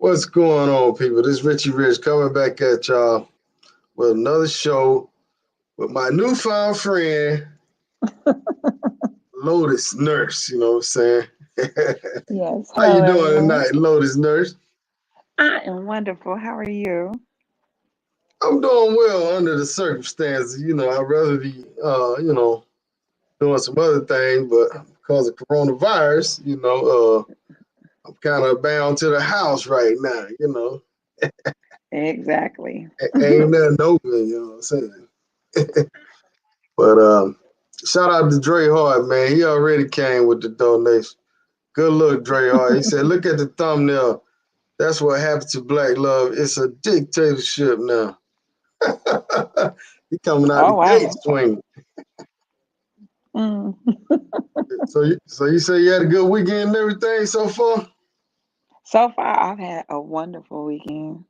What's going on, people? This is Richie Rich coming back at y'all with another show with my newfound friend, Lotus Nurse. You know what I'm saying? Yes. How you Hello, doing everyone. tonight, Lotus Nurse? I am wonderful. How are you? I'm doing well under the circumstances. I'd rather be, doing some other things, but because of coronavirus, I'm kind of bound to the house right now. Exactly. Ain't nothing open. You know what I'm saying? But shout out to Dre Hart, man. He already came with the donation. Good look, Dre Hart. He said, look at the thumbnail. That's what happened to black love. It's a dictatorship now. He coming out Oh, the gate wow. swinging. Mm. So you say you had a good weekend and everything so far? So far, I've had a wonderful weekend.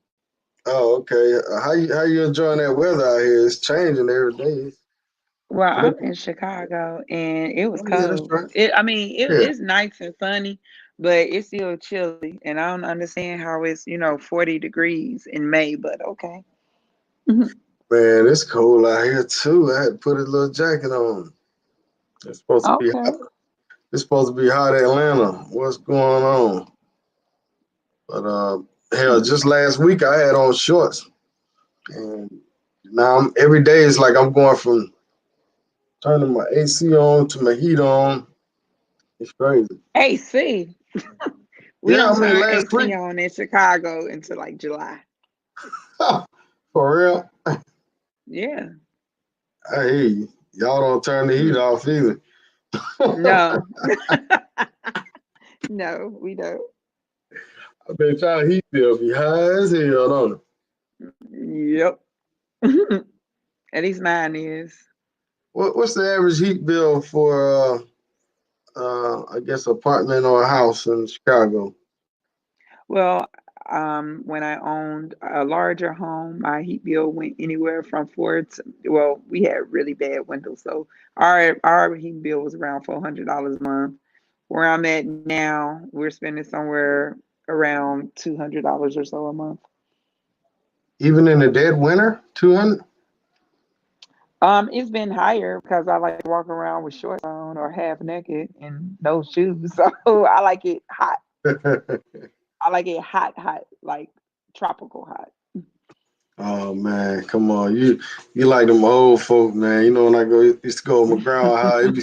Oh, okay. How you enjoying that weather out here? It's changing every day. Well, I'm Flipping. in Chicago and it was Oh yeah, that's cold. right. Yeah. It's nice and sunny, but it's still chilly. And I don't understand how it's, 40 degrees in May, but okay. Man, it's cold out here too. I had to put a little jacket on. It's supposed to be hot. Okay. It's supposed to be hot Atlanta. What's going on? But hell, just last week I had on shorts, and now every day it's like I'm going from turning my AC on to my heat on. It's crazy. AC. We Yeah, don't I mean turn last week, AC on in Chicago until like July. for real. Yeah. I hear you. Y'all don't turn the heat off either. No. No, we don't. I bet y'all heat bill be high as hell, don't it? Yep. At least mine is. What's the average heat bill for I guess apartment or a house in Chicago? Well, when I owned a larger home, my heat bill went anywhere from four to, well, we had really bad windows, so our heat bill was around $400 a month. Where I'm at now, we're spending somewhere around $200 or so a month. Even in the dead winter, 200. It's been higher because I like to walk around with shorts on or half naked and no shoes. So I like it hot. I like it hot, hot, like tropical hot. Oh man, come on, you like them old folk, man. You know when I used to go to my grandma's house, it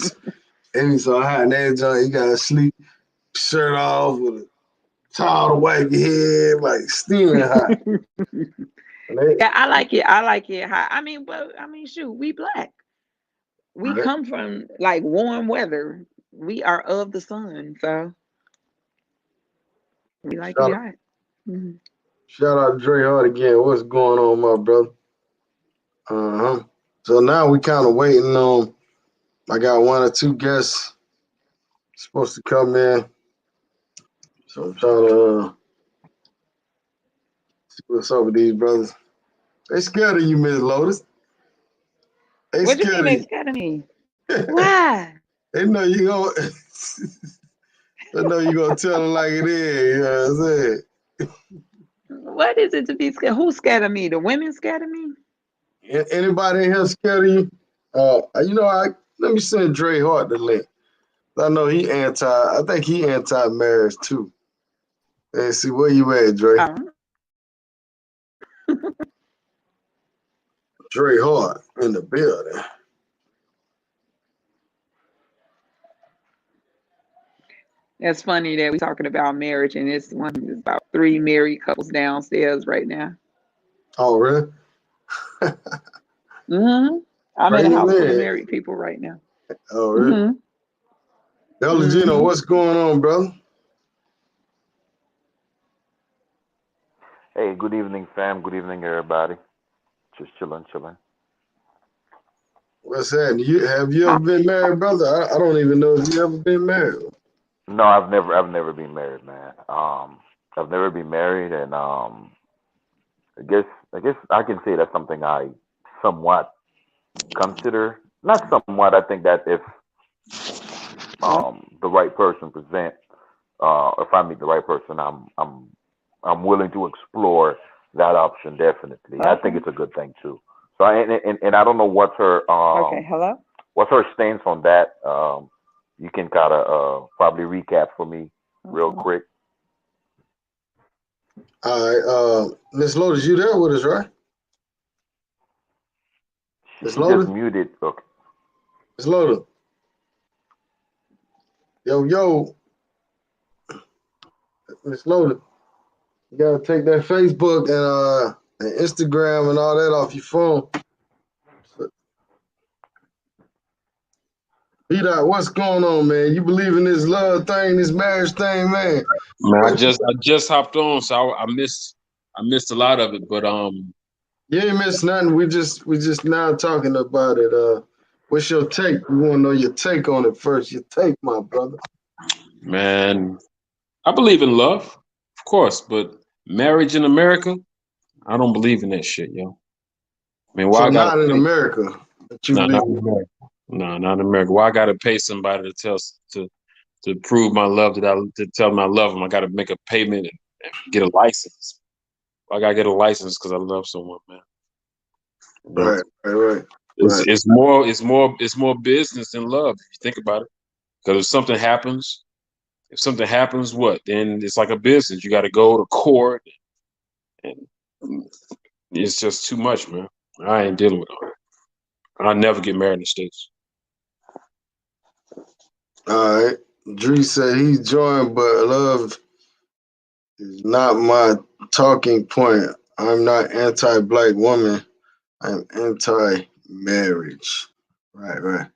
be so hot and that joint, you gotta sleep shirt off with a towel to wipe your head, like steaming hot. And they, Yeah, I like it. I like it hot. Shoot, we black. We right? come from like warm weather. We are of the sun, so we like to be Shout, hot. Mhm. shout out to Dre Hart again. What's going on, my brother? Uh-huh. So now we kind of waiting on. I got one or two guests supposed to come in, so I'm trying to see what's up with these brothers. They scared of you, Miss Lotus. They What do you mean scared of they you. scared of me? Why? They know you gonna. They know you gonna tell them like it is. You know what I'm saying? What is it to be scared? Who's scared of me? The women scared of me? Anybody in here scared of you? I let me send Dre Hart the link. I know he anti. I think he anti-marriage too. And see where you at, Dre? Oh, Dre Hart in the building. that's funny that we talking about marriage and it's one is about three married couples downstairs right now. Oh, really? hmm I'm in a Crazy house full of man. married people right now. Oh, really? hmm Delagino, hmm what's going on, brother? Hey, good evening, fam. Good evening, everybody. Just chilling, chilling. What's that? Have you ever Hi. been married, brother? I don't even know if you ever been married. No, I've never been married, man. I've never been married, and I guess I can say that's something I somewhat consider. Not somewhat. I think that if the right person present, if I meet the right person, I'm I'm willing to explore that option definitely. I think Okay. it's a good thing too. So and I don't know Okay. Hello. what's her stance on that. You can kind of probably recap for me real Okay. quick. All right, Miss Lotus, you there with us, right? Miss She just Lotus, muted. Okay. Miss Lotus, yo, Miss Lotus, you gotta take that Facebook and Instagram and all that off your phone. B-Dot, what's going on, man? You believe in this love thing, this marriage thing, man? Man, I What you, just hopped on, so I missed a lot of it. But you ain't missed nothing. We just now talking about it. What's your take? We want to know your take on it first. Your take, my brother. man, I believe in love, of course, but marriage in America, I don't believe in that shit, yo. I mean, why So I gotta not in pay? America, but you No, believe not in America. No, not in America. Why I gotta pay somebody to to prove my love to tell them I love them? I gotta make a payment and get a license. I gotta get a license because I love someone, man. You know, right, right, right, right. it's more business than love if you think about it. Because if something happens, what? Then it's like a business. You got to go to court, and it's just too much, man. I ain't dealing with all that. I'll never get married in the States. All right. Dree said he joined, but love is not my talking point. I'm not anti-black woman. I'm anti-marriage. Right, right.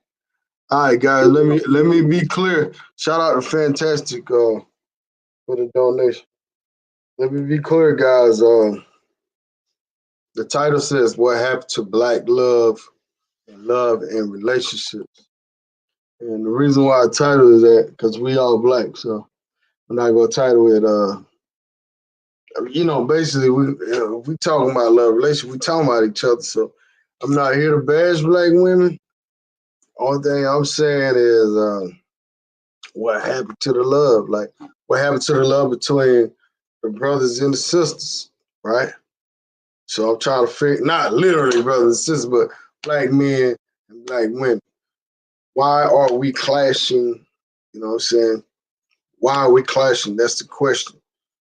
All right, guys. Let me be clear. Shout out to Fantastic for the donation. Let me be clear, guys. The title says "What Happened to Black Love and Relationships," and the reason why I title is that because we all black, so I'm not gonna title it. Basically, we talking about love relationship. We talking about each other. So I'm not here to bash black women. Only thing I'm saying is what happened to the love? Like what happened to the love between the brothers and the sisters, right? So I'm trying to figure, not literally brothers and sisters, but black men and black women. Why are we clashing? You know what I'm saying? Why are we clashing? That's the question.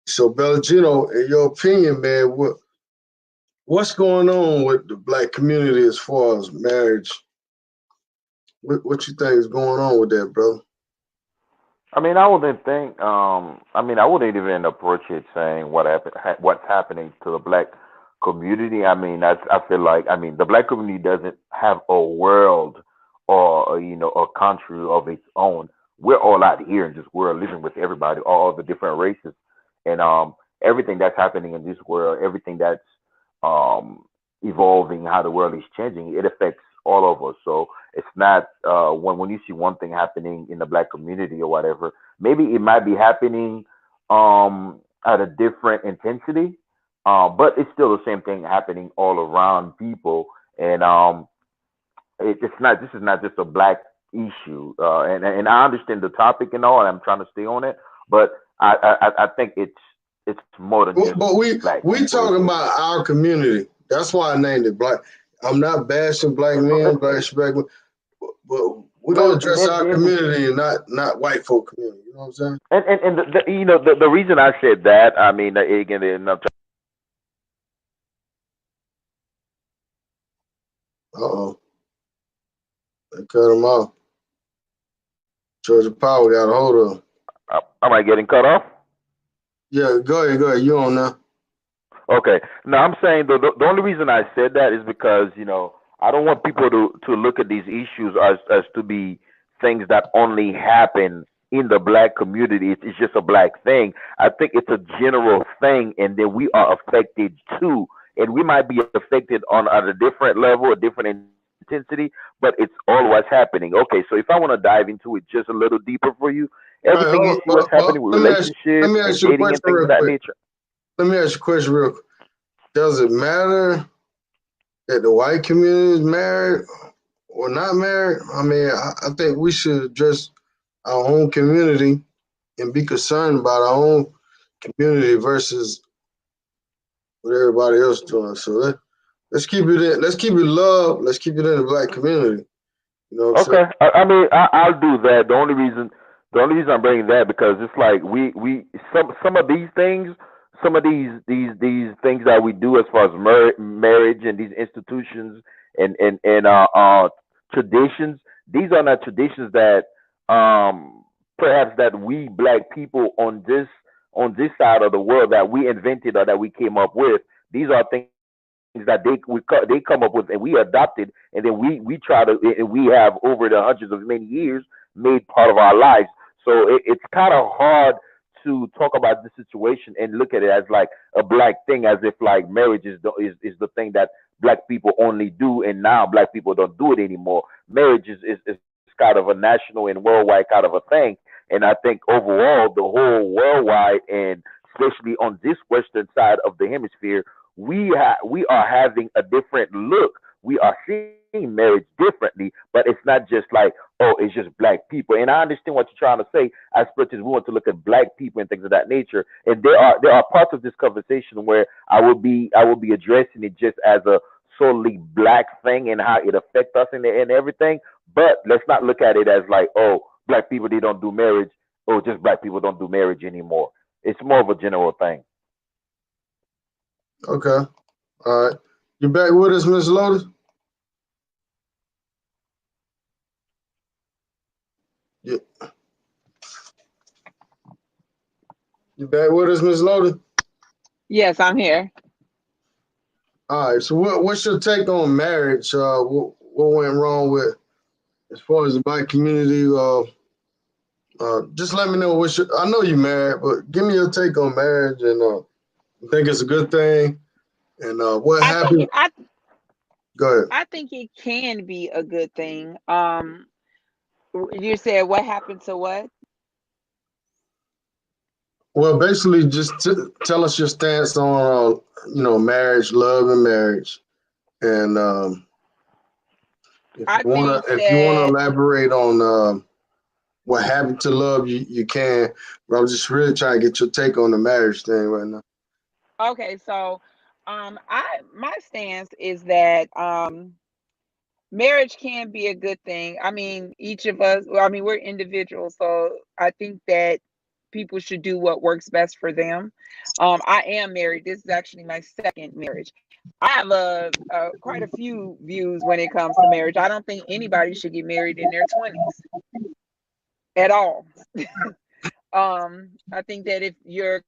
So Bellagino, in your opinion, man, what's going on with the black community as far as marriage? What you think is going on with that, brother? I mean, I wouldn't think. I mean, I wouldn't even approach it saying what's happening to the black community. I mean, I feel like I mean the black community doesn't have a world or a country of its own. We're all out here in this world, living with everybody, all the different races, and everything that's happening in this world, everything that's um evolving, how the world is changing, it affects all of us. So it's not when you see one thing happening in the black community or whatever, maybe it might be happening at a different intensity, but it's still the same thing happening all around people. And it's not. This is not just a black issue. And I understand the topic and all, and I'm trying to stay on it, but I think it's more than just But we black we people. talking about our community. That's why I named it black. I'm not bashing black So men, bashing black women, but we're gonna well, address our then community and not white folk community. You know what I'm saying? and the reason I said that, I mean, again, and I'm Uh-oh, they cut him off. Georgia Power got a hold of him. am I getting cut off? Yeah, go ahead. You on now? Okay. No, I'm saying the only reason I said that is because I don't want people to look at these issues as to be things that only happen in the black community. It's just a black thing. I think it's a general thing, and then we are affected too, and we might be affected on at a different level, a different intensity, but it's all what's happening. Okay, so if I want to dive into it just a little deeper for you, Right, everything you hold see what's on. happening with Let relationships me and ask you a dating and question things real of that quick. nature. Let me ask you a question real quick. Does it matter that the white community is married or not married? I mean, I think we should address our own community and be concerned about our own community versus what everybody else doing. So let's keep it in. Let's keep it love. Let's keep it in the black community. You know what I'm saying? Okay, I mean, I'll do that. The only reason I'm bringing that because it's like we some of these things, some of these things that we do as far as marriage and these institutions and traditions. These are not traditions that perhaps that we black people on this side of the world that we invented or that we came up with. These are things that they come up with and we adopted, and then we try to and we have over the hundreds of many years made part of our lives. So it's kind of hard to talk about this situation and look at it as like a black thing, as if like marriage is the thing that black people only do, and now black people don't do it anymore. Marriage is kind of a national and worldwide kind of a thing, and I think overall the whole worldwide and especially on this western side of the hemisphere, we are having a different look. We are seeing marriage differently, but it's not just like, oh, it's just black people. And I understand what you're trying to say. As much as we want to look at black people and things of that nature, and there are parts of this conversation where I will be addressing it just as a solely black thing and how it affects us and everything. But let's not look at it as like, oh, black people they don't do marriage, or just black people don't do marriage anymore. It's more of a general thing. Okay. All right. You back with us, Miss Lotus? You, you back with us, Miss Lotus? Yes, I'm here. All right. So what's your take on marriage? What went wrong with as far as the black community? Just let me know what I know you married, but give me your take on marriage and you think it's a good thing and what I think happened? it, I Go ahead. I think it can be a good thing. You said what happened to what? Well, basically, just tell us your stance on marriage, love, and marriage, and I think if you wanna that elaborate on what happened to love, you can. But I'm just really trying to get your take on the marriage thing right now. okay, so I my stance is that marriage can be a good thing. I mean, each of us, well, I mean, we're individuals, so I think that people should do what works best for them. I am married. This is actually my second marriage. I have quite a few views when it comes to marriage. I don't think anybody should get married in their 20s at all. I think that if you're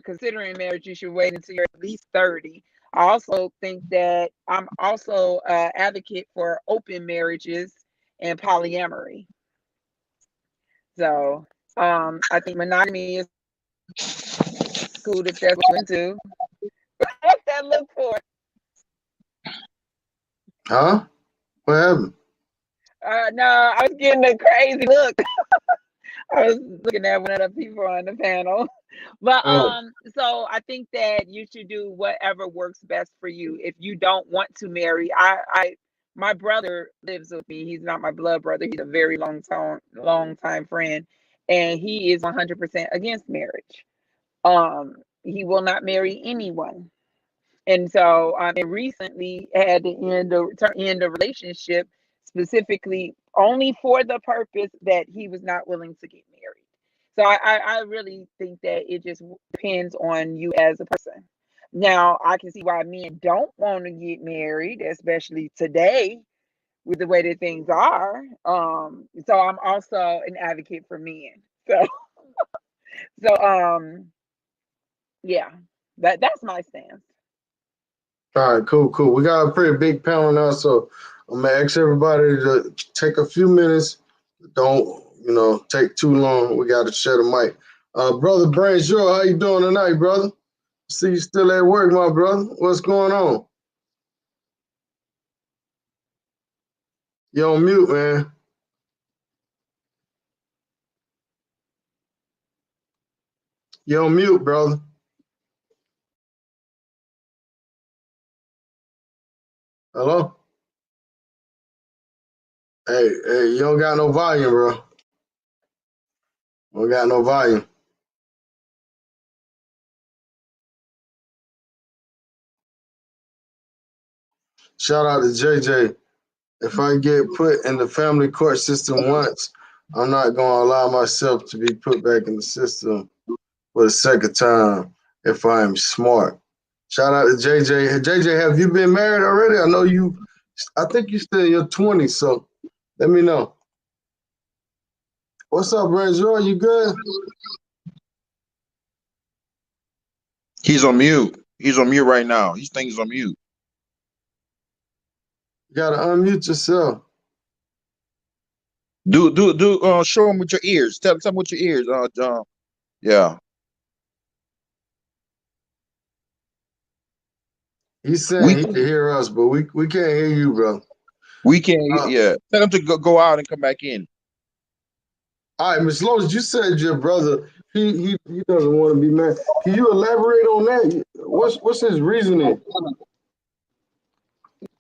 considering marriage, you should wait until you're at least 30. I also think that I'm also an advocate for open marriages and polyamory. So I think monogamy is cool if that's what you're into. What's that look for? Huh? What happened? No, I was getting a crazy look. I was looking at one of the people on the panel. But Oh, so I think that you should do whatever works best for you. If you don't want to marry, my brother lives with me. He's not my blood brother. He's a very long time friend, and he is 100% against marriage. He will not marry anyone. And so it recently had to end a relationship specifically only for the purpose that he was not willing to get married. So I really think that it just depends on you as a person. Now I can see why men don't want to get married, especially today with the way that things are. So I'm also an advocate for men. So so yeah, that's my stance. all right, cool. We got a pretty big panel now, so I'm gonna ask everybody to take a few minutes. Don't take too long. We got to share the mic. Brother Branshaw, how you doing tonight, brother? See you still at work, my brother. What's going on? You on mute, man. You on mute, brother. Hello? Hey, you don't got no volume, bro. You don't got no volume. Shout out to JJ. If I get put in the family court system once, I'm not gonna allow myself to be put back in the system for the second time if I am smart. Shout out to JJ. Hey, JJ, have you been married already? I know you. I think you still in your 20s, so let me know. What's up, Branjo? You good? He's on mute. He's on mute right now. He thinks he's on mute. You gotta unmute yourself. Do show him with your ears. Tell him with your ears. John. Yeah. He's saying We he can hear us, but we can't hear you, bro. we can Uh, yeah. Tell him to go out and come back in. all right, Miss Lois, you said your brother he doesn't want to be married. Can you elaborate on that? What's his reasoning?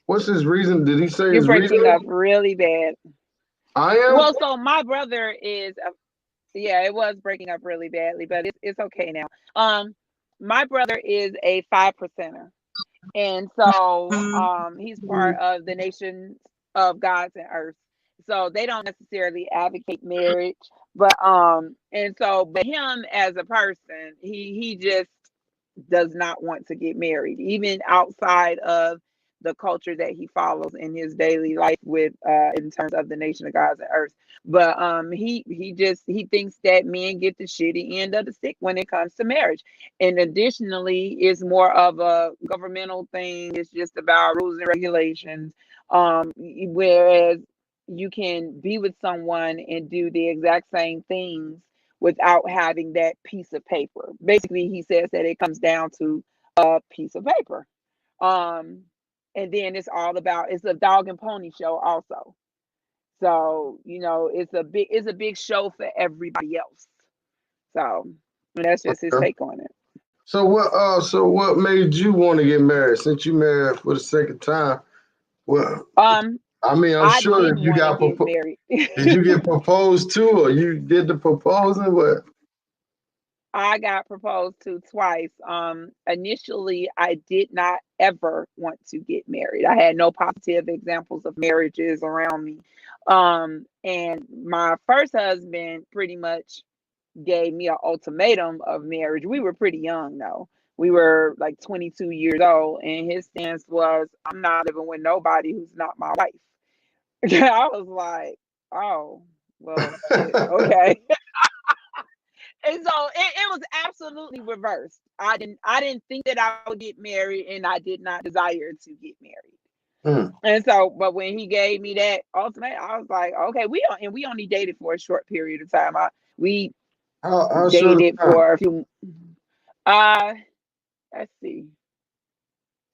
What's his reason? Did he say You're his breaking reason? up really bad. I am. Well, so my brother is, yeah, it was breaking up really badly, but it's okay now. My brother is a 5%er, and so he's part of the nation of gods and earth. So they don't necessarily advocate marriage, but and so but him as a person, he just does not want to get married, even outside of the culture that he follows in his daily life with in terms of the nation of gods and earth. But he thinks that men get the shitty end of the stick when it comes to marriage. And additionally, it's more of a governmental thing. It's just about rules and regulations. Whereas you can be with someone and do the exact same things without having that piece of paper. Basically, he says that it comes down to a piece of paper. Um, and then it's a dog and pony show also. So, it's a big show for everybody else. So, and that's just his Okay. take on it. So what made you want to get married since you married for the second time? Well, Um, I mean, I'm I sure didn't if you want to got get married. did you get proposed to or you did the proposing? What? I got proposed to twice. Initially, I did not ever want to get married. I had no positive examples of marriages around me. And my first husband pretty much gave me an ultimatum of marriage. We were pretty young though. We were like 22 years old, and his stance was, "I'm not living with nobody who's not my wife." I was like, "Oh, well, shit, okay." And so it was absolutely reversed. I didn't think that I would get married, and I did not desire to get married. Hmm. And so, but when he gave me that ultimate, I was like, okay, we only dated for a short period of time. We How short dated time? for a few. Uh, let's see.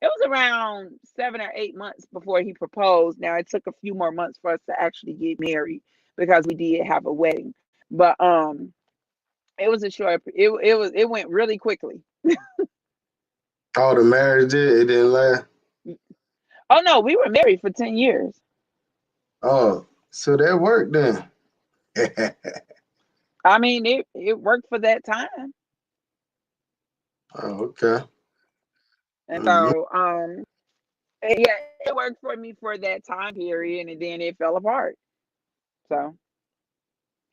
It was around 7 or 8 months before he proposed. Now it took a few more months for us to actually get married because we did have a wedding. But it was a short. It went really quickly. Oh, the marriage it didn't last. Oh no, we were married for 10 years. Oh, so that worked then. I mean, it worked for that time, Oh, okay. and Mhm. so yeah, it worked for me for that time period, and then it fell apart. So,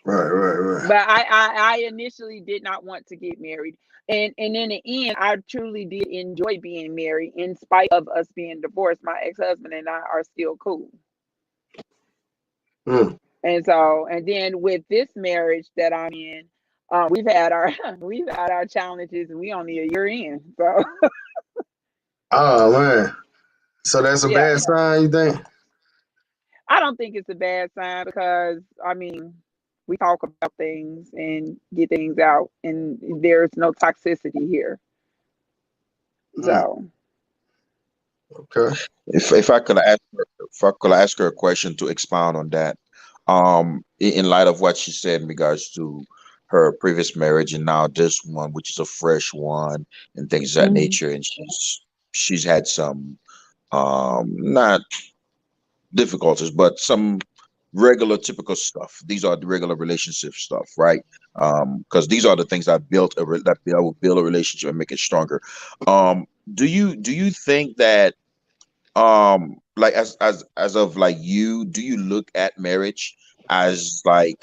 Right, right, right. but I initially did not want to get married, and in the end, I truly did enjoy being married, in spite of us being divorced. My ex husband and I are still cool. Hmm. And so, and then with this marriage that I'm in, we've had our we've had our challenges, and we only a year in. So Oh man. So that's a yeah, bad sign, you think? I don't think it's a bad sign because I mean we talk about things and get things out, and there's no toxicity here. Hmm. So Okay. If I could ask her a question to expound on that, in light of what she said in regards to her previous marriage and now this one, which is a fresh one and things of that mhm. nature, and she's had some not difficulties, but some regular typical stuff. These are the regular relationship stuff, right? Because these are the things that will build a relationship and make it stronger. Do you think that like as of like you, do you look at marriage as like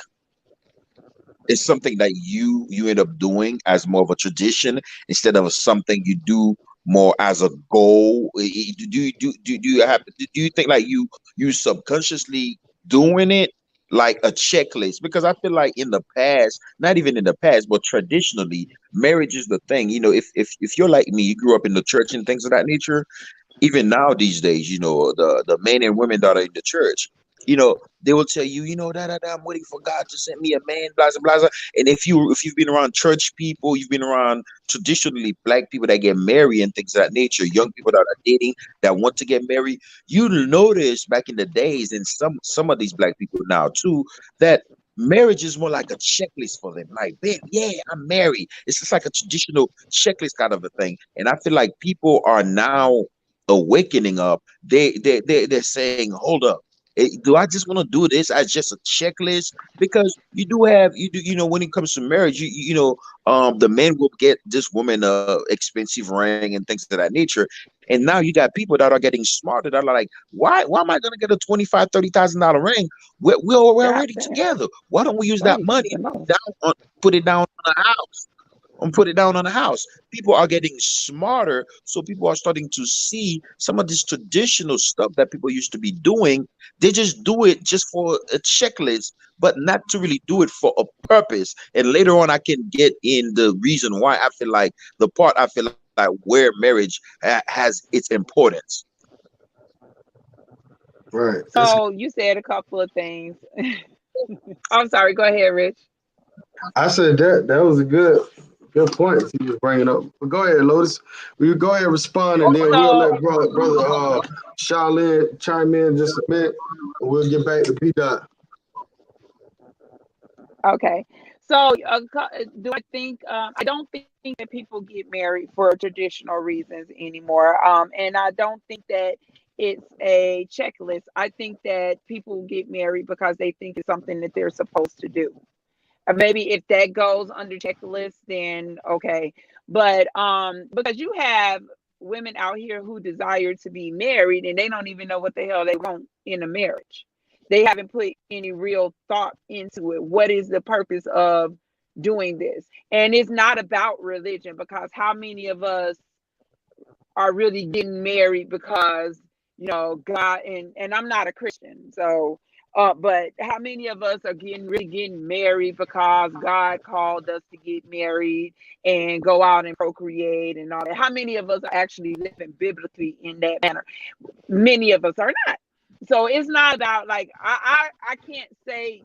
it's something that you end up doing as more of a tradition instead of something you do more as a goal? Do you have do you think like you subconsciously doing it like a checklist? Because I feel like in the past, not even in the past, but traditionally, marriage is the thing. You know, if you're like me, you grew up in the church and things of that nature, even now these days, the men and women that are in the church, they will tell you, I'm waiting for God to send me a man, blah blah blah. And if you've been around church people, you've been around traditionally black people that get married and things of that nature, young people that are dating that want to get married, you'll notice back in the days, and some of these black people now too, that marriage is more like a checklist for them. Like, man, yeah, I'm married. It's just like a traditional checklist kind of a thing. And I feel like people are now awakening up. They're saying, hold up, do I just want to do this as just a checklist? Because you do have you do when it comes to marriage, the men will get this woman a expensive ring and things of that nature, and now you got people that are getting smarter that are like, why am I going to get a 25-30 thousand dollar ring? We're God already damn. together. Why don't we use that Right. money I and know. put it down on a house? And put it down on the house. People are getting smarter, so people are starting to see some of this traditional stuff that people used to be doing. They just do it just for a checklist, but not to really do it for a purpose. And later on, I can get in the reason why I feel like the part I feel like where marriage has its importance. Right. It's, So you said a couple of things. I'm sorry. Go ahead, Rich. I said that was a good point you was bringing up. But go ahead, Lotus. We go ahead and respond, and then we'll So let brother Charlene chime in just a minute, and we'll get back to B Dot. okay. So do I think? I don't think that people get married for traditional reasons anymore. And I don't think that it's a checklist. I think that people get married because they think it's something that they're supposed to do. Maybe if that goes under checklist, then okay. But because you have women out here who desire to be married and they don't even know what the hell they want in a marriage. They haven't put any real thought into it. What is the purpose of doing this? And it's not about religion, because how many of us are really getting married because God, and I'm not a Christian, so but how many of us are getting married because God called us to get married and go out and procreate and all that? How many of us are actually living biblically in that manner? Many of us are not. So it's not about, like, I can't say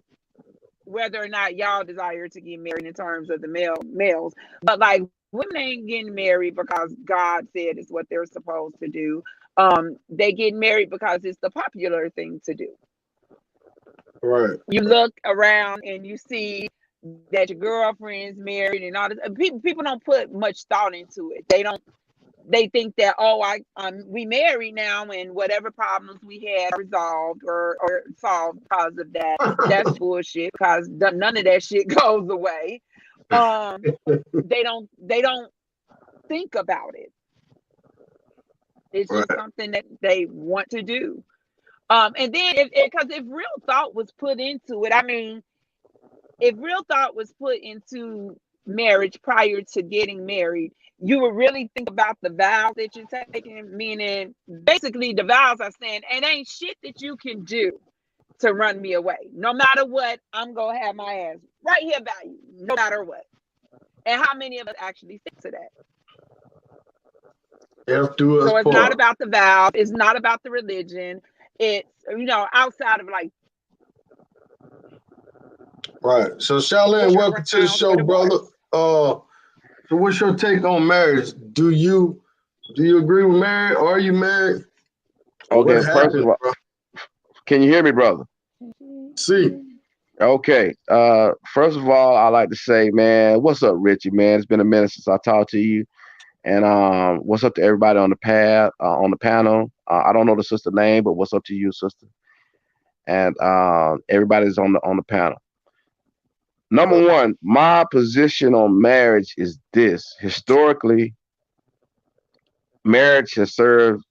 whether or not y'all desire to get married in terms of the males, but like, women ain't getting married because God said it's what they're supposed to do. They get married because it's the popular thing to do. Right. You look around and you see that your girlfriend's married and all this. People don't put much thought into it. They think that, oh, we married now, and whatever problems we had are resolved or solved because of that. That's bullshit, because none of that shit goes away. Um, they don't think about it. It's just Right. something that they want to do. And then if real thought was put into it, I mean, if real thought was put into marriage prior to getting married, you would really think about the vows that you're taking. Meaning, basically, the vows are saying, "It ain't shit that you can do to run me away. No matter what, I'm gonna have my ass right here by you, no matter what." And how many of us actually stick to that? F do us So it's not part. about the vows. It's not about the religion. It's, outside of like Right. So Charlene, push welcome to the around for show, brother. divorce. So what's your take on marriage? Do you agree with marriage? Are you married? Okay, What first of happened, all, bro? can you hear me, brother? See, Okay. First of all, I like to say, man, what's up, Richie? Man, it's been a minute since I talked to you. And what's up to everybody on the on the panel? I don't know the sister name, but what's up to you, sister? And everybody's on the panel. uh, Number one, my position on marriage is this: historically, marriage has served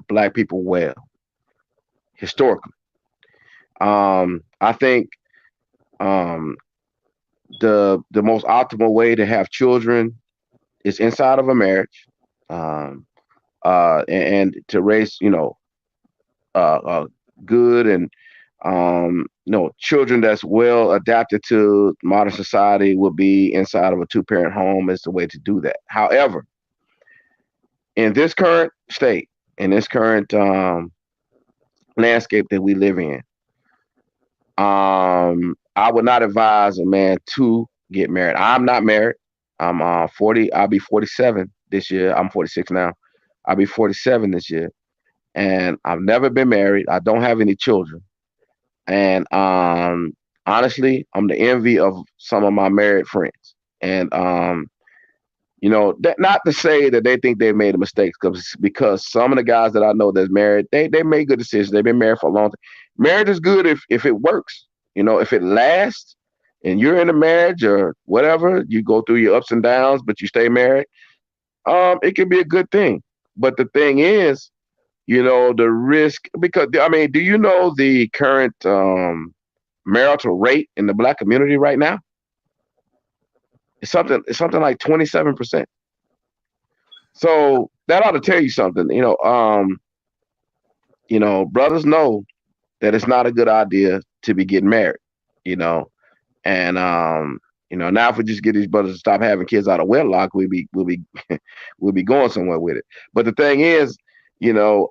black people well. historically. I think um, the most optimal way to have children is inside of a marriage, um, and to raise good and children that's well adapted to modern society will be inside of a two-parent home is the way to do that. However, in this current state, in this current landscape that we live in, I would not advise a man to get married. I'm not married. I'm 40. I'll be 47 this year. I'm 46 now. I'll be 47 this year, and I've never been married. I don't have any children, and honestly, I'm the envy of some of my married friends. And that not to say that they think they made a mistake, because some of the guys that I know that's married, they made good decisions. They've been married for a long time. Marriage is good if it works. If it lasts and you're in a marriage or whatever, you go through your ups and downs, but you stay married. It can be a good thing. But the thing is, the risk, because I mean, do you know the current marital rate in the black community right now? It's something like 27%. So that ought to tell you something. Brothers know that it's not a good idea to be getting married. You know, and now if we just get these brothers to stop having kids out of wedlock, we'll be we'll be going somewhere with it. But the thing is, you know,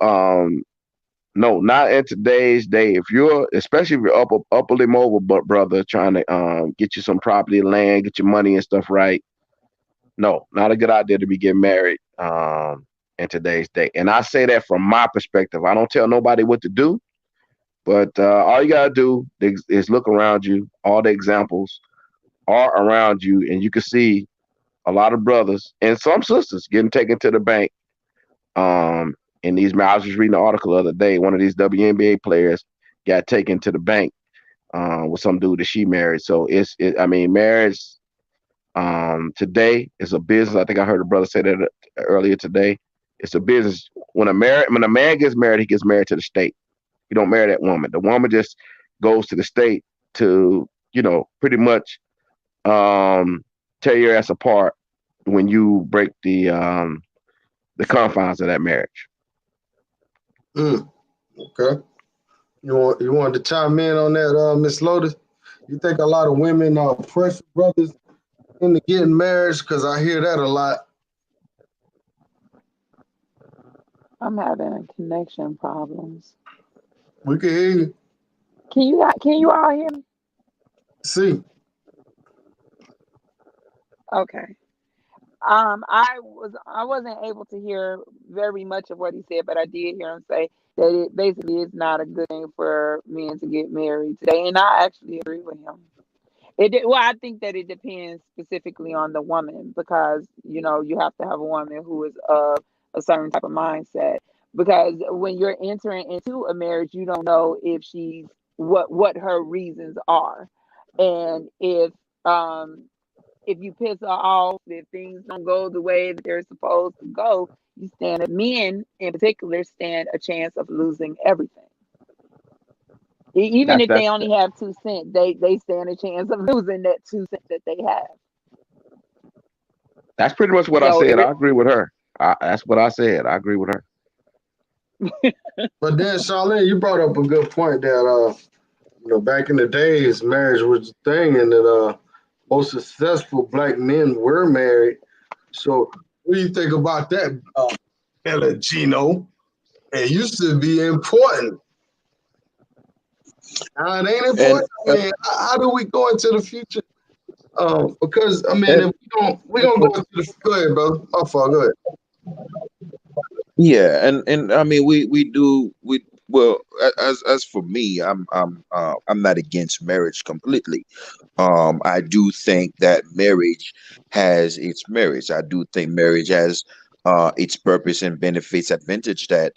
no, not in today's day. Especially if you're upperly mobile, but brother, trying to get you some property, land, get your money and stuff right. No, not a good idea to be getting married in today's day. And I say that from my perspective. I don't tell nobody what to do, but all you gotta do is look around you. All the examples are around you, and you can see a lot of brothers and some sisters getting taken to the bank. Um, in these, I was just reading an article the other day. One of these WNBA players got taken to the bank with some dude that she married. So I mean, marriage today is a business. I think I heard a brother say that earlier today. It's a business. When a man gets married, he gets married to the state. You don't marry that woman. The woman just goes to the state to, pretty much tear your ass apart when you break the confines of that marriage. Mm, okay. You wanted to chime in on that, Miss Lotus? You think a lot of women pressure brothers into getting married? Because I hear that a lot. I'm having connection problems. We can hear you. Can you all hear me? See. Okay. I wasn't able to hear very much of what he said, but I did hear him say that it basically is not a good thing for men to get married today, and I actually agree with him. Well, I think that it depends specifically on the woman, because you have to have a woman who is of a certain type of mindset, because when you're entering into a marriage, you don't know if she's what her reasons are, and um if you piss her off, if things don't go the way that they're supposed to go, men in particular stand a chance of losing everything. Even That's if they that's only have 2 cents, they stand a chance of losing that 2 cents that they have. that's pretty much what I So said. it, I agree with her. That's what I said. I agree with her. But then, Charlene, you brought up a good point that back in the days, marriage was a thing, and that most successful black men were married. So, what do you think about that, Gino? It used to be important. Now it ain't And important. I mean, how do we go into the future? Because I mean, and if we gonna go into the, go ahead, brother. My fault. Go ahead. yeah, and I mean we do we well as for me, I'm not against marriage completely. I do think that marriage has its merits. I do think marriage has its purpose and benefits, advantage that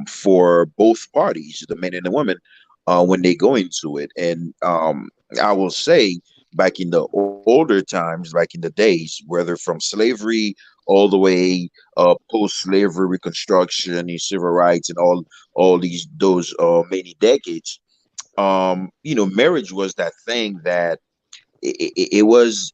for both parties, the men and the women, when they go into it. And I will say, back in the older times, back in the days, whether from slavery all the way post-slavery Reconstruction and civil rights and all these those many decades. Marriage was that thing that it was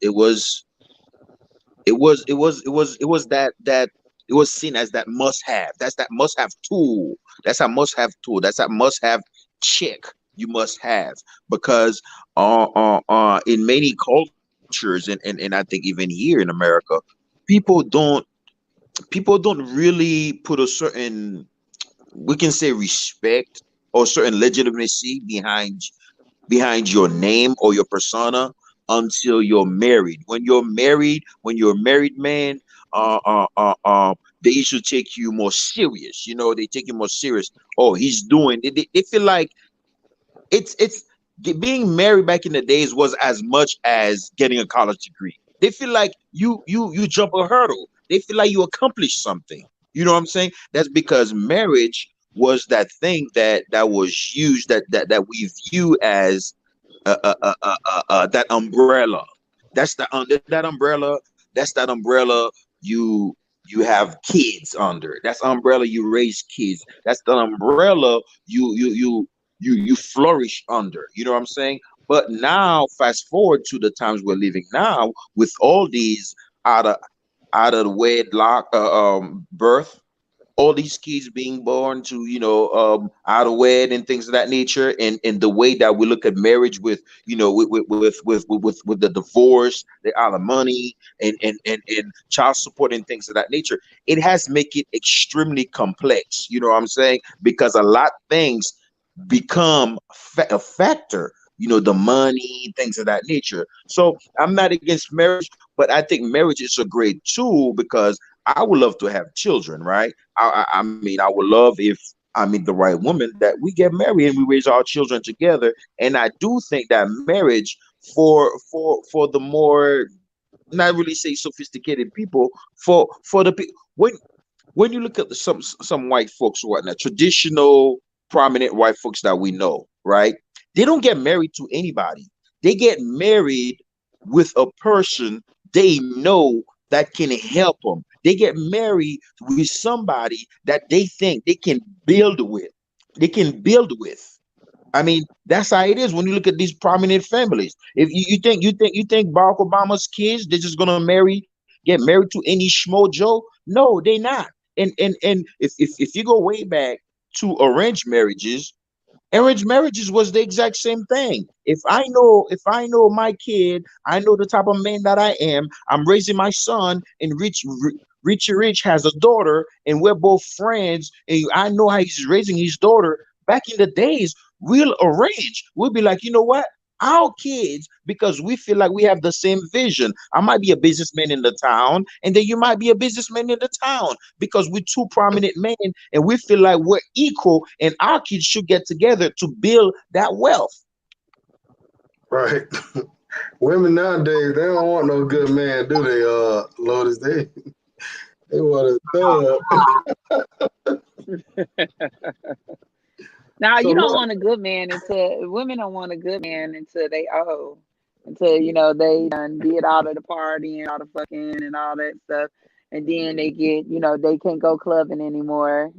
that it was seen as that must have. That's that must have tool. That's that must have tool. That's that must have check you must have because in many cultures and I think even here in America, people don't people don't really put a certain, we can say, respect or certain legitimacy behind your name or your persona until you're married. When you're a married man, they should take you more serious. They take you more serious. Oh, he's doing. They feel like it's being married back in the days was as much as getting a college degree. They feel like you jump a hurdle. They feel like you accomplished something. You know what I'm saying? That's because marriage was that thing that was used that we view as that umbrella. That umbrella. That's that umbrella you have kids under. That's umbrella you raise kids. That's the umbrella you flourish under. You know what I'm saying? But now, fast forward to the times we're living now, with all these out of out of wedlock birth, all these kids being born to out of wed and things of that nature, and the way that we look at marriage with with the divorce, the alimony, and child support and things of that nature, it has make it extremely complex. You know what I'm saying? Because a lot things become a factor, the money, things of that nature. So I'm not against marriage, but I think marriage is a great tool because I would love to have children, right? I mean, I would love, if I meet the right woman, that we get married and we raise our children together. And I do think that marriage for the more, not really say sophisticated people, for the when you look at some white folks or whatnot, traditional prominent white folks that we know, right? They don't get married to anybody. They get married with a person they know that can help them. They get married with somebody that they think they can build with. They can build with. I mean, that's how it is when you look at these prominent families. If you think Barack Obama's kids, they're just gonna get married to any schmo Joe? No, they not. And if you go way back to arranged marriages was the exact same thing. If I know my kid, I know the type of man that I am. I'm raising my son, and Richie Rich has a daughter, and we're both friends, and I know how he's raising his daughter. Back in the days, we'll arrange. We'll be like, you know what? Our kids, because we feel like we have the same vision. I might be a businessman in the town, and then you might be a businessman in the town, because we're two prominent men and we feel like we're equal, and our kids should get together to build that wealth. Right. Women nowadays, they don't want no good man, do they, Lotus? They want a thug. Now So you don't look, want a good man until women don't want a good man until they old, until they done did all of the partying, all the fucking, and all that stuff, and then they get they can't go clubbing anymore.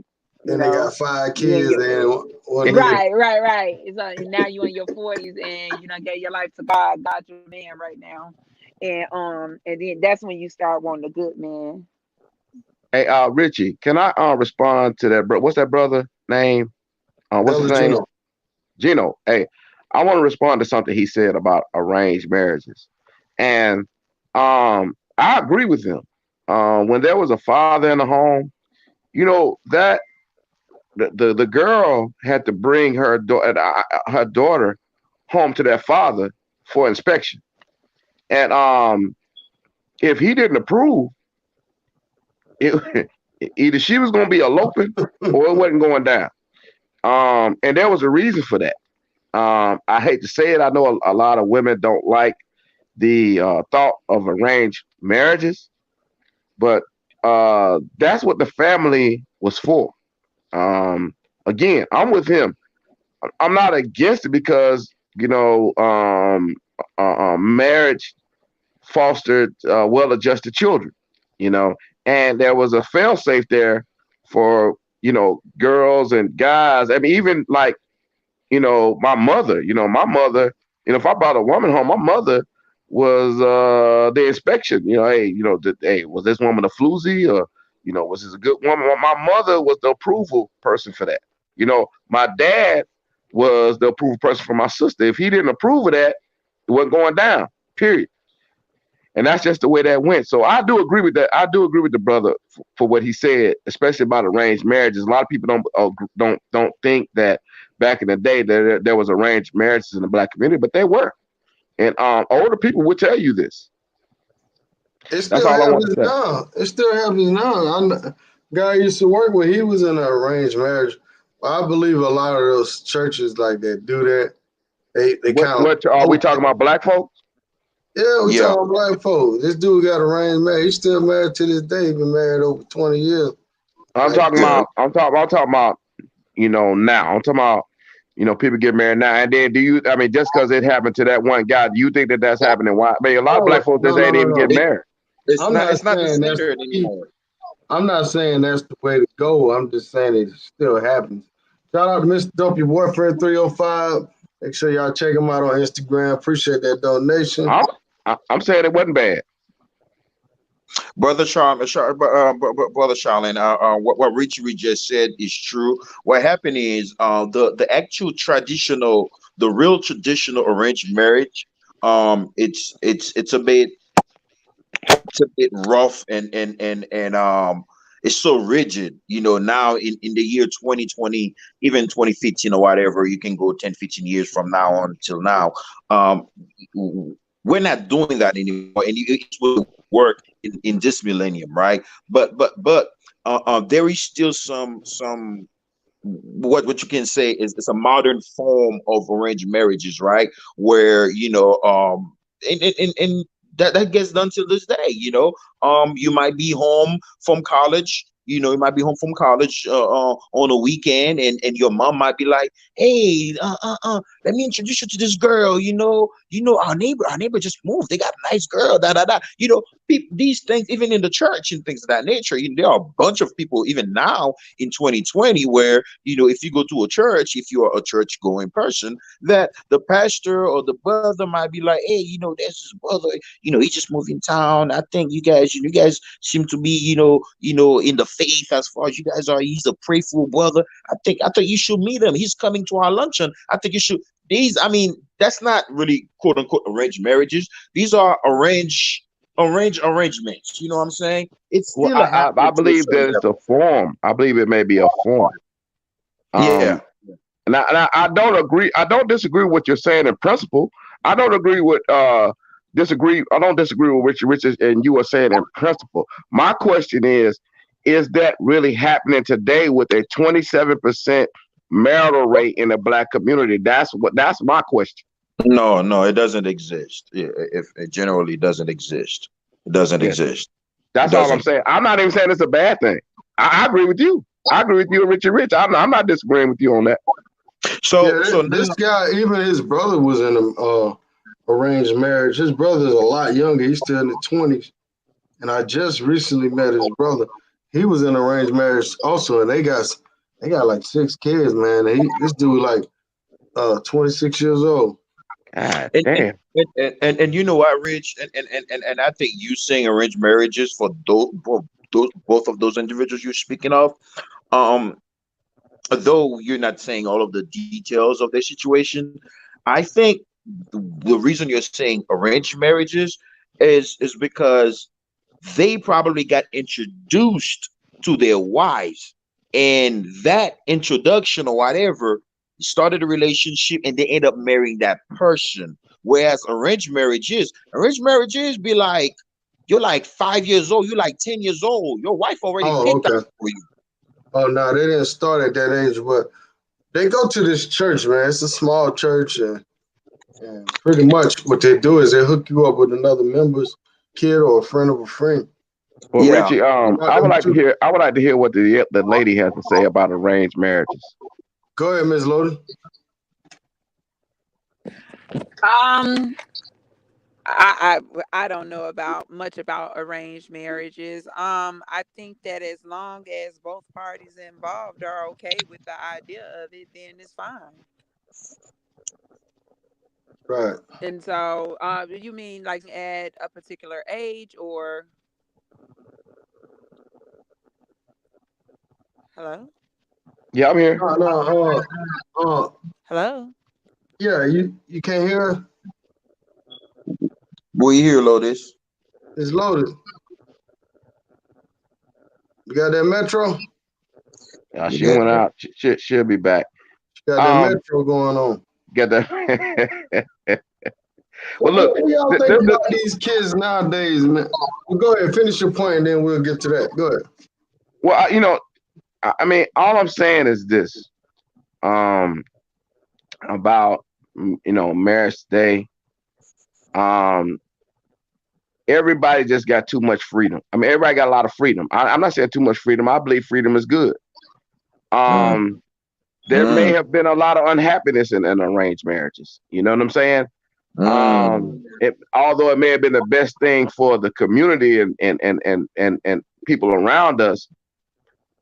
You and they know, got five you and kids your and one need right. It's now you in your 40s and you done gave your life to God. God's your man right now, and then that's when you start wanting a good man. Hey, Richie, can I respond to that, bro? What's that brother name? What's his Ella name? Gino. Gino. Hey, I want to respond to something he said about arranged marriages, and I agree with him. When there was a father in the home, that the girl had to bring her daughter home to that father for inspection, and if he didn't approve, it, either she was going to be eloping or it wasn't going down. And there was a reason for that. I hate to say it. I know a lot of women don't like the thought of arranged marriages, but that's what the family was for. Um, Again, I'm with him. I'm not against it because marriage fostered well-adjusted children. You know, and there was a fail safe there for girls and guys. I mean, even like my mother. If I brought a woman home, my mother was the inspection. Hey, hey, was this woman a floozy, or was this a good woman? My mother was the approval person for that. My dad was the approval person for my sister. If he didn't approve of that, it wasn't going down. Period. And that's just the way that went. So I do agree with that. I do agree with the brother for what he said, especially about arranged marriages. A lot of people don't think that back in the day there was arranged marriages in the black community, but they were. And older people will tell you this. It That's still all I want to happens say. now. It still happens now. Guy I used to work with, he was in an arranged marriage. I believe a lot of those churches like that do that. They What kind of what are we talking about? Black folks? yeah, we Yeah. talking black folks. This dude got arranged marriage. He's still married to this day. He been married over 20 years. I'm Like talking Yeah. about. I'm talking about. Now. I'm talking about. People get married now, and then do you? I mean, just because it happened to that one guy, do you think that that's happening? Why? I mean, a lot of oh black folks no just no ain't no even no. getting It, married. it's I'm not. not It's not the saying that's standard the anymore. I'm not saying that's the way to go. I'm just saying it still happens. Shout out to Mr. Dope, your boyfriend 305. Make sure y'all check him out on Instagram. Appreciate that donation. I'm I'm saying it wasn't bad. Brother Brother Charlene, what Richie just said is true. What happened is the actual traditional, the real traditional arranged marriage, it's a bit rough and it's so rigid. Now in the year 2020, even 2015 or whatever, you can go 10, 15 years from now on till now. Um, we're not doing that anymore, and it will work in this millennium, right? But there is still some what you can say is it's a modern form of arranged marriages, right? Where and that gets done till this day. You might be home from college. You might be home from college on a weekend, and your mom might be like, "Hey, let me introduce you to this girl. Our neighbor just moved. They got a nice girl. Da da da. These things, even in the church and things of that nature. There are a bunch of people even now in 2020 where if you go to a church, if you are a church going person, that the pastor or the brother might be like, hey, there's this brother, he just moved in town. I think you guys seem to be in the faith as far as you guys are. He's a prayerful brother. I think you should meet him. He's coming to our luncheon. I think you should. That's not really quote unquote arranged marriages. These are arrangements. You know what I'm saying? It's Well, still a I happening to a believe certain that it's a level. form. I believe it may be a form. Yeah. Um, and I don't agree. I don't disagree with what you're saying in principle. I don't agree with disagree. I don't disagree with Richard and you are saying in principle. My question is that really happening today with a 27% marital rate in the black community? That's my question. No, no, it doesn't exist. If it generally doesn't exist, it doesn't Yeah, exist. It that's all I'm doesn't. saying. I'm not even saying it's a bad thing. I agree with you. I agree with you, Richard Rich. I'm not disagreeing with you on that. So, Yeah, so now, this guy, even his brother was in a arranged marriage. His brother's a lot younger. He's still in the 20s. And I just recently met his brother. He was in arranged marriage also, and they got like 6 kids, man. This dude like 26 years old. God and and damn. and you know what, Rich, and I think you saying arranged marriages for both of those individuals you're speaking of, um, though you're not saying all of the details of their situation, I think the reason you're saying arranged marriages is because they probably got introduced to their wives, and that introduction or whatever started a relationship, and they end up marrying that person. Whereas arranged marriages be like, you're like 5 years old, you're like 10 years old, your wife already Oh, picked out okay. for you. Oh no, they didn't start at that age, but they go to this church, man. It's a small church, and pretty much what they do is they hook you up with another member's kid or a friend of a friend. Well, Yeah. Richie, Got them two. I would like to hear what the lady has to say about arranged marriages. Go ahead, Miss Lodi. Um, I don't know about much about arranged marriages. I think that as long as both parties involved are okay with the idea of it, then it's fine. Right. And so, you mean like at a particular age or hello? Yeah, I'm here. No, no, Hello? yeah, you can't hear her? We hear Lotus. It's loaded. You got that metro? She Yeah. went out. She'll be back. She got that Um, metro going on. get that. Well, look. What do y'all The, think the, the, about these kids nowadays, man? Well, go ahead, finish your point, and then we'll get to that. Go ahead. well, I mean, all I'm saying is this. Um, about marriage today. Um, everybody just got too much freedom. I mean, everybody got a lot of freedom. I'm not saying too much freedom. I believe freedom is good. Mm, Um, there may mm, have been a lot of unhappiness in arranged marriages. You know what I'm saying? mm. Although it may have been the best thing for the community and people around us,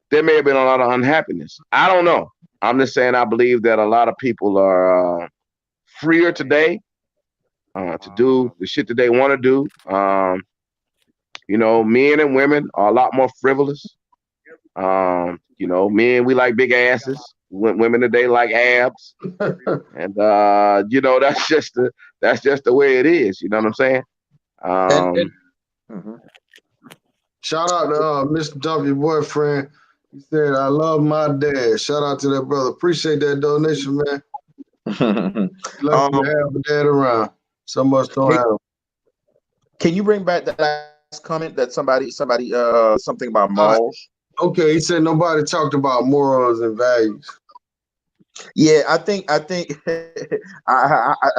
there may have been a lot of unhappiness. I don't know. I'm just saying I believe that a lot of people are freer today to do the shit that they want to do. Men and women are a lot more frivolous. Men we like big asses. Women today like abs, and that's just the way it is. You know what I'm saying? And Um, mhm. Shout out to Mr. W boyfriend. He said, "I love my dad." Shout out to that brother. Appreciate that donation, man. Lucky to um, have a dad around. Some of us don't hey, have. can you bring back the last comment that somebody something about Uh, malls? okay, he said nobody talked about morals and values. Yeah, I think I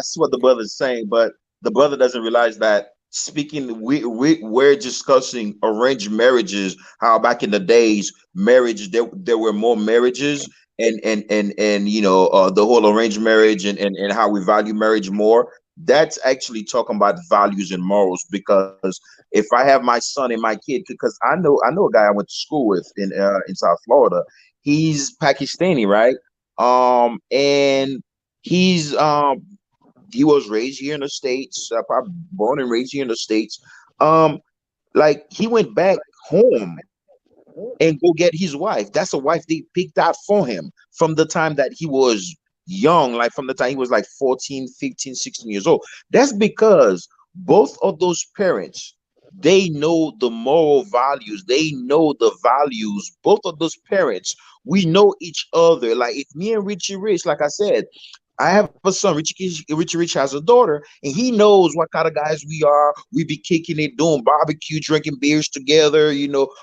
see what the brother's saying, but the brother doesn't realize that speaking we're discussing arranged marriages, how back in the days marriage there were more marriages and the whole arranged marriage and how we value marriage more. That's actually talking about values and morals because if I have my son and my kid, because I know a guy I went to school with in South Florida. He's Pakistani, right? And he's he was raised here in the states, probably born and raised here in the states. Um, like he went back home and go get his wife. That's a wife they picked out for him from the time that he was young, like from the time he was like 14, 15, 16 years old. That's because both of those parents, they know the moral values, they know the values. Both of those parents, we know each other. Like if me and Richie Rich, like I said, I have a son. Richie Rich has a daughter, and he knows what kind of guys we are. We be kicking it, doing barbecue, drinking beers together.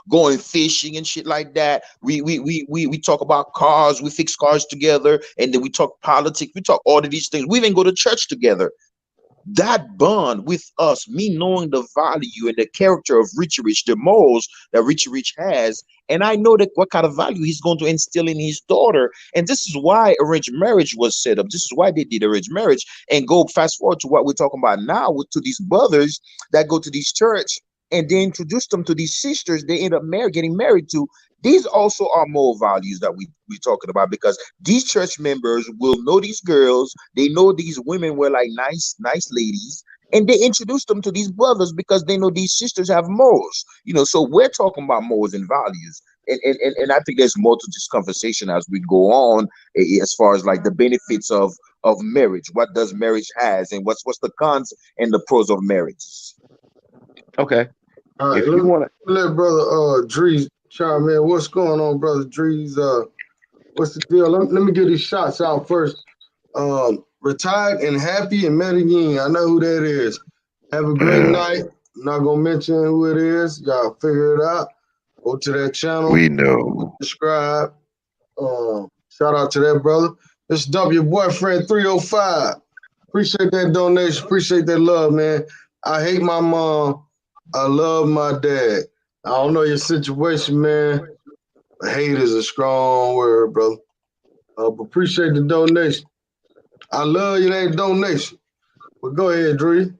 Going fishing and shit like that. We talk about cars. We fix cars together, and then we talk politics. We talk all of these things. We even go to church together. That bond with us, me knowing the value and the character of Richie Rich, the morals that Richie Rich has, and I know that what kind of value he's going to instill in his daughter. And this is why arranged marriage was set up. This is why they did arranged marriage. And go fast forward to what we're talking about now to these brothers that go to this church and they introduce them to these sisters they end up getting married to. These also are moral values that we're talking about because these church members will know these girls. They know these women were like nice ladies, and they introduce them to these brothers because they know these sisters have morals. So we're talking about morals and values. And I think there's more to this conversation as we go on, as far as like the benefits of marriage. What does marriage has, and what's the cons and the pros of marriage? okay, All right, if you want to, let brother Drees chime in. What's going on, brother Drees? What's the deal? Let me get these shots out first. Retired and happy in Medellin. I know who that is. Have a great night. I'm not gonna mention who it is. Y'all figure it out. Go to that channel. we know. Subscribe. Shout out to that brother. This W boyfriend 305. Appreciate that donation. Appreciate that love, man. I hate my mom. I love my dad. I don't know your situation, man. Hate is a strong word, brother. But appreciate the donation. I love you, that donation. But go ahead, Dree.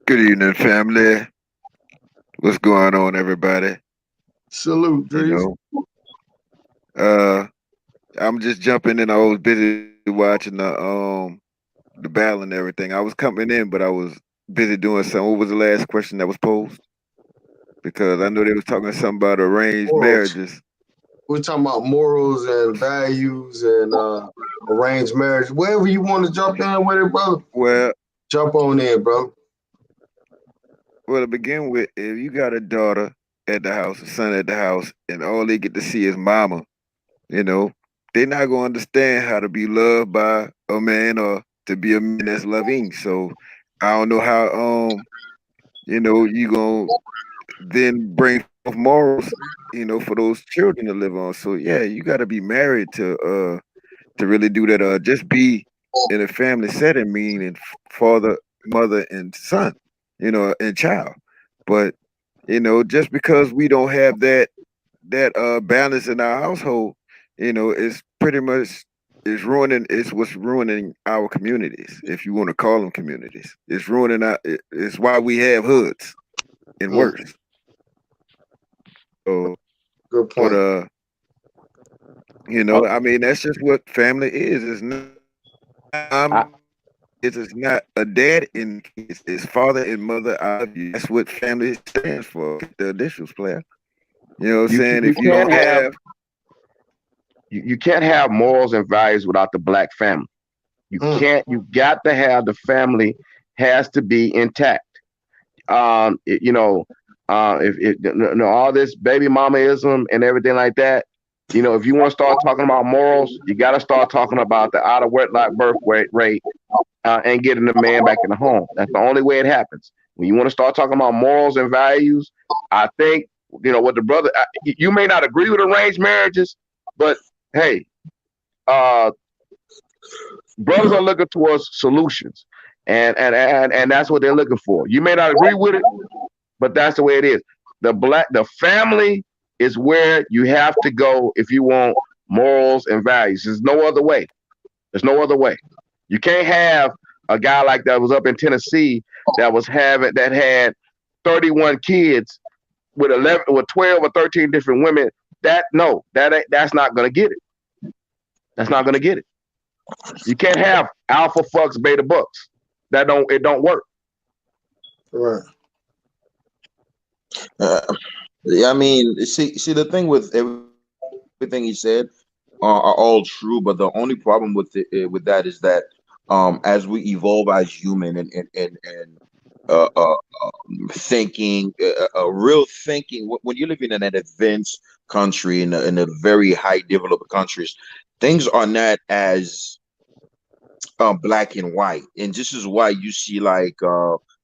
Good evening, family. What's going on, everybody? Salute, You Drees. know, uh, I'm just jumping in. I was busy watching the battle and everything. I was coming in, but I was busy doing something. What was the last question that was posed? Because I know they was talking something about arranged Morals. marriages. We're talking about morals and values and arranged marriage. Wherever you want to jump in with it, brother, Well, jump on in, bro. well, to begin with, if you got a daughter at the house, a son at the house, and all they get to see is mama, you know, they're not gonna understand how to be loved by a man or to be a man that's loving. So I don't know how you gonna then bring forth morals, for those children to live on. So yeah, you gotta be married to really do that. Just be in a family setting, meaning father, mother, and son, and child. But just because we don't have that balance in our household, it's pretty much it's what's ruining our communities, if you want to call them communities. It's ruining it's why we have hoods and Mm, worse. So, good but point. I mean, that's just what family is. It's not mom I, and kids. It's not a dad and kids. It's father and mother. I love you. That's what family stands for. Forget the initials, player. You know what I'm saying? you If you can't don't have have, you can't have morals and values without the black family. You Mm, can't. You got to have the family has to be intact. It, you know, if all this baby mamaism and everything like that, if you want to start talking about morals, you got to start talking about the out of wedlock birth rate and getting the man back in the home. That's the only way it happens. When you want to start talking about morals and values, I think what the brother. You may not agree with arranged marriages, but hey, uh, brothers are looking towards solutions, and that's what they're looking for. You may not agree with it, but that's the way it is. The family is where you have to go if you want morals and values. There's no other way. There's no other way. You can't have a guy like that was up in Tennessee that had 31 kids with 12 or 13 different women. That's not gonna get it. That's not gonna get it. You can't have alpha fucks beta bucks. It don't work. right. Uh, yeah, I mean, see, the thing with everything he said are all true, but the only problem with that is that as we evolve as human and thinking, real thinking, when you live in an advanced country in a very high developed countries, things are not as black and white, and this is why you see like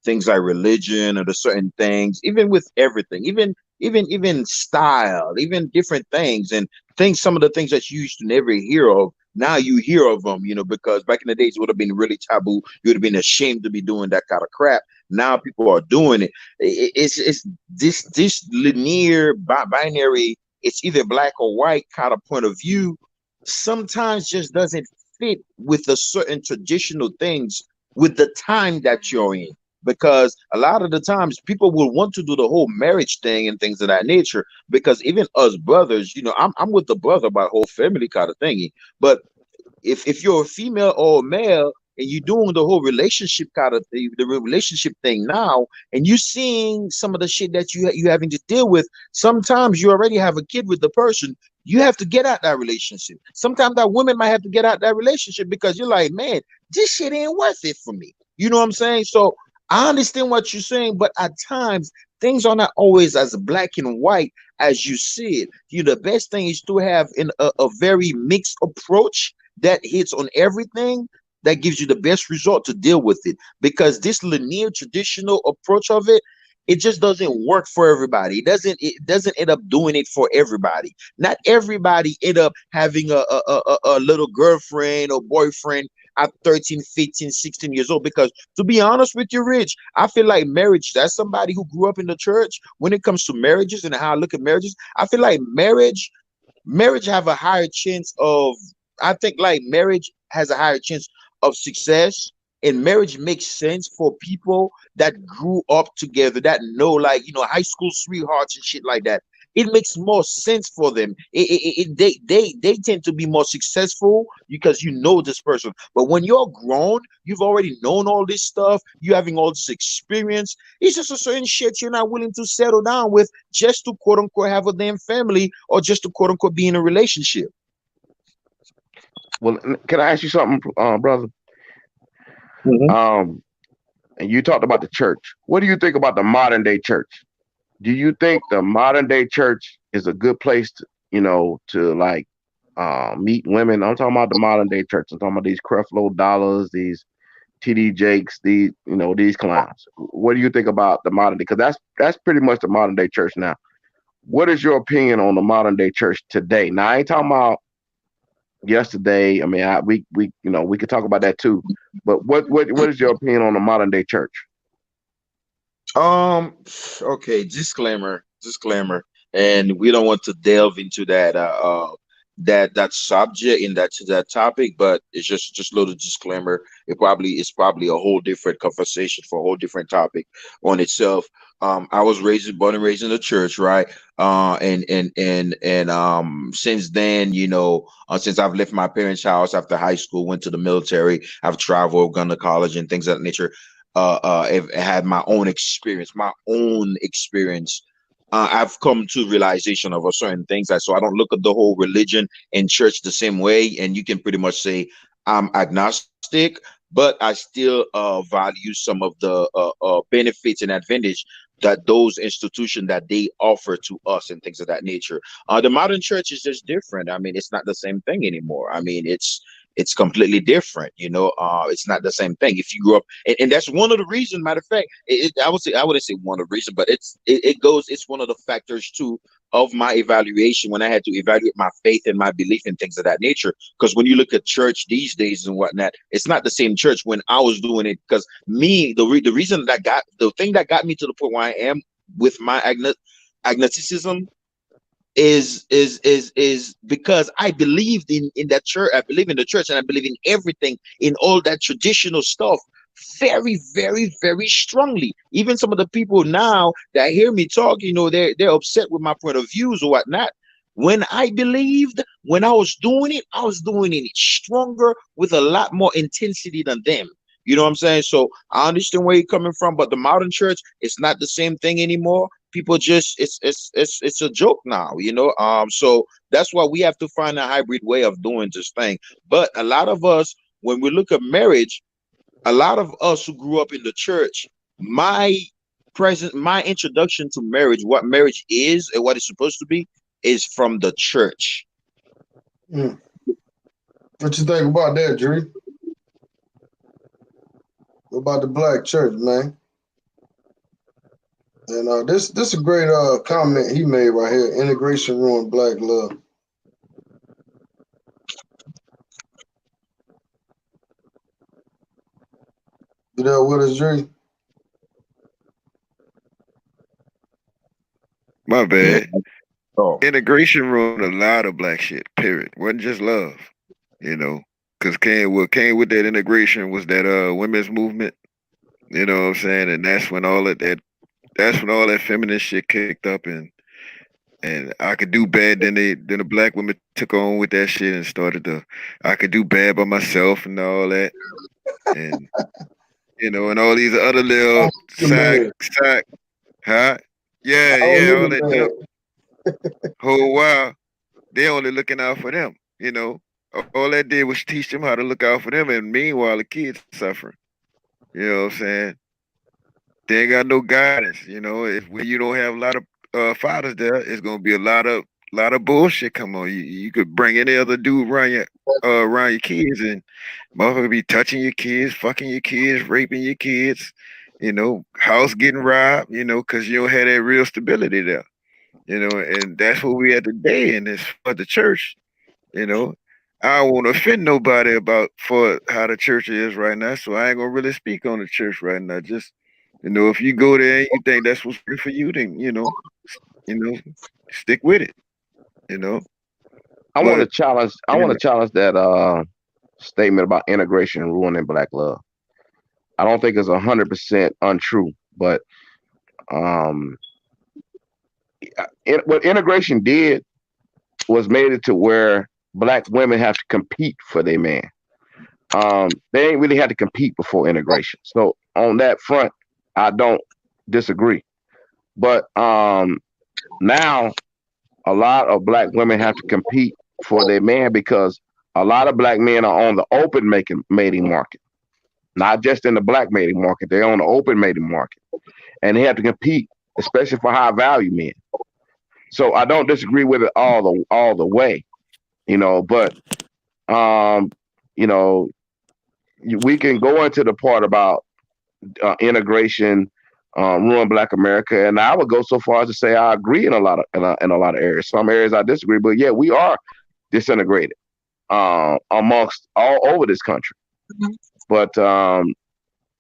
things like religion or the certain things, even with everything, even style, even different things and things. Some of the things that you used to never hear of, now you hear of them. Because back in the days it would have been really taboo. You would have been ashamed to be doing that kind of crap. Now people are doing it. It's this linear binary. It's either black or white kind of point of view. Sometimes just doesn't fit with the certain traditional things with the time that you're in. Because a lot of the times people will want to do the whole marriage thing and things of that nature. Because even us brothers, I'm with the brother about whole family kind of thingy. But if you're a female or a male and you're doing the whole relationship kind of the relationship thing now, and you're seeing some of the shit that you having to deal with, sometimes you already have a kid with the person. You have to get out that relationship. Sometimes that woman might have to get out that relationship because you're like, man, this shit ain't worth it for me. You know what I'm saying? So I understand what you're saying, but at times things are not always as black and white as you see it. The best thing is to have a very mixed approach that hits on everything, that gives you the best result to deal with it. Because this linear traditional approach of it just doesn't work for everybody. It doesn't end up doing it for everybody. Not everybody end up having a little girlfriend or boyfriend at 13, 15, 16 years old. Because to be honest with you, Rich, I feel like marriage, that's somebody who grew up in the church. When it comes to marriages and how I look at marriages, I feel like marriage have a higher chance of, I think like marriage has a higher chance of success And marriage makes sense for people that grew up together, that know, like, high school sweethearts and shit like that. It makes more sense for them. They tend to be more successful because you know this person. But when you're grown, you've already known all this stuff, you having all this experience. It's just a certain shit you're not willing to settle down with just to quote unquote have a damn family, or just to quote unquote be in a relationship. Well, can I ask you something, brother? Hmm. Um, and you talked about the church. What do you think about the modern day church? Do you think the modern day church is a good place to, to like meet women? I'm talking about the modern day church. I'm talking about these Creflo Dollars, these TD Jakes, these these clowns. What do you think about the modern day? Because that's pretty much the modern day church now. What is your opinion on the modern day church today? Now I ain't talking about yesterday. I mean, we could talk about that too. But what is your opinion on the modern day church? Um, okay, disclaimer, and we don't want to delve into that subject in that topic, but it's just a little disclaimer. It's probably a whole different conversation for a whole different topic on itself. I was born and raised in the church, right? And since then, since I've left my parents' house after high school, went to the military, I've traveled, gone to college, and things of that nature. I've had my own experience. I've come to realization of a certain things. So I don't look at the whole religion and church the same way. And you can pretty much say I'm agnostic, but I still value some of the benefits and advantage that those institutions that they offer to us and things of that nature. The modern church is just different. I mean, it's not the same thing anymore. I mean, it's completely different. It's not the same thing. If you grew up, and that's one of the reasons. Matter of fact, I wouldn't say one of the reasons, but it's one of the factors too of my evaluation when I had to evaluate my faith and my belief and things of that nature. Because when you look at church these days and whatnot, it's not the same church when I was doing it. Because me, the reason that got the thing that got me to the point where I am with my agnosticism is because I believed in that church. I believe in the church, and I believe in everything, in all that traditional stuff, very, very, very strongly. Even some of the people now that hear me talk, they're upset with my point of views or whatnot. When I believed, when I was doing it stronger with a lot more intensity than them. You know what I'm saying? So I understand where you're coming from, but the modern church, it's not the same thing anymore. People just it's a joke now. So that's why we have to find a hybrid way of doing this thing. But a lot of us, when we look at marriage, a lot of us who grew up in the church, my my introduction to marriage, what marriage is and what it's supposed to be, is from the church. Mm. What you think about that, Drew? What about the black church, man? And this a great comment he made right here. Integration ruined black love. You know what is Drew? My Yeah. bad. Oh. Integration ruined a lot of black shit. Period. Wasn't just love, you know. Cause came with that integration was that women's movement. You know what I'm saying? And that's when all that feminist shit kicked up, and I could do bad. Then the black women took on with that shit and started to I could do bad by myself and all that, and and all these other How little you man? side, huh? Yeah, How yeah, all you that junk. man? Whole while they only looking out for them. All that did was teach them how to look out for them, and meanwhile the kids suffering. You know what I'm saying? They ain't got no guidance. If when you don't have a lot of fathers there, it's gonna be a lot of bullshit come on. You could bring any other dude around your kids, and motherfucker be touching your kids, fucking your kids, raping your kids. House getting robbed. Because you don't have that real stability there. And that's what we at today. And as far as the church, you know, I don't want to offend nobody about for how the church is right now, so I ain't gonna really speak on the church right now. Just if you go there and you think that's what's good for you, then you know, stick with it. You know, I want to but challenge. I want anyway, to challenge that statement about integration and ruining black love. I don't think it's 100% untrue, but um, what integration did was made it to where black women have to compete for their man. They ain't really had to compete before integration. So on that front, I don't disagree. But now a lot of black women have to compete for their man because a lot of black men are on the open mating market, not just in the black mating market. They're on the open mating market, and they have to compete, especially for high value men. So I don't disagree with it all the way, but um, you know, we can go into the part about integration ruin Black America, and I would go so far as to say I agree in a lot of areas. Some areas I disagree, but yeah, we are disintegrated amongst all over this country. But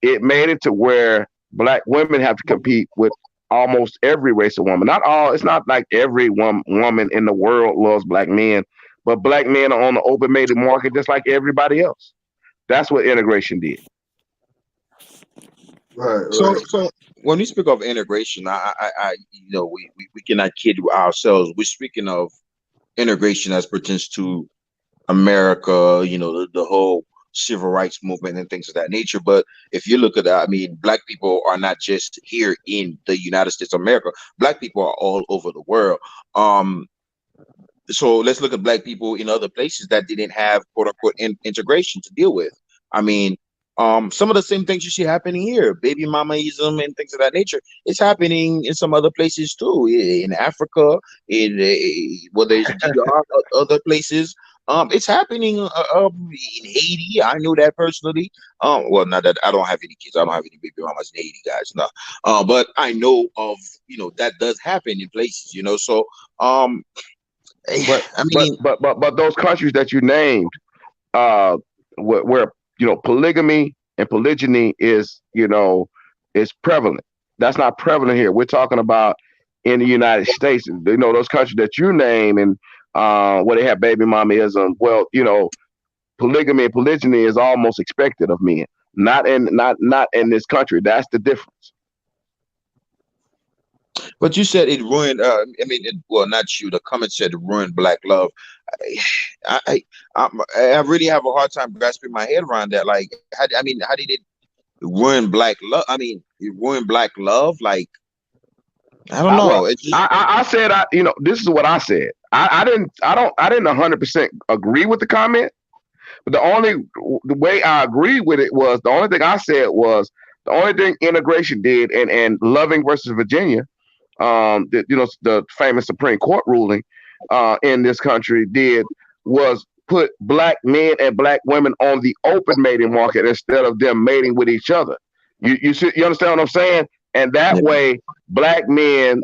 it made it to where black women have to compete with almost every race of woman. Not all. It's not like every woman in the world loves black men, but black men are on the open mated market just like everybody else. That's what integration did. Right, So, right. so when we speak of integration, we cannot kid ourselves. We're speaking of integration as pertains to America, the whole civil rights movement and things of that nature. But if you look at that, I mean, black people are not just here in the United States of America. Black people are all over the world. Um, so let's look at black people in other places that didn't have quote unquote integration to deal with. I mean, some of the same things you see happening here, baby mamaism and things of that nature, it's happening in some other places too, in Africa, in whether it's DR, other places. It's happening in Haiti. I know that personally. Well, not that I don't have any kids. I don't have any baby mamas in Haiti, guys. No. But I know of that does happen in places. So um, But I but mean, but but but those countries that you named, uh, where polygamy and polygyny is prevalent. That's not prevalent here. We're talking about in the United States. Those countries that you name and where they have baby mommyism. Well, polygamy and polygyny is almost expected of men. Not in this country. That's the difference. but you said it ruined. Well, not you. The comment said it ruined black love. I, I, I really have a hard time grasping my head around that. Like, how did it ruin black love? I mean, it ruined black love. Like, I don't Well, know. It just I said this is what I said. I didn't 100% agree with the comment. But the way I agreed with it was the only thing I said was the only thing integration did and Loving versus Virginia, the famous Supreme Court ruling in this country did was put black men and black women on the open mating market instead of them mating with each other. You understand what I'm saying? And that yeah. way, black men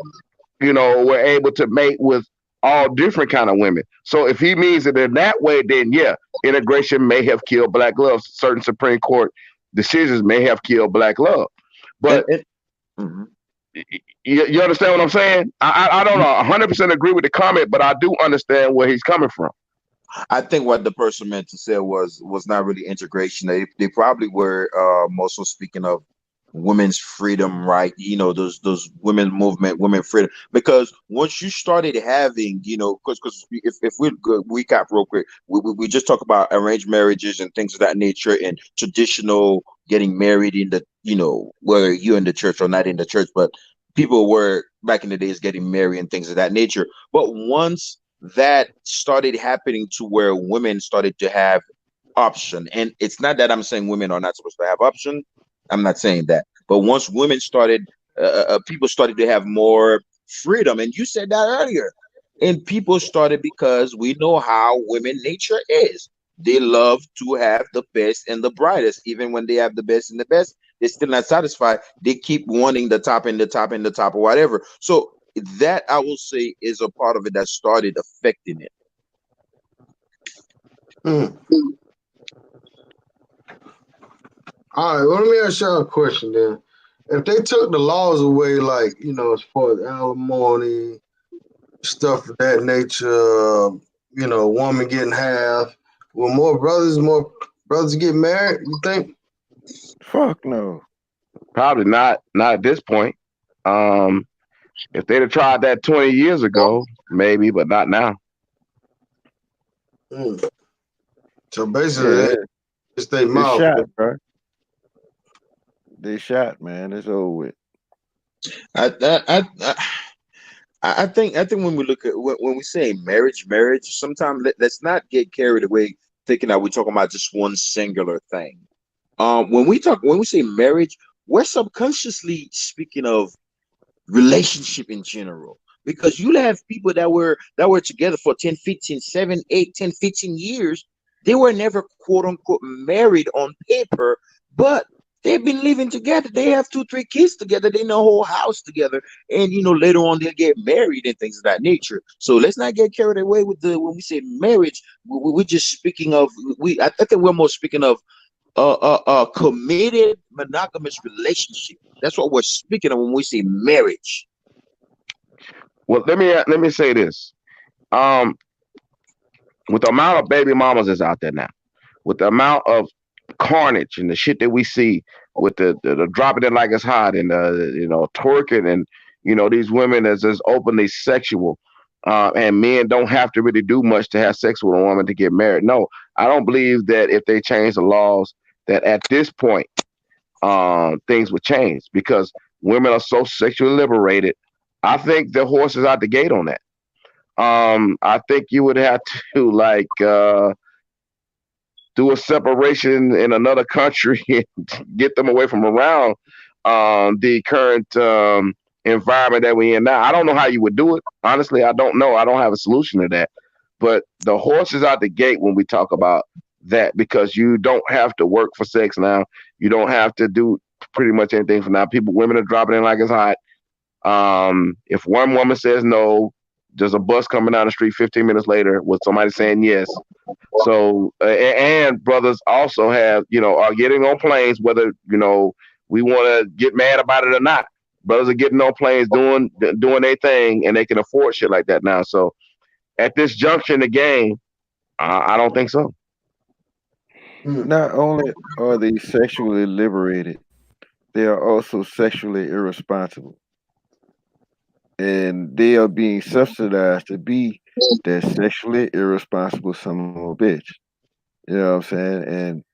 were able to mate with all different kind of women. So if he means it in that way, then yeah, integration may have killed black love. Certain Supreme Court decisions may have killed black love. But And mhm. you understand what I'm saying? I don't 100% agree with the comment, but I do understand where he's coming from. I think what the person meant to say was not really integration. They probably were also speaking of women's freedom, right? Those women movement, women freedom. Because once you started having, because if we go recap real quick, we just talk about arranged marriages and things of that nature and traditional getting married in the whether you're in the church or not in the church, but people were back in the days getting married and things of that nature. But once that started happening to where women started to have option, and it's not that I'm saying women are not supposed to have option. I'm not saying that, but once women started, people started to have more freedom, and you said that earlier. And people started because we know how women nature is. They love to have the best and the brightest. Even when they have the best and the best, they're still not satisfied. They keep wanting the top and the top and the top or whatever. So that I will say is a part of it that started affecting it. Hmm. All right, well, let me ask y'all a question then. If they took the laws away, like, as far as alimony, stuff of that nature, woman getting half, will more brothers get married, you think? Fuck no. Probably not at this point. Um, if they'd have tried that 20 years ago, maybe, but not now. Mm. So basically, Yeah, they just their it's mouth. shot, bro. They shot, man. It's over with. I I I, I think when we look at when we say marriage, sometimes let's not get carried away thinking that we're talking about just one singular thing. When we say marriage, we're subconsciously speaking of relationship in general, because you have people that were together for 10, 15, 7, 8, 10, 15 years. They were never quote unquote married on paper, but they've been living together. They have 2 3 kids together. They know a whole house together, and later on they'll get married and things of that nature. So let's not get carried away with the when we say marriage. We're just speaking of I think we're more speaking of a committed monogamous relationship. That's what we're speaking of when we say marriage. Well, let me say this. Um, with the amount of baby mamas that's out there now, with the amount of carnage and the shit that we see with the dropping it like it's hot and twerking and these women that's just openly sexual, and men don't have to really do much to have sex with a woman to get married. No, I don't believe that if they change the laws that at this point things would change because women are so sexually liberated. I think the horse is out the gate on that. I think you would have to do a separation in another country and get them away from around the current environment that we're in now. I don't know how you would do it. Honestly, I don't know. I don't have a solution to that. But the horse is out the gate when we talk about that because you don't have to work for sex now. You don't have to do pretty much anything for now. Women are dropping in like it's hot. If one woman says no, there's a bus coming down the street 15 minutes later with somebody saying yes. So and brothers also are getting on planes whether we want to get mad about it or not. Brothers are getting on planes doing their thing and they can afford shit like that now. So at this juncture in the game, I don't think so. Mm. Not only are they sexually liberated, they are also sexually irresponsible. And they are being subsidized to be that sexually irresponsible son of a bitch. You know what I'm saying? And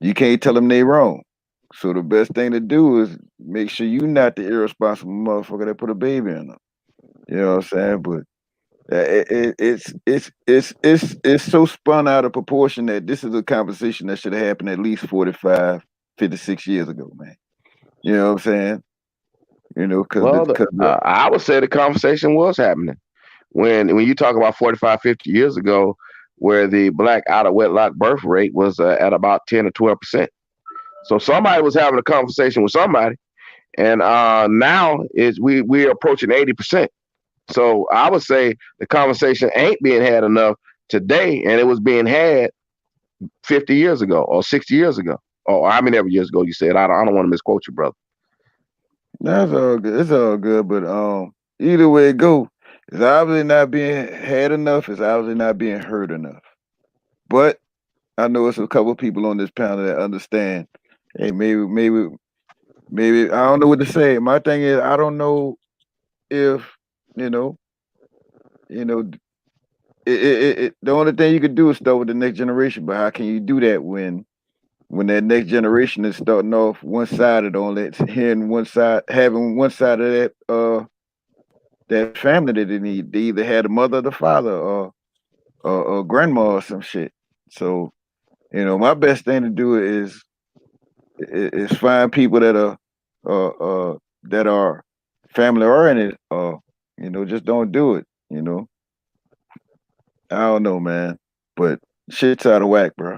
you can't tell them they wrong. So the best thing to do is make sure you're not the irresponsible motherfucker that put a baby in them. You know what I'm saying? But it's so spun out of proportion that this is a conversation that should have happened at least 45, 56 years ago, man. You know what I'm saying? Because Well, I would say the conversation was happening when you talk about 45, 50 years ago, where the black out of wedlock birth rate was at about 10 or 12%. So somebody was having a conversation with somebody, and now is we're approaching 80%. So I would say the conversation ain't being had enough today, and it was being had 50 years ago or 60 years ago or how many ever years ago you said. I don't want to misquote you, brother. that's all good. It's all good, but either way it go, it's obviously not being had enough. It's obviously not being heard enough. But I know it's a couple of people on this panel that understand. Hey, maybe I don't know what to say. My thing is, I don't know if you know, you know, the only thing you could do is start with the next generation. But how can you do that when that next generation is starting off one sided on it, hearing one side, having one side of that family that they need. They either had a mother or the father or grandma or some shit. So, my best thing to do is find people that are family oriented or just don't do it. I don't know, man. But shit's out of whack, bro.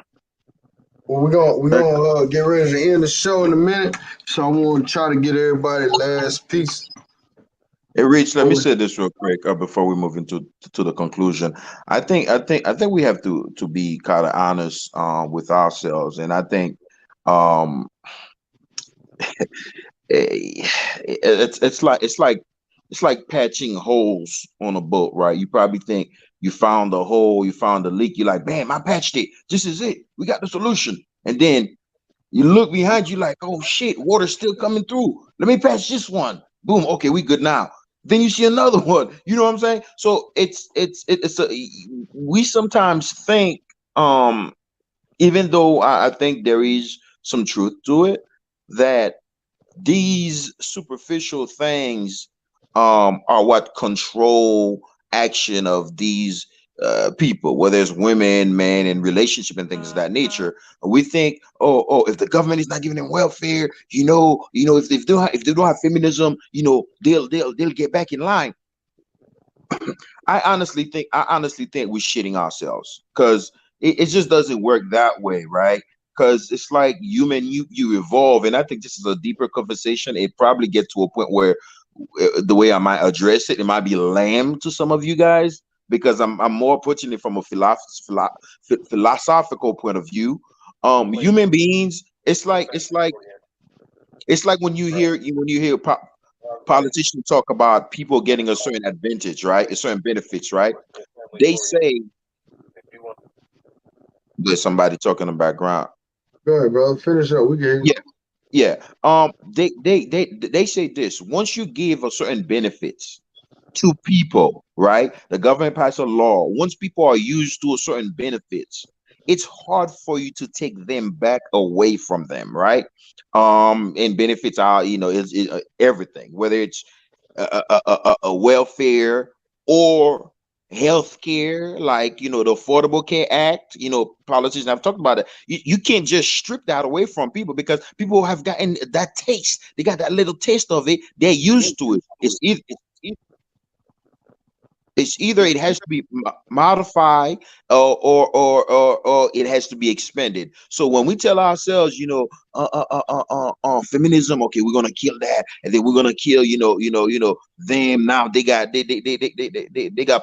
Well, we're gonna get ready to end the show in a minute, so I want to try to get everybody last piece. Hey, Rich, let me Oh, say this real quick before we move into to the conclusion. I think we have to be kind of honest with ourselves, and I think um, it's like patching holes on a boat, right? You probably think you found the hole, you found the leak. You're like, bam, I patched it. This is it. We got the solution. And then You look behind you like, oh shit, water's still coming through. Let me pass this one. Boom. Okay, we good now. Then you see another one. You know what I'm saying? So it's a, we sometimes think, even though I think there is some truth to it, that these superficial things are what control action of these people, whether it's women, men, in relationship and things of that nature. We think, oh, if the government is not giving them welfare, if they don't have feminism, they'll get back in line. I honestly think we're shitting ourselves, because it just doesn't work that way, right? Because it's like human, you evolve, and I think this is a deeper conversation. It probably get to a point where the way I might address it, it might be lame to some of you guys, because I'm more approaching it from a philosophical point of view. Human beings, it's like when you hear politicians talk about people getting a certain advantage, right? A certain benefits, right? They say there's somebody talking in the background. Go ahead, bro. Finish up. We get you. Yeah, yeah. They say this: once you give a certain benefits to people, right? The government passes a law. Once people are used to a certain benefits, it's hard for you to take them back away from them, right? And benefits are, is everything, whether it's a welfare or health care, like the Affordable Care Act. Politicians have talked about it. You can't just strip that away from people, because people have gotten that taste. They got that little taste of it. They're used to it. It's either it has to be modified, or it has to be expended. So when we tell ourselves, feminism, okay, we're gonna kill that, and then we're gonna kill, them. Now they got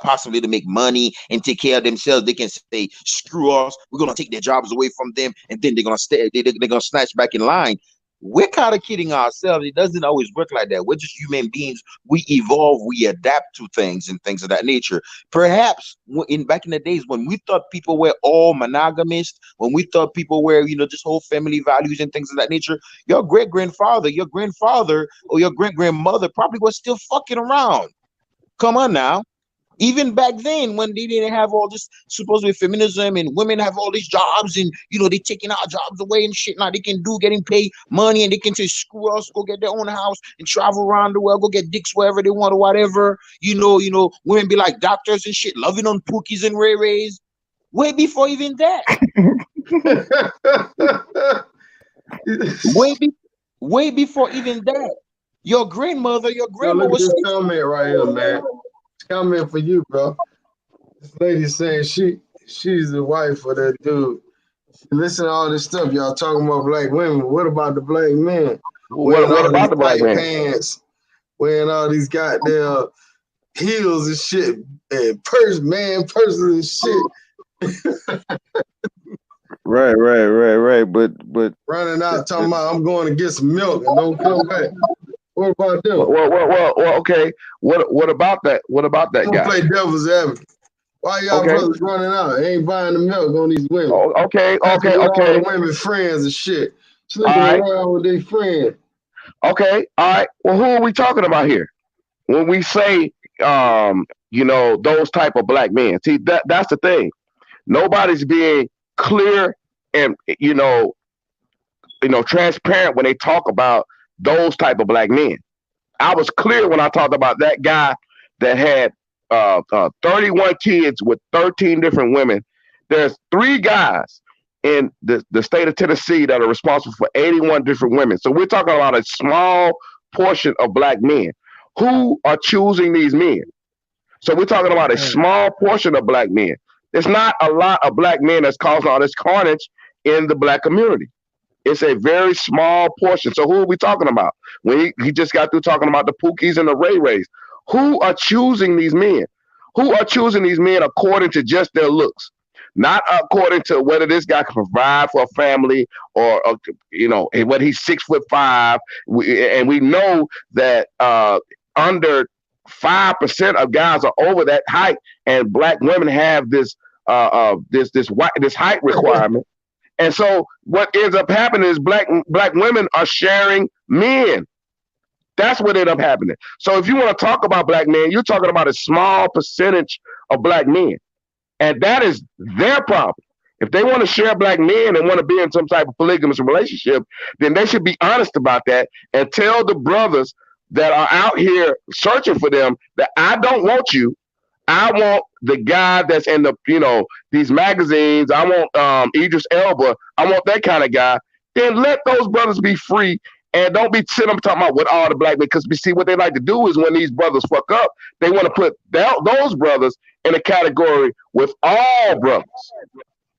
possibly to make money and take care of themselves. They can say, screw us, we're gonna take their jobs away from them, and then they're gonna stay. They're gonna snatch back in line. We're kind of kidding ourselves. It doesn't always work like that. We're just human beings. We evolve, we adapt to things and things of that nature. Perhaps in back in the days when we thought people were all monogamous, when we thought people were, just whole family values and things of that nature, your great grandfather, your grandfather, or your great grandmother probably was still fucking around. Come on now. Even back then, when they didn't have all this supposedly feminism and women have all these jobs, and they taking our jobs away and shit. Now they can getting paid money, and they can say, screw us, go get their own house and travel around the world, go get dicks wherever they want or whatever. Women be like doctors and shit, loving on pookies and ray rays. Way before even that. way be, way before even that. Your grandmother, your Yo, grandma look at was. this comment right here, man. This comment for you, bro. This lady saying she's the wife of that dude. Listen to all this stuff y'all talking about black women. What about the black men wearing What all these about the black tight man? pants, wearing all these goddamn heels and shit, and purses and shit, Right. But running out talking about I'm going to get some milk and don't come back. What about them? Okay. What about that? What about that I'm gonna guy? play devil's advocate. Why y'all Okay. brothers running out? They ain't buying the milk on these women. Okay. Passing with all the Okay. women friends and shit. All Sleeping right. around with their friends. Okay. All right. Well, who are we talking about here? When we say, those type of black men, see that's the thing. Nobody's being clear and transparent when they talk about those type of black men. I was clear when I talked about that guy that had 31 kids with 13 different women. There's three guys in the state of Tennessee that are responsible for 81 different women. So we're talking about a small portion of black men who are choosing these men. So we're talking about a small portion of black men. There's not a lot of black men that's causing all this carnage in the black community. It's a very small portion. So who are we talking about? When he just got through talking about the Pookies and the Ray Rays. Who are choosing these men? Who are choosing these men according to just their looks? Not according to whether this guy can provide for a family or whether he's 6'5". And we know that under 5% of guys are over that height, and black women have this height requirement. And so what ends up happening is black women are sharing men. That's what ended up happening. So if you want to talk about black men, you're talking about a small percentage of black men. And that is their problem. If they want to share black men and want to be in some type of polygamous relationship, then they should be honest about that and tell the brothers that are out here searching for them that I don't want you. I want the guy that's in the, these magazines. I want Idris Elba. I want that kind of guy. Then let those brothers be free and don't be sitting up talking about what all the black men. Because we see what they like to do is when these brothers fuck up, they want to put those brothers in a category with all brothers.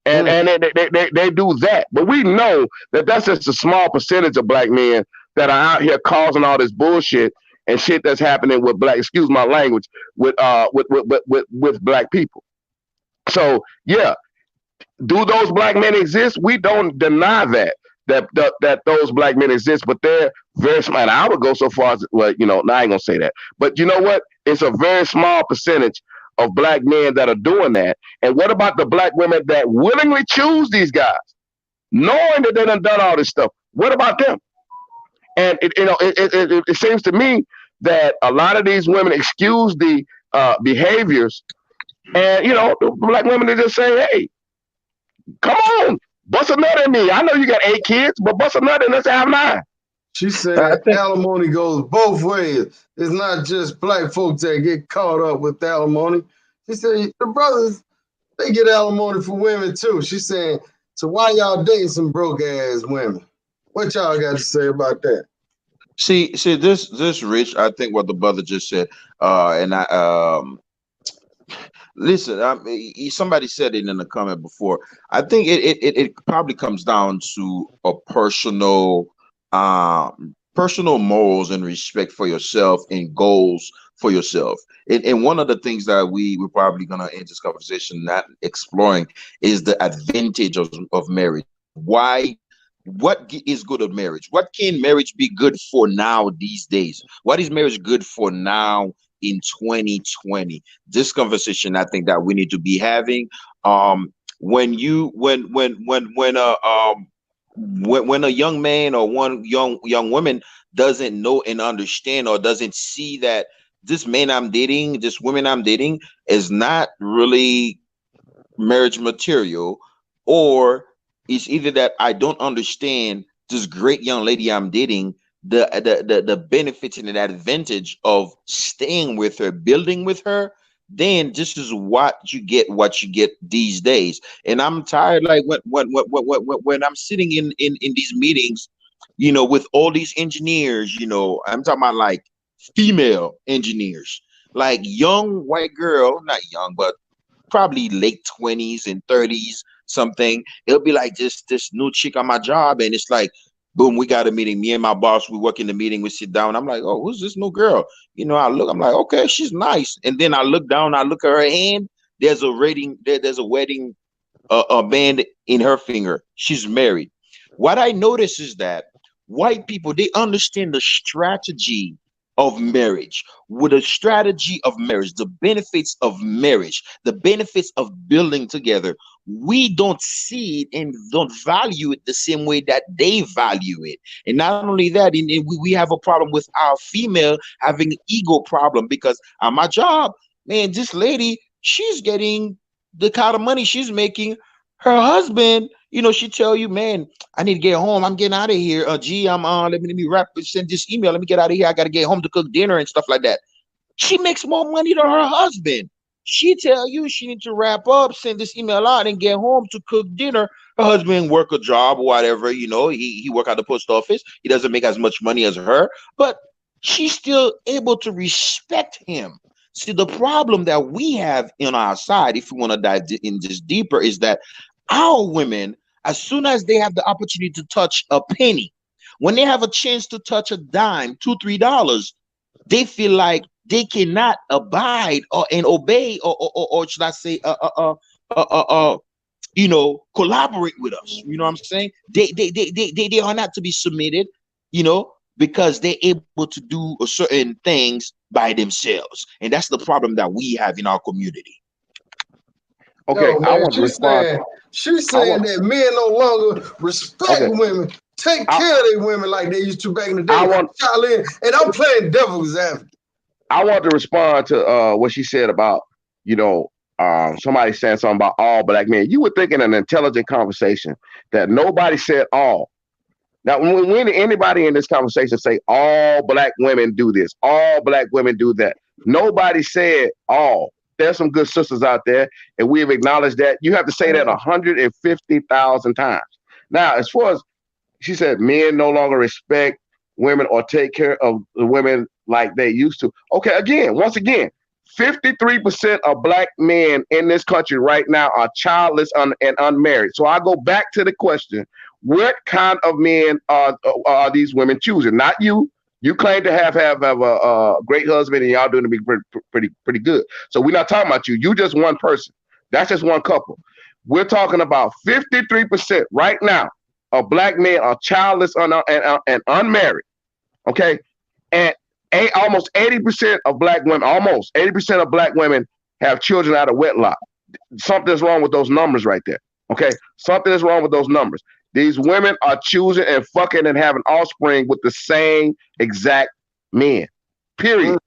And they do that. But we know that that's just a small percentage of black men that are out here causing all this bullshit and shit that's happening with black, excuse my language, with black people. So yeah, do those black men exist? We don't deny that those black men exist, but they're very small. And I would go so far as, well, I ain't gonna say that, but you know what? It's a very small percentage of black men that are doing that. And what about the black women that willingly choose these guys, knowing that they done all this stuff? What about them? And it seems to me that a lot of these women excuse the behaviors, and the black women, they just say, "Hey, come on, bust a nut in me. I know you got 8 kids, but bust a nut and let's have 9." She said alimony goes both ways. It's not just black folks that get caught up with alimony. She said the brothers, they get alimony for women too. She said, so why y'all dating some broke ass women? What y'all got to say about that? See, this Rich. I think what the brother just said, and listen. Somebody said it in the comment before. I think it probably comes down to a personal morals and respect for yourself and goals for yourself. And one of the things that we're probably gonna end this conversation not exploring is the advantage of marriage. Why? What is good of marriage? What can marriage be good for now these days? What is marriage good for now in 2020? This conversation, I think, that we need to be having. When you when a young man or one young woman doesn't know and understand, or doesn't see that this man I'm dating, this woman I'm dating is not really marriage material, or it's either that I don't understand this great young lady I'm dating, the benefits and the advantage of staying with her, building with her, then this is what you get these days. And I'm tired, like when I'm sitting in these meetings, with all these engineers, I'm talking about like female engineers, like young white girl, not young, but probably late 20s and 30s, something. It'll be like this new chick on my job, and it's like, boom, we got a meeting. Me and my boss, we work in the meeting, we sit down. I'm like, oh, who's this new girl? I look, I'm like, okay, she's nice. And then I look down, I look at her hand. There's a rating, there's a wedding a band in her finger. She's married. What I notice is that white people, they understand the strategy of marriage, with a strategy of marriage, the benefits of marriage, the benefits of building together. We don't see it and don't value it the same way that they value it. And not only that, we have a problem with our female having an ego problem, because at my job, man, this lady, she's getting the kind of money she's making. Her husband, she tell you, man, I need to get home. I'm getting out of here. Gee, I'm let me wrap, send this email. Let me get out of here. I got to get home to cook dinner and stuff like that. She makes more money than her husband. She tell you she needs to wrap up, send this email out, and get home to cook dinner. Her husband work a job or whatever, he work at the post office. He doesn't make as much money as her, but she's still able to respect him. See, the problem that we have on our side, if we want to dive in this deeper, is that our women, as soon as they have the opportunity to touch a penny, when they have a chance to touch a dime, $2, $3, they feel like they cannot abide and obey, or should I say, collaborate with us. You know what I'm saying? They are not to be submitted, because they're able to do certain things by themselves, and that's the problem that we have in our community. Okay, Yo, I man, want to respond. She's I saying want that men no longer respect okay. women, take I care of their women like they used to back in the I day. want Charlene, and I'm playing devil's advocate. I want to respond to what she said about, you know, somebody saying something about all black men. You would think in an intelligent conversation that nobody said all. Now, when anybody in this conversation say all black women do this, all black women do that, nobody said all. There's some good sisters out there, and we've acknowledged that. You have to say that 150,000 times. Now, as far as she said, men no longer respect women or take care of the women like they used to. Okay, again, once again, 53% of black men in this country right now are childless and unmarried. So I go back to the question: what kind of men are these women choosing? Not you. You claim to have a great husband and y'all doing to be pretty good. So we're not talking about you. You just one person. That's just one couple. We're talking about 53% right now of black men are childless and unmarried. Okay, and almost 80% of black women, almost 80% of black women have children out of wedlock. Something's wrong with those numbers right there. Okay, something is wrong with those numbers. These women are choosing and fucking and having offspring with the same exact men. Period.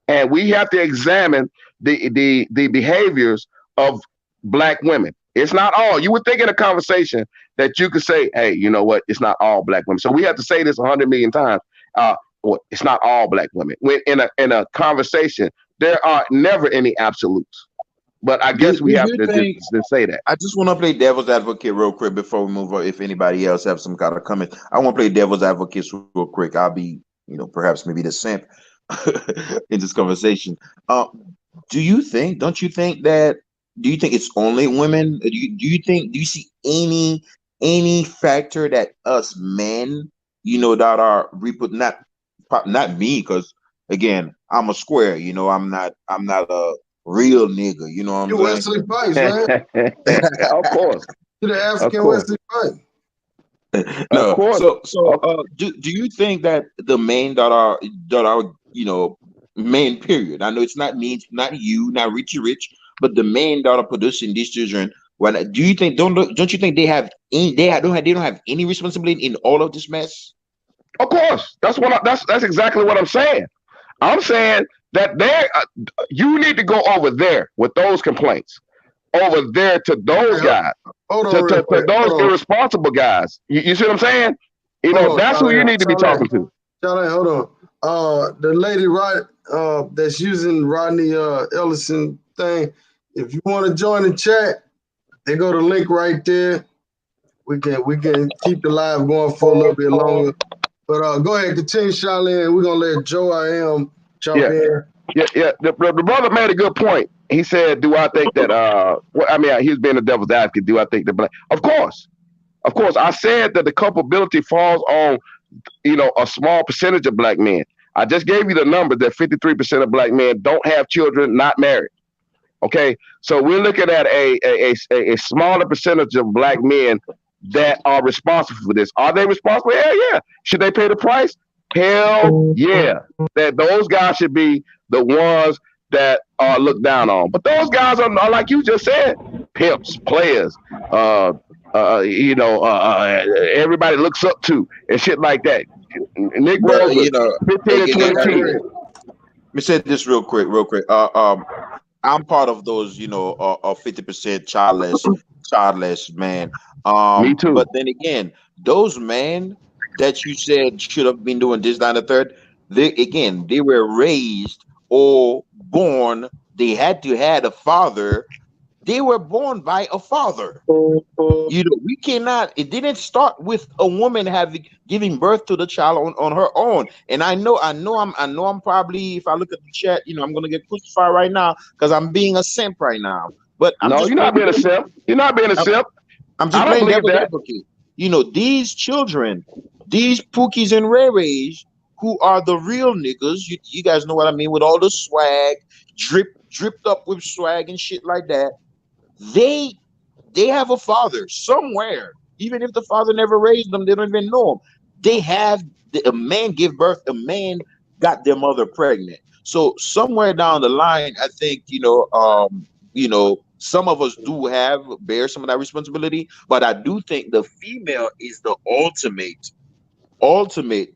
And we have to examine the behaviors of black women. It's not all. You would think in a conversation that you could say, "Hey, you know what? It's not all black women." So we have to say this 100 million times. Well, it's not all black women. When in a conversation, there are never any absolutes. But I Do guess we do have you to think? to say that. I just want to play devil's advocate real quick before we move on. If anybody else have some kind of comment, I want to play devil's advocate real quick. I'll be, perhaps maybe the simp in this conversation. Uh, do you think? Don't you think that? Do you think it's only women? Do you think? Do you see any factor that us men, that are not me, because again, I'm a square. I'm not a real nigga. You know what I'm You saying? Wesley Pipes, man. Of course, You the of African course, Wesley Pipes. of No. course. Do you think that the men that are main period? I know it's not me, it's not you, not Richie Rich, but the men that are producing these children. When do you think don't you think they don't have any responsibility in all of this mess? Of course, that's exactly what I'm saying. I'm saying that you need to go over there with those complaints, over there to those Hey, guys, hold on to, real to, to quick. those Hold on. irresponsible guys. You see what I'm saying? Hold on, That's who you Charlene. need to be talking to. Charlene, hold on. The lady that's using Rodney Ellison thing. If you want to join the chat, they go to link right there. We can keep the live going for a little bit longer. But go ahead, continue, Charlene. We're gonna let Joe I am jump Yeah, in. yeah. The brother made a good point. He said, "Do I think that?" I mean, he's being a devil's advocate. Do I think the black? Of course. I said that the culpability falls on a small percentage of black men. I just gave you the number that 53% of black men don't have children, not married. Okay, so we're looking at a smaller percentage of black men that are responsible for this. Are they responsible? Hell yeah. Should they pay the price? Hell yeah. That those guys should be the ones that are looked down on. But those guys are like you just said, pimps, players, uh, everybody looks up to and shit like that. But Negroes are 15 and Again, 20 right, kids. right. let me say this real quick, real quick. I'm part of those, 50% childless man. Me too. But then again, those men that you said should have been doing this, that, and the third, they were raised or born. They had to had a father. They were born by a father. We cannot. It didn't start with a woman having giving birth to the child on her own. And I know I'm probably, if I look at the chat, I'm gonna get crucified right now because I'm being a simp right now. But I'm No, just you're not playing. being a simp. You're not being a I'm, simp. I'm I just don't playing believe devil's that. advocate. These children, these Pookies and Ray Rays, who are the real niggas. You guys know what I mean, with all the swag, dripped up with swag and shit like that. They they have a father somewhere. Even if the father never raised them, they don't even know him. They have a man give birth. A man got their mother pregnant. So somewhere down the line, I think you know. Some of us do have bear some of that responsibility, but I do think the female is the ultimate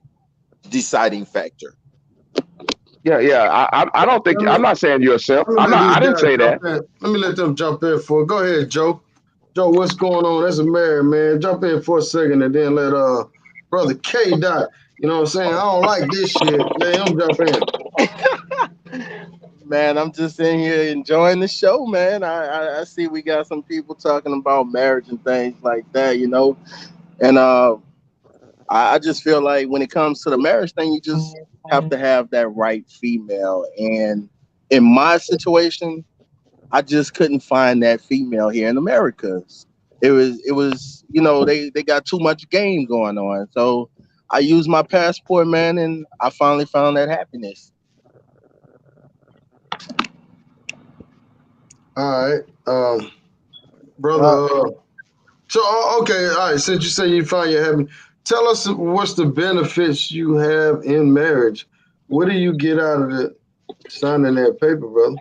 deciding factor. Yeah, yeah. I don't think Let me I'm not saying you're a simp. let me I'm let not. these I didn't guys say jump that. in. Let me let them jump in for. Go ahead, Joe. Joe, what's going on? That's a married man. Jump in for a second and then let brother K Dot. You know what I'm saying? I don't like this shit. Let him jump in. Man, I'm just in here enjoying the show, man. I see we got some people talking about marriage and things like that, and I just feel like when it comes to the marriage thing, you just have to have that right female. And in my situation, I just couldn't find that female here in America. It was they got too much game going on. So I used my passport, man, and I finally found that happiness. All right. Brother Well, so okay, all right, since you say you find you're happy, tell us what's the benefits you have in marriage. What do you get out of the signing that paper, brother?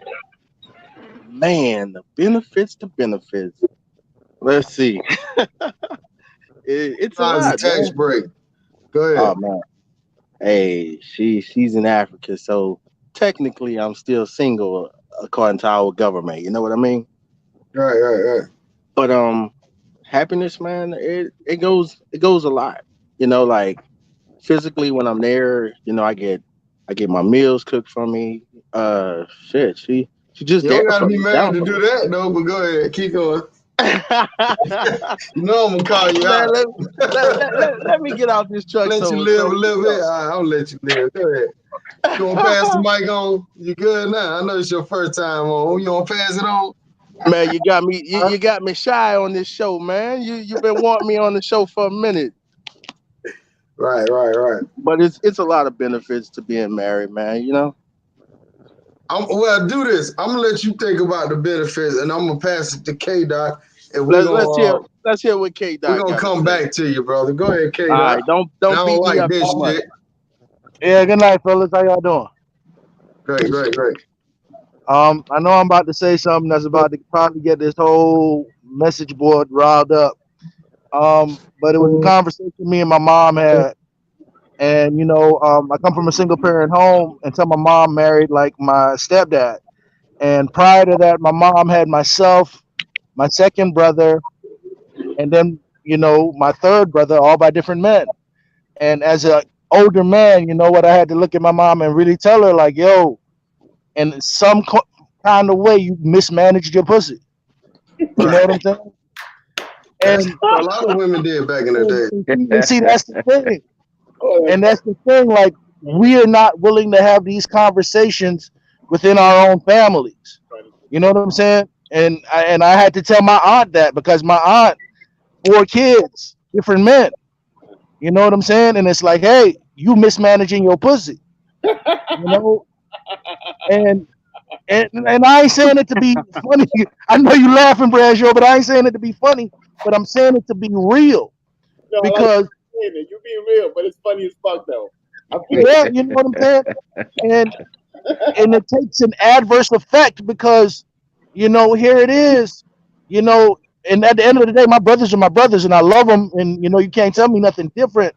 Man, the benefits. Let's see. It's a Besides the lot, tax man. break. Go ahead. Oh man. Hey, she's in Africa, so technically I'm still single according to our government. You know what I mean? Right, right, right. But happiness, man, it goes a lot. Like physically when I'm there, I get my meals cooked for me. Shit, she just You don't there gotta for be me, married down to for do me. that though, but go ahead, keep going. You know I'm gonna call you Man, out. let me get out this truck Let you so live a so little bit. All right, I'll let you live. Go ahead. You wanna pass the mic on? You good now? I know it's your first time on. You wanna pass it on? Man, you got me shy on this show, man. You've been wanting me on the show for a minute. Right, right, right. But it's a lot of benefits to being married, man. Well, do this. I'm gonna let you think about the benefits, and I'm gonna pass it to K Dot, and Let's let's hear let's hear what K we're Dot gonna got to come say. back to you, brother. Go ahead, K All Dot. right, don't And I don't don't beat me like up this too much. shit. yeah, good night, fellas. How y'all doing? Great, great, great. I know I'm about to say something that's about to probably get this whole message board riled up. But it was a conversation me and my mom had, and I come from a single parent home until my mom married like my stepdad, and prior to that, my mom had myself, my second brother, and then my third brother, all by different men. And as a older man, you know what, I had to look at my mom and really tell her like, yo, in some kind of way, you mismanaged your pussy. You know Right. what I'm saying? That's And what a lot of women did back in the day. and see, that's the thing. And that's the thing. Like, we are not willing to have these conversations within our own families. You know what I'm saying? And I had to tell my aunt that because my aunt, 4 kids, different men. You know what I'm saying? And it's like, hey, you mismanaging your pussy. You know, and and I ain't saying it to be funny. I know you laughing, Bradshaw, but I ain't saying it to be funny. But I'm saying it to be real No, I like because saying it. You being real, but it's funny as fuck though. I feel yeah, you know what I'm saying. And and it takes an adverse effect because here it is, you know, and at the end of the day, my brothers are my brothers, and I love them, and you can't tell me nothing different.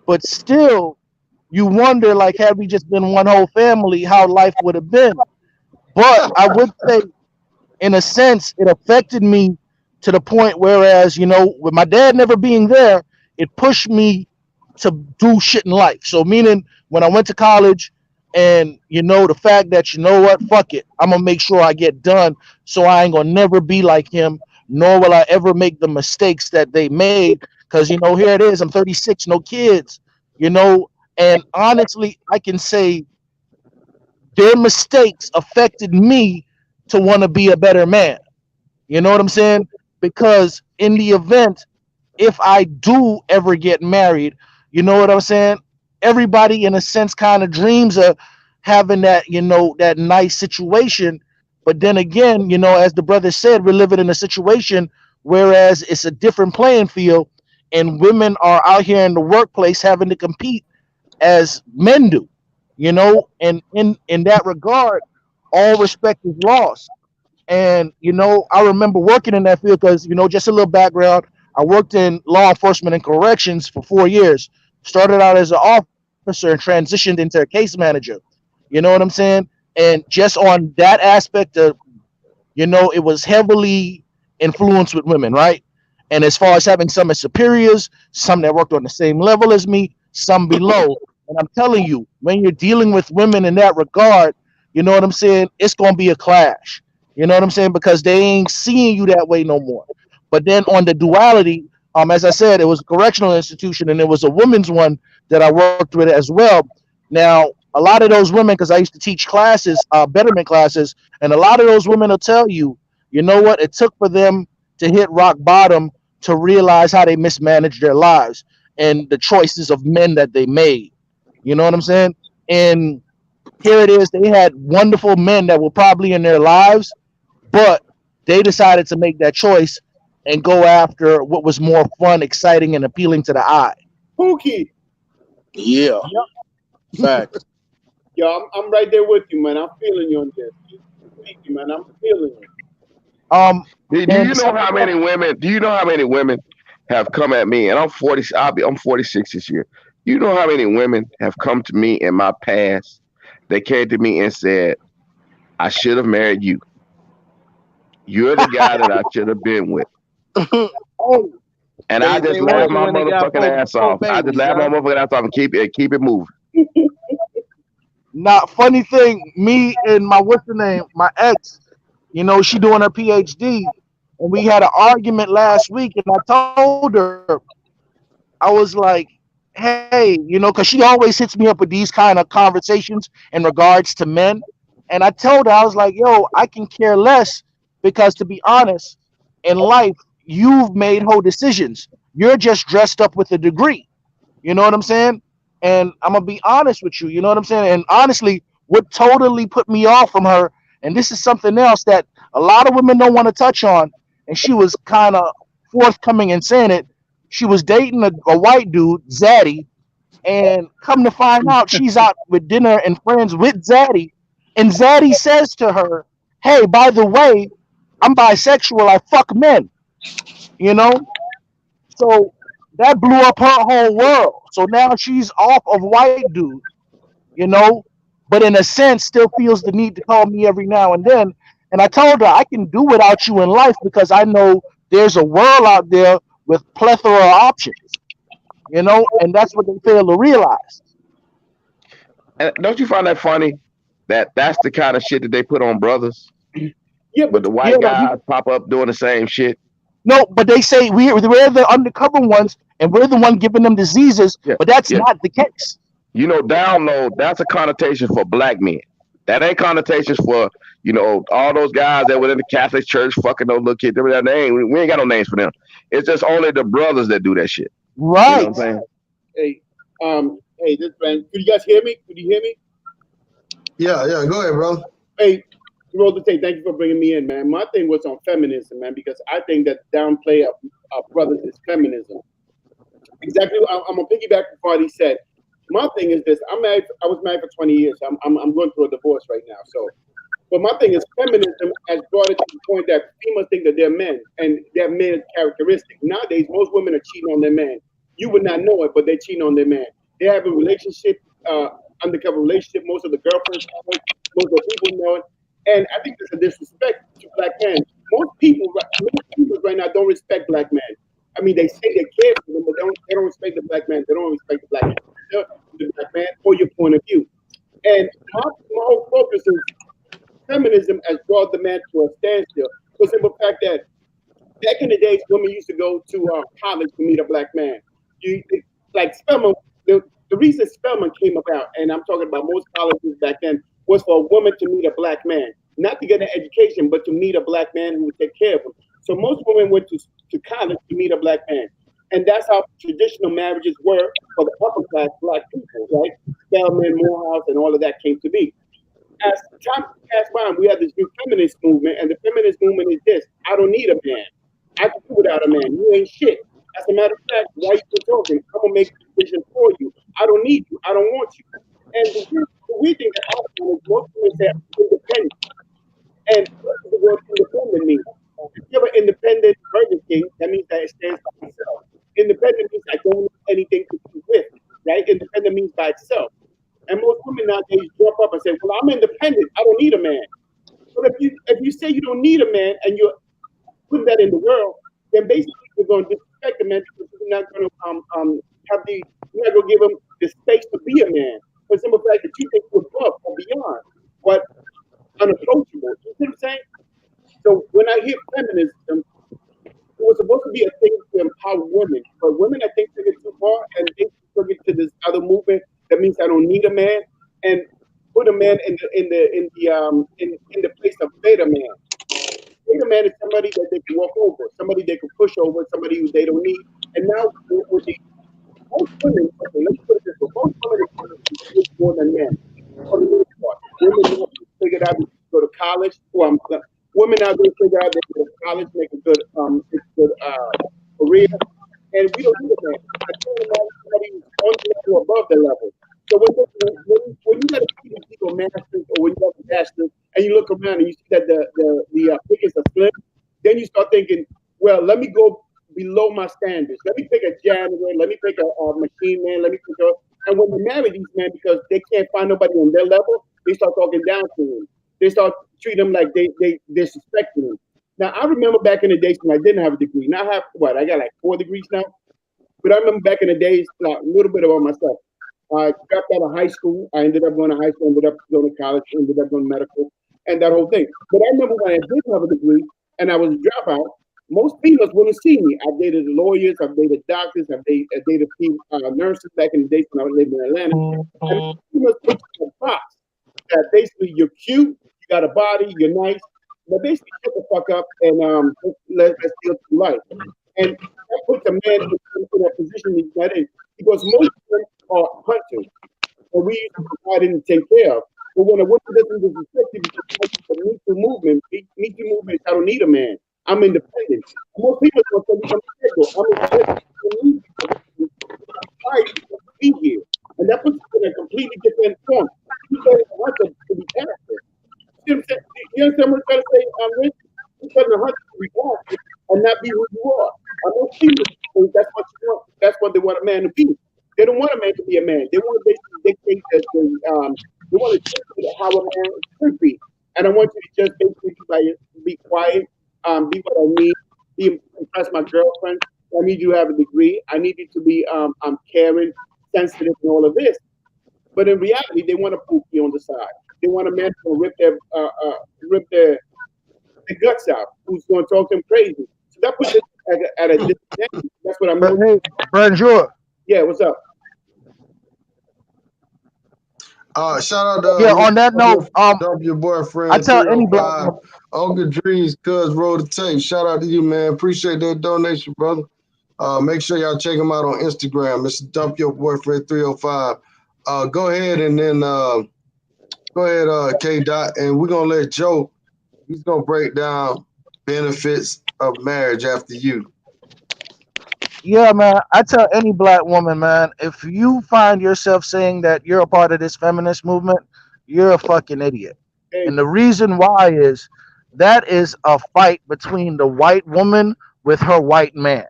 But still, you wonder like, had we just been one whole family, how life would have been. But I would say in a sense, it affected me to the point whereas, with my dad never being there, it pushed me to do shit in life. So meaning when I went to college and the fact that what, fuck it. I'm gonna make sure I get done so I ain't gonna never be like him, nor will I ever make the mistakes that they made. Cause here it is, I'm 36, no kids, you know, and honestly, I can say their mistakes affected me to want to be a better man. You know what I'm saying? Because in the event, if I do ever get married, you know what I'm saying? Everybody, in a sense, kind of dreams of having that, that nice situation. But then again, as the brother said, we're living in a situation whereas it's a different playing field, and women are out here in the workplace having to compete as men do. And in that regard, all respect is lost. And I remember working in that field because just a little background. I worked in law enforcement and corrections for 4 years. Started out as an officer and transitioned into a case manager. You know what I'm saying? And just on that aspect of it was heavily influenced with women, right? And as far as having some as superiors, some that worked on the same level as me, some below. And I'm telling you, when you're dealing with women in that regard, you know what I'm saying? It's going to be a clash. You know what I'm saying? Because they ain't seeing you that way no more. But then on the duality, as I said, it was a correctional institution and it was a women's one that I worked with as well. Now, a lot of those women, because I used to teach classes, betterment classes, and a lot of those women will tell you, you know what, it took for them to hit rock bottom to realize how they mismanaged their lives and the choices of men that they made. You know what I'm saying? And here it is, they had wonderful men that were probably in their lives, but they decided to make that choice and go after what was more fun, exciting, and appealing to the eye. Pookie, Yeah, facts. yo, I'm right there with you, man. I'm feeling you on this. Keep speaking, man. I'm feeling you. Um, Do and you know how many women? Do you know how many women have come at me? And I'm 40. I'm 46 this year. You know how many women have come to me in my past? They came to me and said, "I should have married you. You're the guy that I should have been with." oh, And I They just want laughed you my when they got motherfucking ass four off. I just babies, laughed my huh? motherfucking ass off and keep it moving. not funny thing, me and my what's the name, my ex, she doing her PhD, and we had an argument last week, and I told her, I was like, hey, because she always hits me up with these kind of conversations in regards to men. And I told her, I was like, yo, I can care less because to be honest, in life, you've made whole decisions. You're just dressed up with a degree. You know what I'm saying? And I'm gonna be honest with you. You know what I'm saying? And honestly, what totally put me off from her, and this is something else that a lot of women don't want to touch on, and she was kind of forthcoming in saying it. She was dating a white dude, Zaddy, and come to find out, she's out with dinner and friends with Zaddy, and Zaddy says to her, "Hey, by the way, I'm bisexual. I fuck men." You know, so that blew up her whole world. So now she's off of white dude, you know, but in a sense still feels the need to call me every now and then. And I told her I can do without you in life because I know there's a world out there with plethora of options, and that's what they fail to realize. And don't you find that funny that that's the kind of shit that they put on brothers? Yeah, But but the Yeah, white guys pop up doing the same shit. no, but they say we're the undercover ones and we're the one giving them diseases, Yeah, but that's yeah. not the case. Down low, that's a connotation for black men. That ain't connotations for, all those guys that were in the Catholic Church fucking those little kids. We ain't got no names for them. It's just only the brothers that do that shit. You know what I'm Right. saying? hey, this man, could you guys hear me? Could you hear me? Yeah, yeah. Go ahead, bro. Hey, Roll the tape. Thank you for bringing me in, man. My thing was on feminism, man, because I think that downplay of brothers is feminism. Exactly. I'm gonna piggyback what he said. My thing is this: I'm married. I was married for 20 years. I'm going through a divorce right now. So, but my thing is feminism has brought it to the point that females think that they're men and they're men's characteristic. Nowadays, most women are cheating on their man. You would not know it, but they're cheating on their man. They have a relationship, undercover relationship. Most of the girlfriends know it. Most of the people know it. And I think there's a disrespect to black men. Most people right now don't respect black men. I mean, they say they care for them, but they don't respect the black man. They don't respect the black man, the black man, or your point of view. And my whole focus is feminism has brought the man to a standstill. For the simple fact that back in the days, women used to go to college to meet a black man. Like Spelman, the reason Spelman came about, and I'm talking about most colleges back then, was for a woman to meet a black man, not to get an education, but to meet a black man who would take care of them. So most women went to college to meet a black man. And that's how traditional marriages were for the upper class black people, right? Spelman, Morehouse, and all of that came to be. As time passed by, we have this new feminist movement, and the feminist movement is this: I don't need a man. I can do without a man. You ain't shit. As a matter of fact, why you still talking? I'm gonna make decisions for you. I don't need you. I don't want you. And the weird thing that I find is most women say I'm independent. And what does the word independent mean? If you're an independent Burger King, that means that it stands by itself. Independent means I don't need anything to do with, right? Independent means by itself. And most women nowadays jump up and say, "Well, I'm independent. I don't need a man." But if you say you don't need a man and you're putting that in the world, then basically you're going to disrespect the man because you're not going to have the you're not going to give him the space to be a man. For the simple fact that you think you're above or beyond, but unapproachable. You see what I'm saying? So when I hear feminism, it was supposed to be a thing to empower women, but women I think took it too far and they took it to this other movement that means I don't need a man and put a man in the place of beta man. Beta man is somebody that they can walk over, somebody they can push over, somebody who they don't need. And now with the most women, okay, let's put it this way, most women are more than men for the most part. Women now figured out they can go to college. Women now they figure out they can go to college, make a good career, and we don't need a man. I tell them now somebody who's on the level above the level. So when you got a PhD or master's, or when you have a bachelor's, and you look around and you see that the figures are slim, then you start thinking, well, let me go below my standards. Let me pick a janitor. Let me pick a machine man. Let me pick a. And when they marry these men because they can't find nobody on their level, they start talking down to them. They start treating them like they disrespecting them. Now I remember back in the days when I didn't have a degree. Now I have what? I got like 4 degrees now. But I remember back in the days, like, a little bit about myself. I dropped out of high school. I ended up going to high school, ended up going to college, ended up going to medical, and that whole thing. But I remember when I didn't have a degree and I was a dropout, most females wouldn't see me. I dated lawyers, I've dated doctors, I dated nurses back in the days when I was living in Atlanta. And females put you in a box that basically you're cute, you got a body, you're nice, but basically shut the fuck up and let's deal with life. And that puts a man in a position he's not in because most men are hunters and we used to provide and take care of. But when a woman doesn't disrespect you because of the Me Too movement, Me Too movement, I don't need a man. I'm independent. Most people are going to tell you from the get-go, I'm independent. I don't need you. Why are you supposed to be here? And that puts you in a completely different form. You started to hunter to be pastor. You know what I'm saying? You understand what I'm trying to say? Rich? You're telling a hunter to be pastor and not be who you are. Most people think that's what you want. That's what they want a man to be. They don't want a man to be a man. They want to basically dictate that they want to dictate how a man should be. And I want you to just basically be quiet, be what I need, impress my girlfriend. I need you to have a degree. I need you to be caring, sensitive, and all of this. But in reality, they want a pookie on the side. They want a man to rip their guts out, who's going to talk them crazy. So that puts it at a disadvantage. That's what I'm But noticing. hey, bonjour. Yeah, what's up? Shout out Yeah, to on that note, W I boyfriend tell any black 305. woman, Uncle Drees, cuz roll the tape. Shout out to you, man. Appreciate that donation, brother. Make sure y'all check him out on Instagram. It's Dump Your Boyfriend 305. Go ahead and then go ahead, K Dot, and we're gonna let Joe. He's gonna break down benefits of marriage after you. yeah, man, I tell any black woman, man, if you find yourself saying that you're a part of this feminist movement, you're a fucking idiot. Thank And the you. reason why is that is a fight between the white woman with her white man.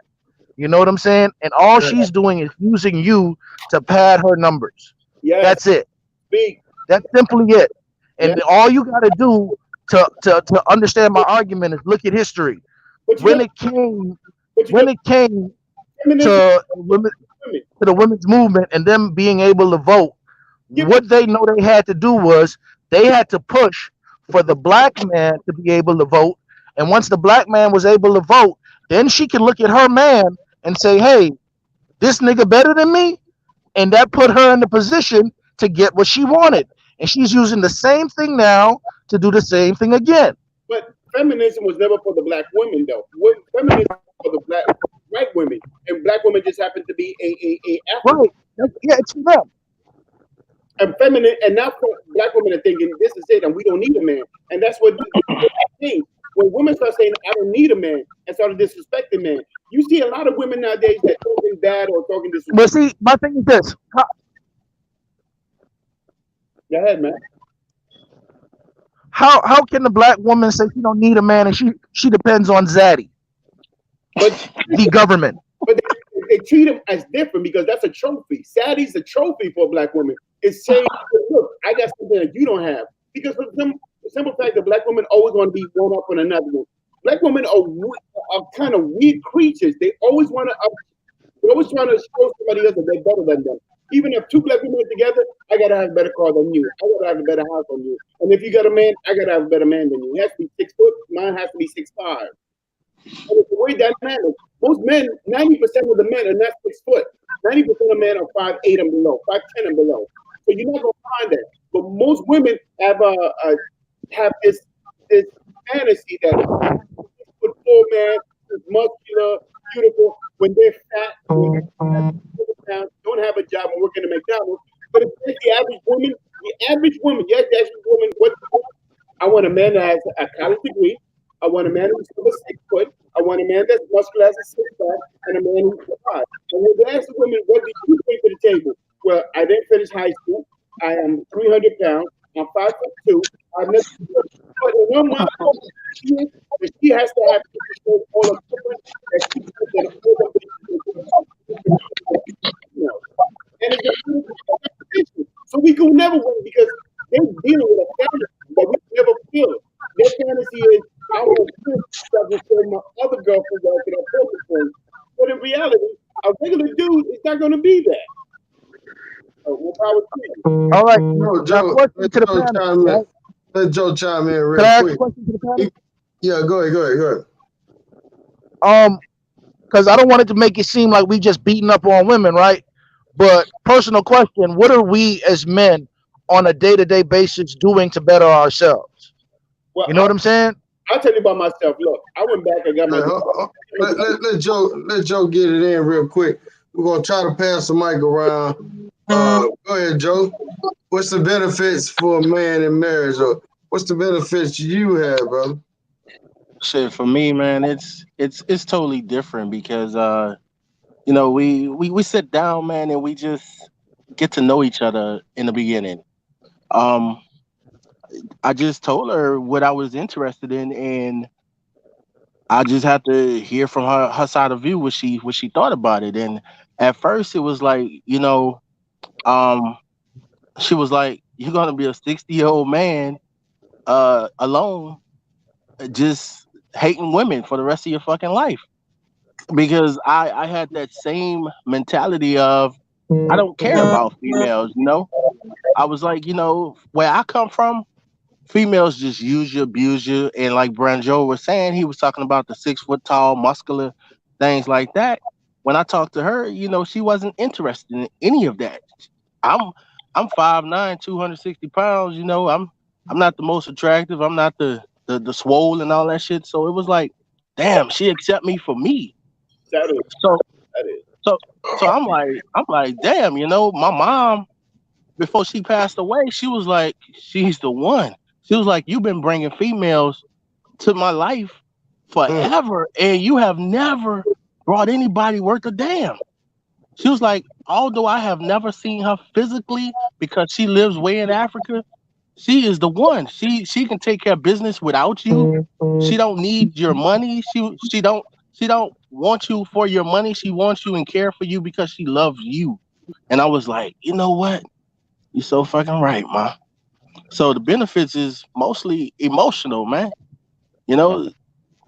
You know what I'm saying? And all Yeah. she's doing is using you to pad her numbers. Yes, That's it. speak. That's simply it. Yeah, And all you got to do to understand my argument is look at history. but you When know, it came but you know, when it came feminism to women, women. to the women's movement and them being able to vote, Give me what they know they had to do was they had to push for the black man to be able to vote. And once the black man was able to vote, then she could look at her man and say, "Hey, this nigga better than me," and that put her in the position to get what she wanted. And she's using the same thing now to do the same thing again. but feminism was never for the black women though. Feminism was for the white women, and black women just happen to be a African. Right? Yeah, it's for them. And feminine, and now black women are thinking this is it, and we don't need a man, and that's what the thing. When women start saying I don't need a man and start disrespecting men, you see a lot of women nowadays that talking bad or talking But disrespect. see, my thing is this: Go ahead, man. how can the black woman say she don't need a man and she depends on Zaddy, But the government? but they treat him as different because that's a trophy. Sadie's a trophy for a black woman. It's saying, look, I got something that you don't have. Because for the simple fact that black women always want to be one up on another one. Black women are kind of weird creatures. They always want to they're always trying to show somebody else that they're better than them. Even if two black women are together, I gotta have a better car than you. I gotta have a better house than you. And if you got a man, I gotta have a better man than you. He has to be 6 foot, mine has to be 6'5". And it's the way dynamic. Most men, 90% of the men are not 6 foot. 90% of men are 5'8" and below, 5'10" and below. So you're not gonna find that. But most women have this fantasy that 6'4" man is muscular, beautiful. When they're fat, don't have a job and working at McDonald's. But if it's the average woman, yes, the average woman, what I want a man that has a college degree. I want a man who's over 6 foot. I want a man that's muscular as a 6'5", and a man who's 5. And when they ask the women, what do you bring to the table? Well, I didn't finish high school. I am 300 pounds. I'm 5'2". I've never, but in her mind, she has to have all of different that she and it's a competition. So we can never win because they're dealing with a fantasy that we can never feel. Their fantasy is, I want to feel stuff before my other girlfriend that I focus on. But in reality, a regular dude is not going to be that. So, more power to you. All right. No, Now, Joe, question let to the Joe panel. chime in. Right? Let Joe chime in Can real I ask a quick. question to the panel? Yeah, go ahead. Because I don't want it to make it seem like we just beating up on women, right? But personal question: what are we as men on a day-to-day basis doing to better ourselves? Well, You know what I'm saying? I'll tell you about myself. Look, I went back and got my. Let Joe get it in real quick. We're gonna try to pass the mic around. Go ahead, Joe. What's the benefits for a man in marriage, or what's the benefits you have, brother? Shit, for me, man, it's totally different because we sit down, man, and we just get to know each other in the beginning. Um, I just told her what I was interested in, and I just had to hear from her side of view what she thought about it. And at first, it was like, um, she was like, "You're gonna be a 60-year-old man, alone, just hating women for the rest of your fucking life." Because I had that same mentality of I don't care about females. I was like, where I come from, females just use you, abuse you, and like Branjo was saying, he was talking about the 6 foot tall, muscular things like that. When I talked to her, she wasn't interested in any of that. I'm I'm 5'9", 260 pounds. I'm not the most attractive. I'm not the swole and all that shit. So it was like, damn, she accept me for me. That is, So that is. so so I'm like, damn, my mom, before she passed away, she was like, she's the one. She was like, you've been bringing females to my life Mm, forever, and you have never brought anybody worth a damn. She was like, although I have never seen her physically because she lives way in Africa, she is the one. She can take care of business without you. She don't need your money. She don't want you for your money. She wants you and care for you because she loves you. And I was like, you know what? You're so fucking right, ma. So the benefits is mostly emotional, man. You know,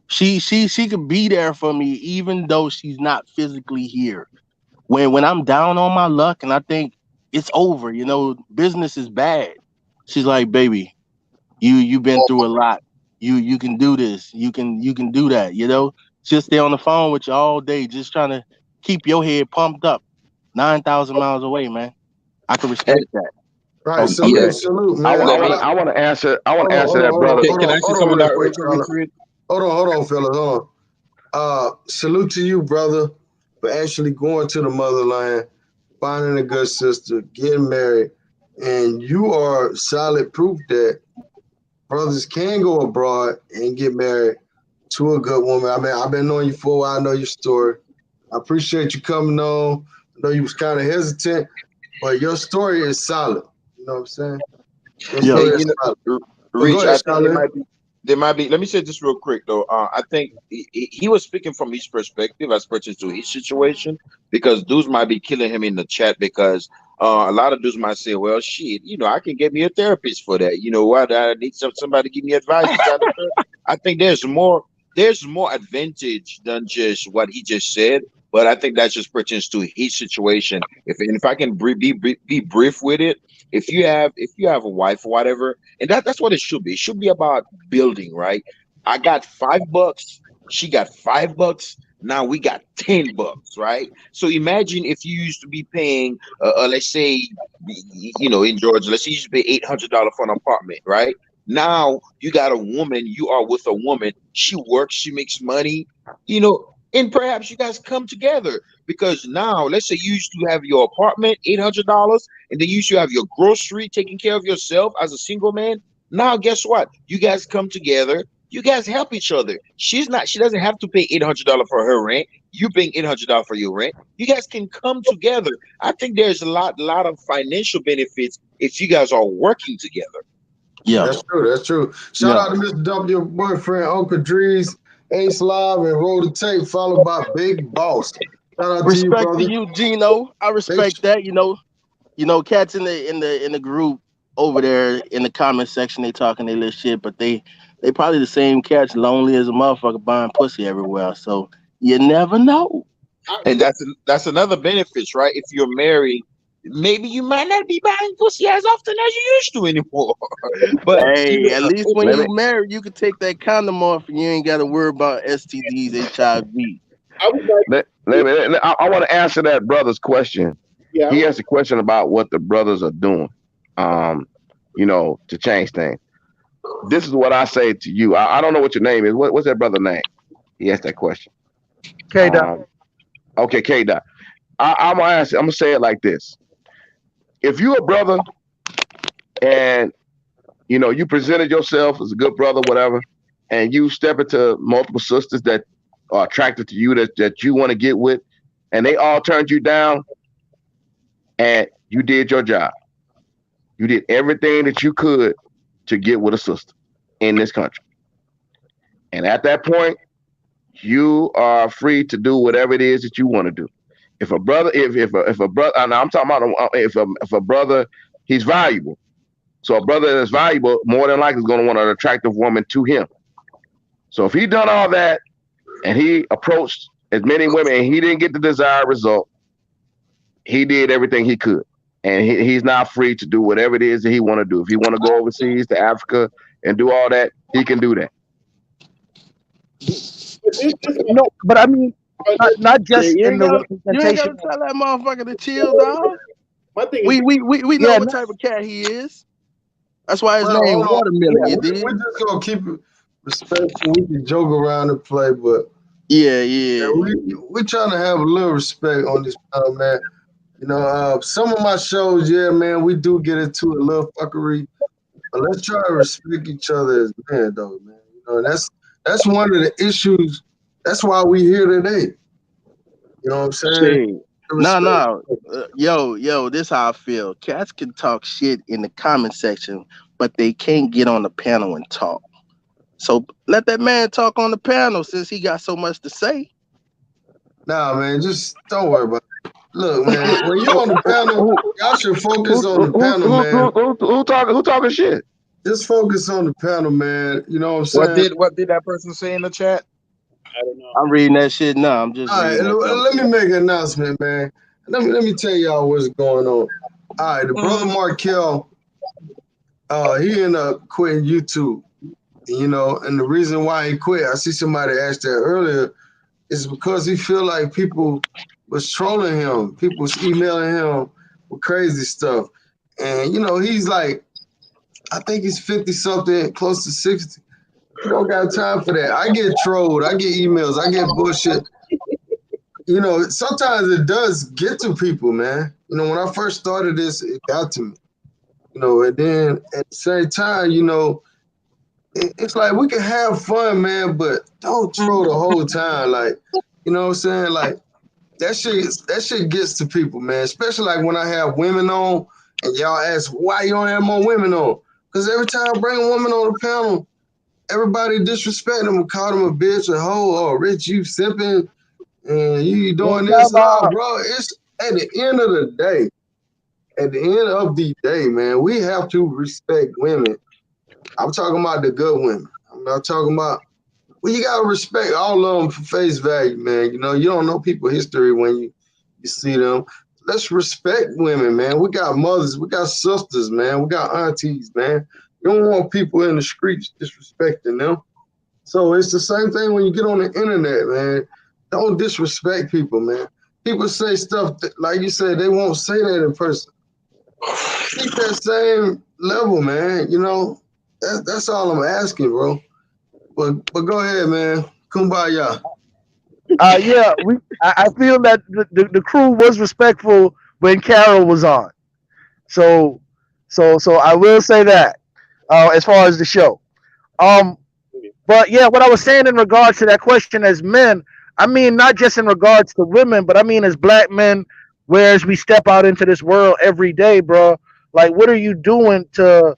she could be there for me even though she's not physically here. When I'm down on my luck and I think it's over, business is bad. She's like, baby, you've been through a lot. You can do this. You can do that. She'll stay on the phone with you all day, just trying to keep your head pumped up. 9,000 miles away, man. I can And respect that. right, oh, salute, okay, salute, I man. want I Let want me to I want to answer Hold on, hold on, that, hold on, brother. hold can on, I say hold on, something real out quick, right quick, fella. Richard? Hold on, fellas, hold on. Salute to you, brother, for actually going to the motherland, finding a good sister, getting married, and you are solid proof that brothers can go abroad and get married to a good woman. I mean, I've been knowing you for a while. I know your story. I appreciate you coming on. I know you was kind of hesitant, but your story is solid. You know what I'm saying? Your Yeah. Hey, story is solid. But go Rich, ahead, I think Charlie. there might be. Let me say this real quick though. I think he was speaking from his perspective as pertains to his situation, because dudes might be killing him in the chat because a lot of dudes might say, "Well, shit, I can get me a therapist for that. You know what? I need somebody to give me advice." This, that, and the third. I think there's more advantage than just what he just said. But I think that just pertains to his situation. If I can be brief with it, if you have a wife or whatever, and that's what it should be. It should be about building, right? I got $5, she got $5. Now we got $10, right? So imagine if you used to be paying, let's say, in Georgia, let's say you used to pay $800 for an apartment, right? Now you got a woman, you are with a woman, she works, she makes money, and perhaps you guys come together because now, let's say you used to have your apartment, $800, and then you should have your grocery, taking care of yourself as a single man. Now, guess what? You guys come together. You guys help each other. She doesn't have to pay $800 for her rent. You paying $800 for your rent. You guys can come together. I think there's a lot of financial benefits if you guys are working together. Yeah, That's true. That's true. Shout yeah. out to Mr. W, your boyfriend, Uncle Drees, Ace Live, and Roll the Tape, followed by Big Boss. Shout out to you, Respect to brother. you, Gino. I Big respect that. Cats in the group over there in the comment section, they talking their little shit, but they probably the same cats, lonely as a motherfucker, buying pussy everywhere. So you never know. And that's another benefit, right? If you're married, maybe you might not be buying pussy as often as you used to anymore. But Hey, at least when Let me you married, you could take that condom off and you ain't got to worry about STDs, HIV. I would like, I want to answer that brother's question. yeah, He asked a question about what the brothers are doing, to change things. This is what I say to you. I don't know what your name is. What's that brother name? He asked that question. K Dot. Okay, K Dot. I'm gonna ask. I'm gonna say it like this: if you a brother and you presented yourself as a good brother, whatever, and you step into multiple sisters that are attracted to you that you want to get with, and they all turned you down, and you did your job. You did everything that you could to get with a sister in this country. And at that point, you are free to do whatever it is that you want to do. If a brother, if a brother, and I'm talking about if a brother, he's valuable. So a brother that's valuable more than likely is going to want an attractive woman to him. So if he done all that and he approached as many women and he didn't get the desired result, he did everything he could. And he's now free to do whatever it is that he want to do. If he want to go overseas to Africa and do all that, he can do that. but this No, but I mean, not Yeah, just in the you ain't representation. gotta tell that motherfucker to chill, dog. my thing is, We know Yeah, what type of cat he is. That's why his Well, name hold on. Watermelon. You We dig? just gonna keep it respectful. We can joke around and play, but Yeah, yeah, yeah. we trying to have a little respect on this panel, man. Some of my shows, yeah, man, we do get into a little fuckery, but let's try to respect each other as men, though, man. And that's one of the issues. That's why we here today. You know what I'm saying? Shit. The No, respect. no. Yo, this how I feel. Cats can talk shit in the comment section, but they can't get on the panel and talk. So let that man talk on the panel since he got so much to say. Nah, man, just don't worry about it. Look, man, when you're on the panel, Who y'all should focus who on the who panel, who man. who, who talking shit? Just focus on the panel, man. You know what I'm What saying? did what did that person say in the chat? I don't know. I'm reading that shit now. I'm just All right, reading that dumb let me shit. make an announcement, man. Let me tell y'all what's going on. All right, the brother Markel, he ended up quitting YouTube. And the reason why he quit, I see somebody asked that earlier, is because he feel like people was trolling him. People was emailing him with crazy stuff. And he's like, I think he's 50 something, close to 60. He don't got time for that. I get trolled, I get emails, I get bullshit. Sometimes it does get to people, man. When I first started this, it got to me. And then at the same time, it's like we can have fun, man, but don't troll the whole time. Like, you know what I'm saying? Like that shit gets to people, man. Especially like when I have women on and y'all ask why you don't have more women on. Because every time I bring a woman on the panel, everybody disrespect them, call them a bitch, a hoe, or rich, you simping, and you Well, doing time this. No, out. bro, it's at the end of the day, man, we have to respect women. I'm talking about the good women. I'm not talking about, well, you gotta respect all of them for face value, man. You know, you don't know people's history when you see them. Let's respect women, man. We got mothers, we got sisters, man. We got aunties, man. You don't want people in the streets disrespecting them. So it's the same thing when you get on the internet, man. Don't disrespect people, man. People say stuff that, like you said, they won't say that in person. Keep that same level, man. You know, that's all I'm asking, bro. But go ahead, man. Kumbaya. Yeah, I feel that the crew was respectful when Carol was on. So so I will say that as far as the show. Um, but yeah, what I was saying in regards to that question as men, I mean not just in regards to women, but I mean as black men, whereas we step out into this world every day, bro. Like, what are you doing to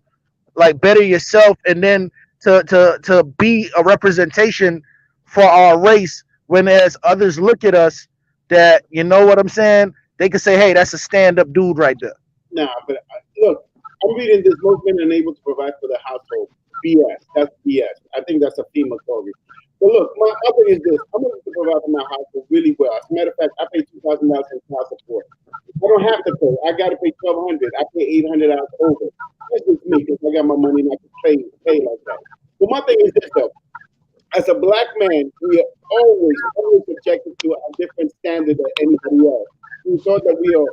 like better yourself, and then to be a representation for our race? When as others look at us, that you know what I'm saying, they can say, hey, that's a stand up dude right there. Nah, but look, I'm reading this. Most men are unable to provide for the household. BS. That's BS. I think that's a FEMA story. But look, my other is this. I'm able to provide for my household really well. As a matter of fact, I pay $2,000 in child support. I don't have to pay. I got to pay 1,200. I pay $800 over. That's just me because I got my money and I can pay like that. But my thing is this though. As a black man, we are always subjected to a different standard than anybody else. We thought that we're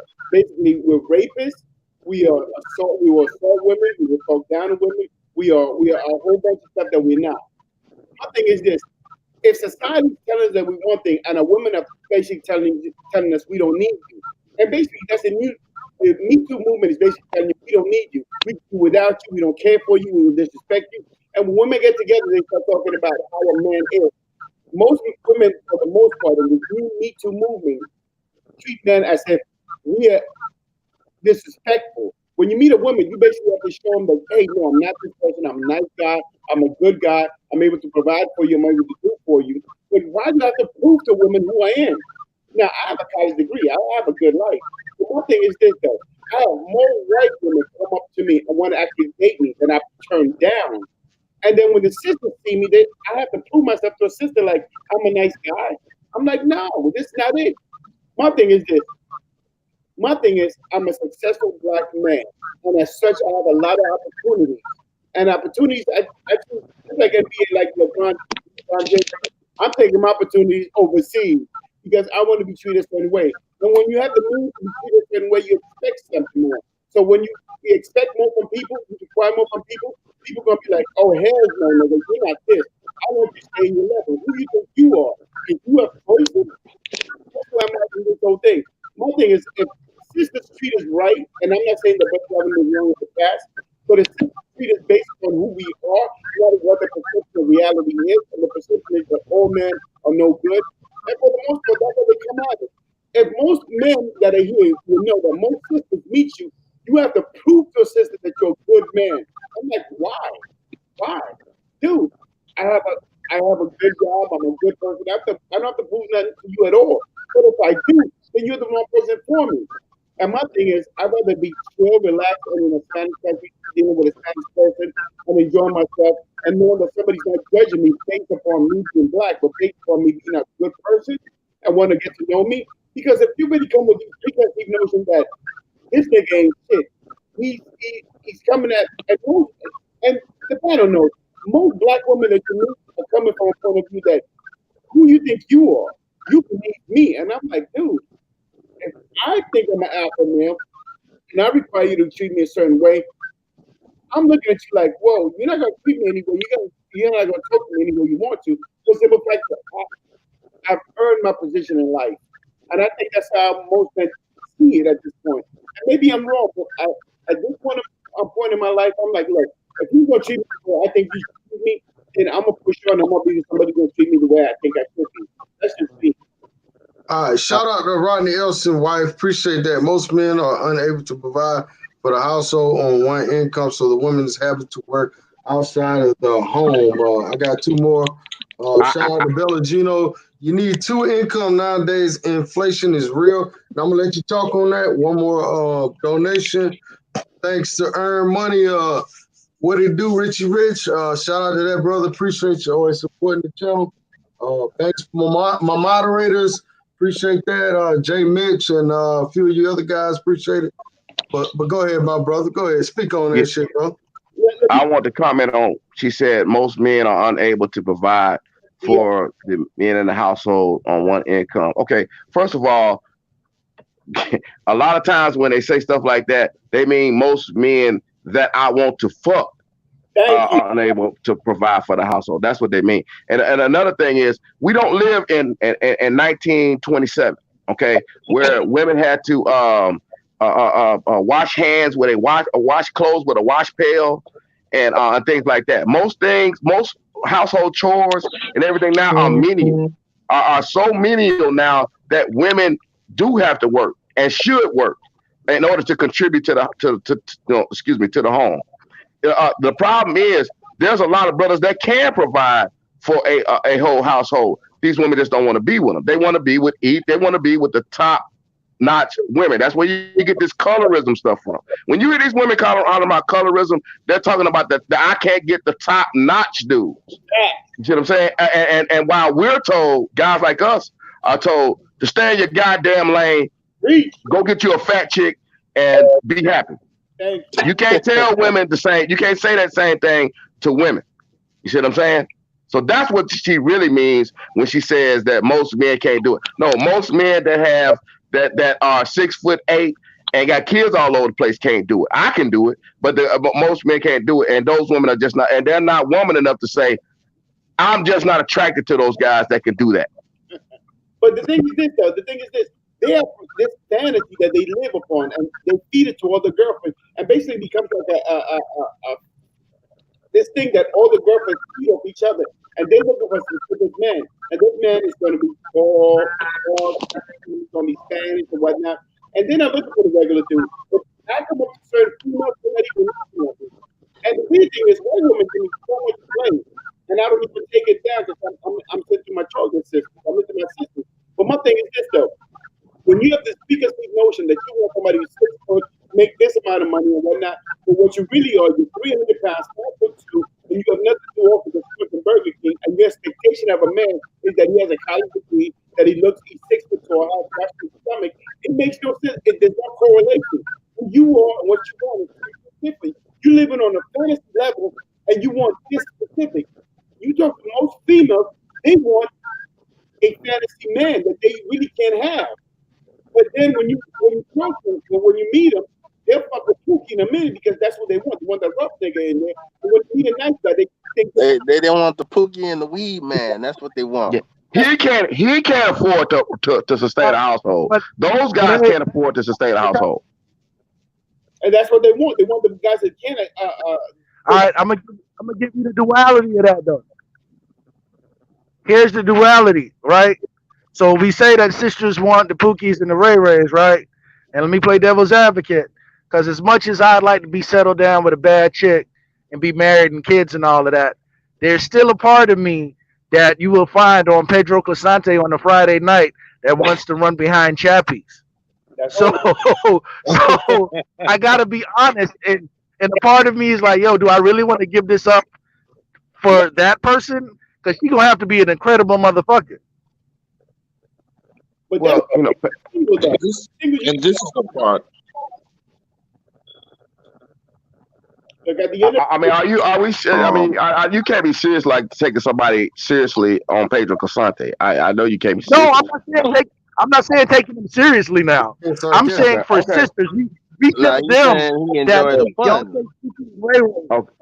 rapists, we were assault women, we were talk down to women, we are a whole bunch of stuff that we're not. My thing is this: if society's telling us that we want things, and a woman are basically telling us we don't need you, and basically that's the Me Too movement is basically telling you we don't need you, we do without you, we don't care for you, we will disrespect you. And when women get together, they start talking about how a man is. Most women, for the most part, in this new Me Too movement, treat men as if we are disrespectful. When you meet a woman, you basically have to show them that, hey, no, I'm not this person. I'm a nice guy. I'm a good guy. I'm able to provide for you. I'm able to do for you. But why do I have to prove to women who I am? Now, I have a college degree. I have a good life. But one thing is this, though. I have more white women come up to me and want to actually date me than I turn down. And then when the sisters see me, I have to prove myself to a sister like I'm a nice guy. I'm like, no, this is not it. My thing is this. My thing is, I'm a successful black man, and as such, I have a lot of opportunities. And opportunities, it's like NBA, like LeBron James. I'm taking my opportunities overseas because I want to be treated a certain way. And when you have the means to be treated a certain way, you expect something more. So when you expect more from people, you require more from people, people gonna be like, oh hell no, nigga, you're not this. I want you to stay in your level. Who do you think you are? If you have choices, that's why I'm asking this whole thing. My thing is, if sisters treat us right, and I'm not saying the best government is wrong with the past, but if sisters treat us based on who we are, not what the perception of reality is, and the perception is that all men are no good, and for the most part, that's how they come at it. If most men that are here will know that most sisters meet you, you have to prove to a sister that you're a good man. I'm like, why? Why? Dude, I have a I have a good job, I'm a good person. I don't have to prove nothing to you at all. But if I do, then you're the wrong person for me. And my thing is, I'd rather be chill, relaxed, and in a Spanish country, dealing with a Spanish person, and enjoying myself, and knowing that somebody's not judging me based upon me being black, but based upon me being a good person and want to get to know me. Because if you really come with these preconceived notions that this nigga ain't shit, he's coming at most, and the panel knows most black women that you meet are coming from a point of view that who you think you are, you can meet me, and I'm like, dude, if I think I'm an alpha male and I require you to treat me a certain way, I'm looking at you like, whoa, you're not gonna treat me anyway. You're not gonna talk to me any way you want to. Because it was like I've earned my position in life, and I think that's how most men see it at this point. And maybe I'm wrong, but at this point in my life, I'm like, look, if you're gonna treat me the way I think you should treat me, then I'm gonna push on. I'm gonna be somebody gonna treat me the way I think I should be. That's just me. All right, shout out to Rodney Elson, wife. Appreciate that. Most men are unable to provide for the household on one income, so the woman is having to work outside of the home. I got two more. I, Shout out to Bella Gino. You need two income nowadays. Inflation is real. And I'm gonna let you talk on that. One more donation. Thanks to Earn Money. What it do, Richie Rich? Shout out to that brother. Appreciate you always supporting the channel. Thanks for my moderators. Appreciate that. Jay Mitch and a few of you other guys. Appreciate it. But go ahead, my brother. Go ahead. Speak on yeah, that shit, bro. I want to comment on. She said most men are unable to provide Yeah, for the men in the household on one income. Okay, first of all, a lot of times when they say stuff like that, they mean most men that I want to fuck thank you. are unable to provide for the household. That's what they mean. And another thing is, we don't live in 1927, okay, where women had to wash hands with a wash clothes with a wash pail and things like that. Most household chores and everything now are menial, are so menial now that women do have to work and should work in order to contribute to the excuse me, to the home. The problem is there's a lot of brothers that can provide for a whole household. These women just don't want to be with them. They want to be with eat. They want to be with the top notch women. That's where you get this colorism stuff from. When you hear these women calling about colorism, they're talking about the I can't get the top notch dudes. You see what I'm saying? And while we're told, guys like us are told to stay in your goddamn lane, Reach. go get you a fat chick and be happy. Thank you. You can't tell women the same. You can't say that same thing to women. You see what I'm saying? So that's what she really means when she says that most men can't do it. No, most men that have that are 6'8" and got kids all over the place can't do it. I can do it, but most men can't do it, and those women are just not, and they're not woman enough to say, I'm just not attracted to those guys that can do that. But the thing is this, though. The thing is this. They have this fantasy that they live upon, and they feed it to all the girlfriends, and basically becomes like a this thing that all the girlfriends feed off each other, and they look for a specific man, and this man is going to be tall, he's going to be Spanish and whatnot, and they're not looking for the regular dude. But I come up to certain females, they're not even looking at me. And the weird thing is, one woman can be so much blame, and I don't even take it down because I'm sending my children's sisters, I'm into my sisters. But my thing is this though. When you have this preconceived notion that you want somebody who's 6 foot, make this amount of money and whatnot, but what you really are, you're 300 pounds, 4'2", and you have nothing to offer because you're from Burger King, and your expectation of a man is that he has a college degree, that he's 6 foot tall, has a his stomach. It makes no sense. There's no correlation. Who you are and what you want is different. You're living on a fantasy level, and you want this specific. You talk to most females, they want a fantasy man that they really can't have. But then when you talk to them, when you meet them, they'll fuck with Pookie in a minute because that's what they want. They want that rough nigga in there. And when you meet a nice guy, they think They don't want the Pookie and the weed man. That's what they want. Yeah. He can't afford to sustain a household. But Those but guys can't afford to sustain a household. and that's what they want. They want the guys that can. all right, I'm gonna give you the duality of that though. Here's the duality, right? So we say that sisters want the Pookies and the Ray Rays, right? And let me play devil's advocate, because as much as I'd like to be settled down with a bad chick and be married and kids and all of that, there's still a part of me that you will find on Pedro Clasante on a Friday night that wants to run behind Chappies. That's So, so I gotta be honest, and a part of me is like, yo, do I really want to give this up for that person? Because she gonna have to be an incredible motherfucker. but Well, you know, single though. This Single, and this is the part. like at the end of I mean, are we? I mean, you can't be serious like taking somebody seriously on Pedro Casante. I know you can't be No, serious. I'm not saying taking them seriously now. It's I'm sarcastic. saying for Okay. sisters, we Nah, tell you them saying he that enjoy the hey, y'all fun. take Pookie and Ray Ray, Okay.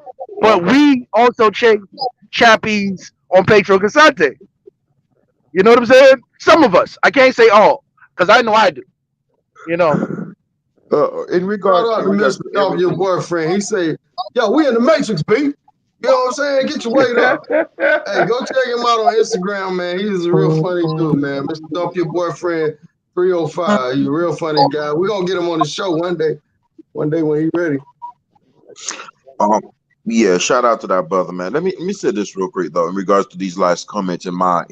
but Okay. we also chase Chappies on Pedro Casante. You know what I'm saying? Some of us. I can't say all, because I know I do. You know. In Shout regard out in to regards Mr. to Dump, your everything. boyfriend. He say, yo, we in the Matrix, B. You know what I'm saying? Get your weight up. Hey, go check him out on Instagram, man. He's a real funny dude, man. Mr. Dump, your boyfriend, 305. He's a real funny guy. We're going to get him on the show one day. one day when he ready. Um, yeah, shout out to that brother, man. Let me say this real quick though, in regards to these last comments and my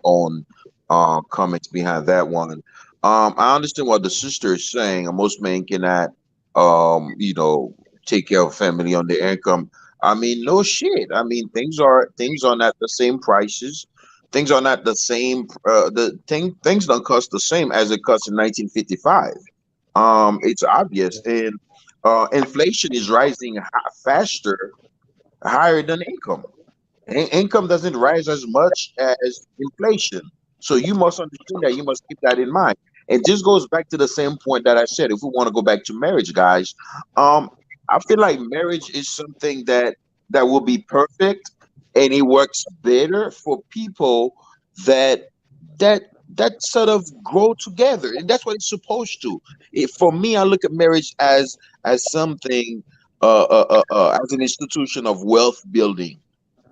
own comments behind that one. I understand what the sister is saying. Most men cannot you know, take care of family on their income. I mean, no shit. I mean, things are not the same prices. Things are not the same. Things don't cost the same as it cost in 1955. It's obvious, and inflation is rising faster, higher than income. Income doesn't rise as much as inflation. So you must understand that. You must keep that in mind. And this goes back to the same point that I said. If we want to go back to marriage, guys, um, I feel like marriage is something that will be perfect, and it works better for people that that that sort of grow together, and that's what it's supposed to. For me, I look at marriage as something, as an institution of wealth building.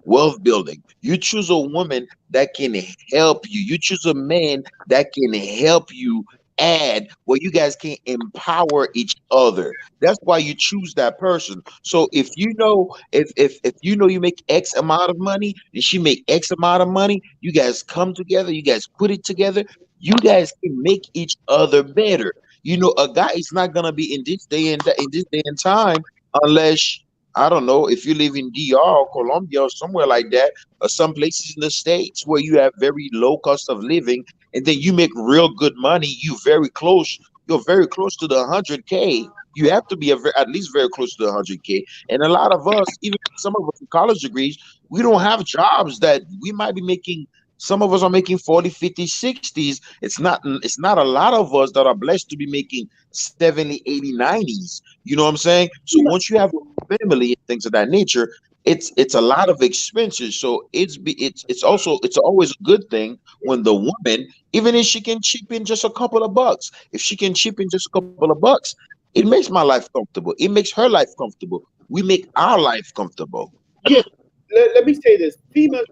You choose a woman that can help you. You choose a man that can help you add where you guys can empower each other. That's why you choose that person. So if you know you make X amount of money and she make X amount of money, you guys come together, you guys put it together, you guys can make each other better. You know, a guy is not gonna be in this day and time unless, I don't know, if you live in DR or Colombia or somewhere like that, or some places in the States where you have very low cost of living, and then you make real good money, you're very close to the 100K. You have to be at least very close to the 100K. And a lot of us, even some of us with college degrees, we don't have jobs that we might be making. Some of us are making 40, 50, 60s. It's not a lot of us that are blessed to be making 70, 80, 90s. You know what I'm saying? So once you have family and things of that nature, it's a lot of expenses. So it's always a good thing when the woman, even if she can chip in just a couple of bucks, if she can chip in just a couple of bucks, it makes my life comfortable. It makes her life comfortable. We make our life comfortable. Yes, let me say this. Females,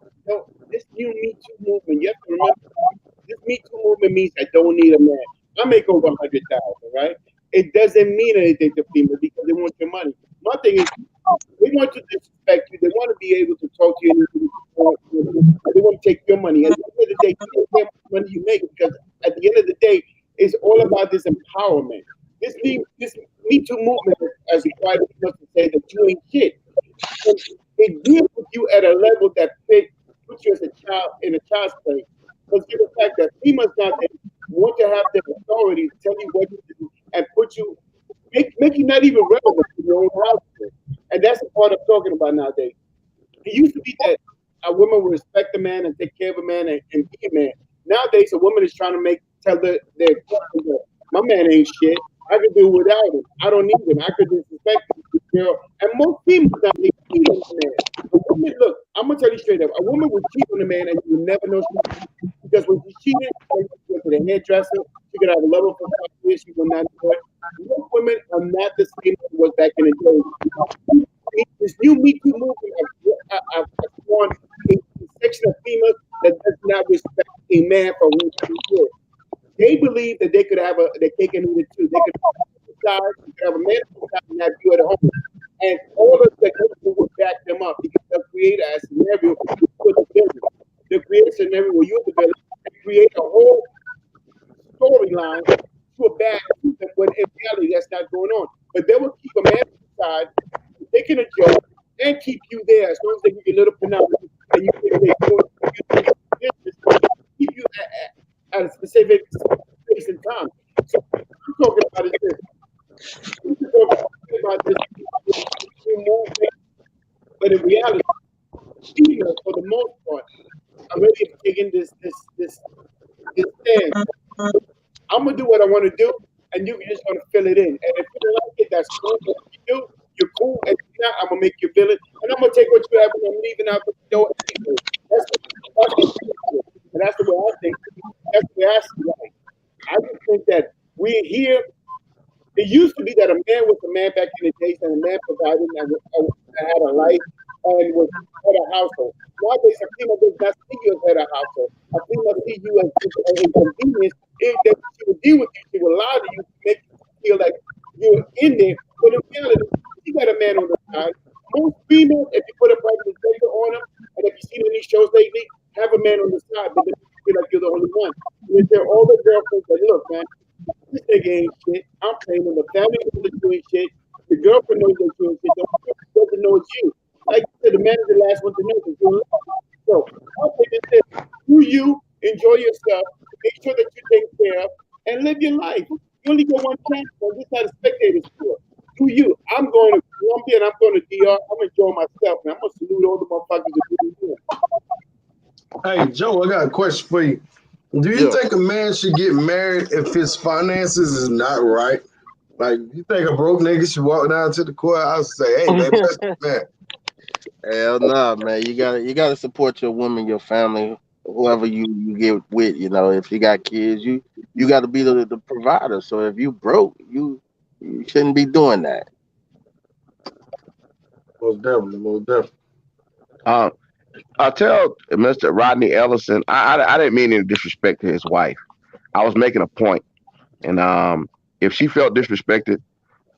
this new Me Too movement, you have to remember, this Me Too movement means I don't need a man. I make over 100,000, right? It doesn't mean anything to females because they want your money. My thing is, they want to disrespect you. They want to be able to talk to you. And they want to take your money. At the end of the day, you don't care how much money you make because at the end of the day, it's all about this empowerment. This Me Too movement has required people to say that you ain't shit. And it deals with you at a level that puts you as a child in a child's place. Because given the fact that females nowadays want to have the authority to tell you what to do and put you make you not even relevant to your own household. And that's the part I'm talking about nowadays. It used to be that a woman would respect a man and take care of a man and be a man. Nowadays, a woman is trying to tell their husband that my man ain't shit. I could do without him. I don't need him. I could disrespect him. You know? And most females nowadays cheat on the man. A woman, look, I'm gonna tell you straight up. A woman would cheat on a man and you will never know she cheated. Because when she cheated, she go to the hairdresser. She could have a level for 5 years. She will not know it. Most women are not the same as it was back in the day. This new Me Too movement has spawned a section of females that does not respect a man for who he is. They believe that they could have their cake and eat it too. They could have a you could have a man outside and have you at home. And all of the people will back them up because they'll create a scenario for the villain. They'll create a scenario where you're the villain and create a whole storyline to a bad person when in reality that's not going on. But they will keep a man aside, taking a joke, and keep you there as long as they give you a little penalty and you get paid. Keep you at a specific space and time. So what I'm talking about is this. I'm talking about this movement, but in reality, females for the most part are really taking this stand. I'm gonna do what I want to do, and you just gonna fill it in. And if you don't like it, that's cool. But if you do, you're cool. And if not, I'm gonna make you feel it, and I'm gonna take what you have and I'm leaving out the door anyway. That's what and that's the way I think. That's the way I see life. I just think that we're here. It used to be that a man was a man back in the days, and a man provided and had a life and was head of household. Nowadays, a female does not see you as head of household. A female sees you as an inconvenience. If she will deal with you, she will lie to you to make you feel like you're in there But in reality, you got a man on the side. Most females, if you put a private pressure on them, and if you've seen any shows lately, have a man on the side, but then you feel like you're the only one. And they tell all the girlfriends that, look, man, this nigga ain't shit. I'm playing him. The family knows that you ain't shit. The girlfriend knows that you ain't shit. The girlfriend doesn't know it's you. Like you said, the man is the last one to know because you're in love. So my thing is this: do you enjoy yourself? Make sure that you take care of and live your life. You only get one chance. So this is how the spectators feel. Do you? I'm going to Colombia and I'm going to DR. I'm enjoying myself, man. I'm gonna salute all the motherfuckers that do it. Hey, Joe, I got a question for you. Do you Yeah. think a man should get married if his finances is not right? Like, you think a broke nigga should walk down to the courthouse and say, "Hey, man, bless me, man." Hell nah, man. You gotta support your woman, your family, whoever you get with. You know, if you got kids, you got to be the provider. So if you broke, you shouldn't be doing that. Most definitely, most definitely. Uh, I tell Mr. Rodney Ellison, I didn't mean any disrespect to his wife. I was making a point, and if she felt disrespected,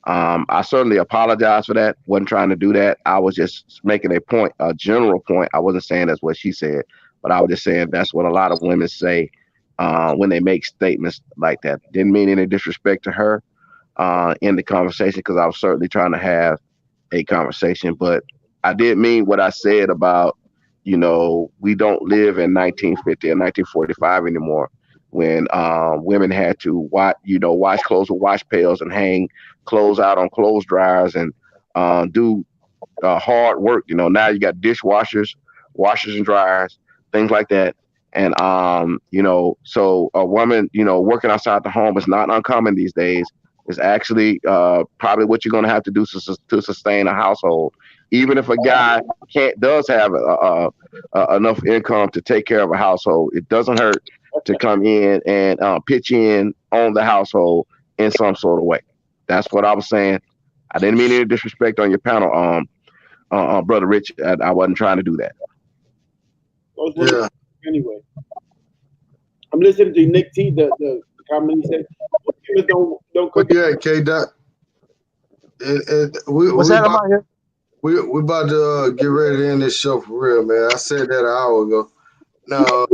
I certainly apologize for that. Wasn't trying to do that. I was just making a point, a general point. I wasn't saying that's what she said, but I was just saying that's what a lot of women say when they make statements like that. Didn't mean any disrespect to her in the conversation because I was certainly trying to have a conversation, but I did mean what I said about, we don't live in 1950 or 1945 anymore when women had to wash clothes with wash pails and hang clothes out on clothes dryers and do hard work. Now you got dishwashers, washers and dryers, things like that. And so a woman, working outside the home is not uncommon these days. It's actually probably what you're going to have to do to sustain a household. Even if a guy does have enough income to take care of a household, it doesn't hurt to come in and pitch in on the household in some sort of way. That's what I was saying. I didn't mean any disrespect on your panel, brother Rich. I wasn't trying to do that. Those women, Yeah. anyway. I'm listening to Nick T. The comment he said, "Women don't Where cook." you at, K. Dot? What's We that? I'm about out here. we about to get ready to end this show for real, man. I said that an hour ago. Now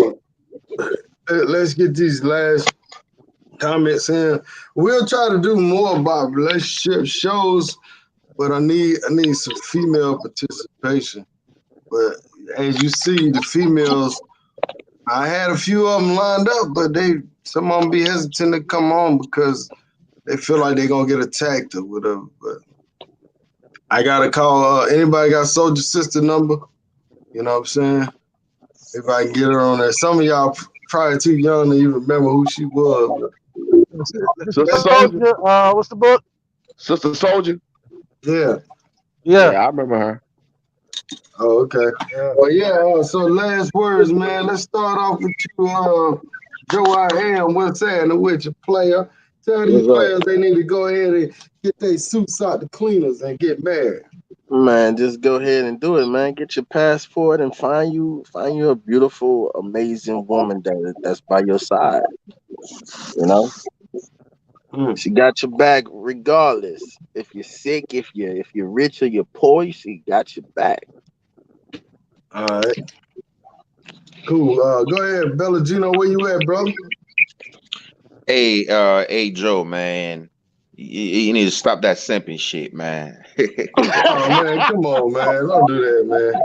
let's get these last comments in. We'll try to do more about relationship shows, but I need some female participation. But as you see, the females, I had a few of them lined up, but some of them be hesitant to come on because they feel like they're gonna get attacked or whatever. But I gotta call. Anybody got Soldier Sister number? You know what I'm saying? If I can get her on there. Some of y'all probably too young to even remember who she was. Sister But Soldier, What's the book? Sister Soldier. yeah. Yeah. Yeah, I remember her. Oh, okay. Yeah. Well, yeah. So last words, man. Let's start off with you, Joe. I am. What's happening with you, player? Tell these What's up, players they need to go ahead and get their suits out the cleaners and get married. man? Just go ahead and do it, man. Get your passport and find you a beautiful, amazing woman that's by your side. You know, Mm. she got your back regardless. If you're sick, if you're rich or you're poor, she got your back. All right. Cool. Go ahead, Bella Gino. Where you at, brother? Hey, Joe, man, you need to stop that simping shit, man. Oh man, come on, man. Don't do that, man.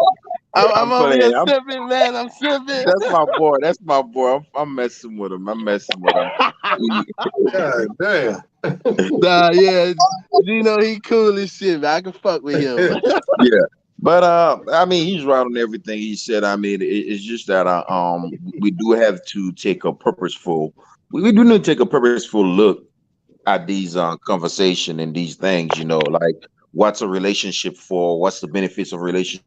I'm I'm over here playing. sipping, man. I'm sipping. That's my boy. That's my boy. I'm messing with him. I'm messing with him. God damn. Nah, yeah, he cool as shit, man. I can fuck with him. Yeah, but I mean, he's right on everything he said. I mean, it's just that we do have to take a purposeful. We do need to take a purposeful look at these conversation and these things. Like what's a relationship for? What's the benefits of relationship?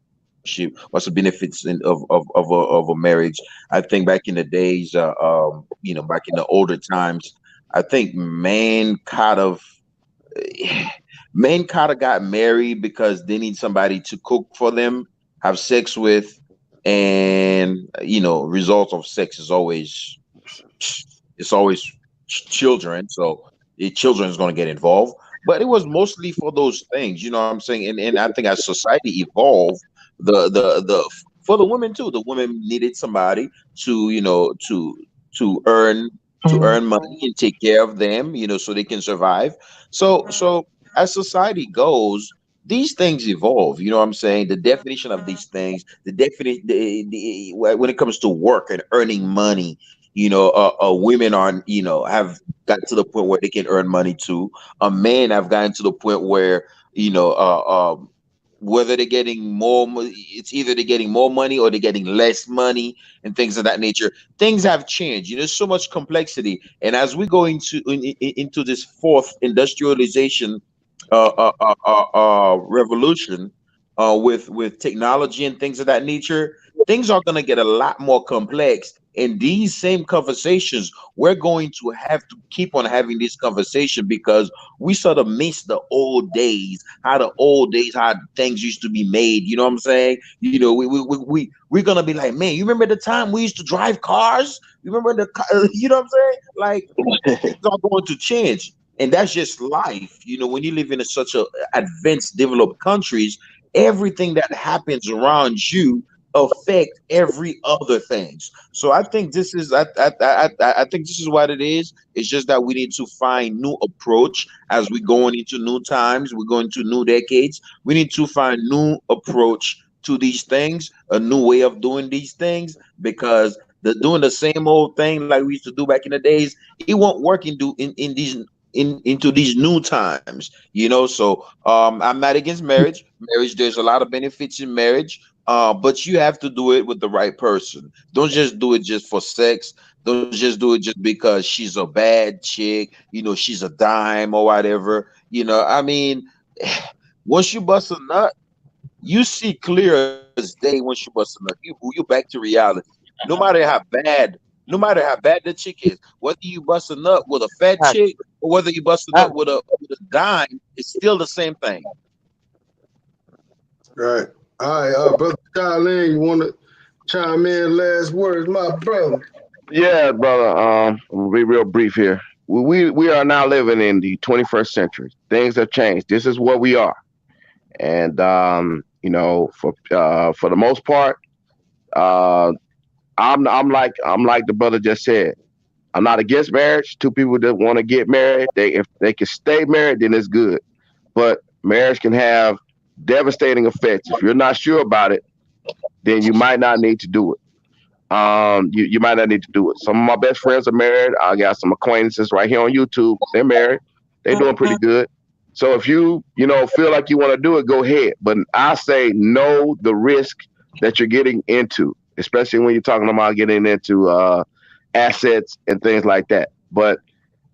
What's the benefits of a marriage? I think back in the days, back in the older times, I think men kind of got married because they need somebody to cook for them, have sex with, and result of sex is always children. So the children is going to get involved. but it was mostly for those things. You know what I'm saying? And I think as society evolved, the for the women too, the women needed somebody to to earn to earn money and take care of them, so they can survive. So as society goes, these things evolve. You know what I'm saying? The definition of these things, when it comes to work and earning money, women are have got to the point where they can earn money too. Men have gotten to the point where whether they're getting it's either they're getting more money or they're getting less money and things of that nature. Things have changed. There's so much complexity, and as we go into this fourth industrialization revolution, with technology and things of that nature, things are going to get a lot more complex. And these same conversations, we're going to have to keep on having this conversation because we sort of miss the old days, how things used to be made. You know what I'm saying? We're gonna be like, man, you remember the time we used to drive cars? You remember you know what I'm saying? Like, things are going to change, and that's just life. When you live in such a advanced, developed countries, everything that happens around you affect every other things. So I think this is I think this is what it is. It's just that we need to find new approach as we're going into new times. We're going to new decades. We need to find new approach to these things, a new way of doing these things, because doing the same old thing like we used to do back in the days, it won't work into these new times. So I'm not against marriage. There's a lot of benefits in marriage, but you have to do it with the right person. Don't just do it just for sex. Don't just do it just because she's a bad chick, she's a dime or whatever. I mean, once you bust a nut, you see clear as day. Once you bust a nut, you back to reality. No matter how bad, no matter how bad the chick is, whether you bust a nut with a fat chick or whether you bust a nut with a dime, it's still the same thing. Right. All right, brother Charlene, you want to chime in? Last words, my brother. Yeah, brother. We'll be real brief here. We are now living in the 21st century. Things have changed. This is what we are, and for the most part, uh, I'm like the brother just said. I'm not against marriage. Two people that want to get married, if they can stay married, then it's good. But marriage can have devastating effects. If you're not sure about it, then you might not need to do it. You might not need to do it. Some of my best friends are married. I got some acquaintances right here on YouTube. They're married. They're doing pretty good. So if you feel like you want to do it, go ahead. But I say know the risk that you're getting into, especially when you're talking about getting into assets and things like that. But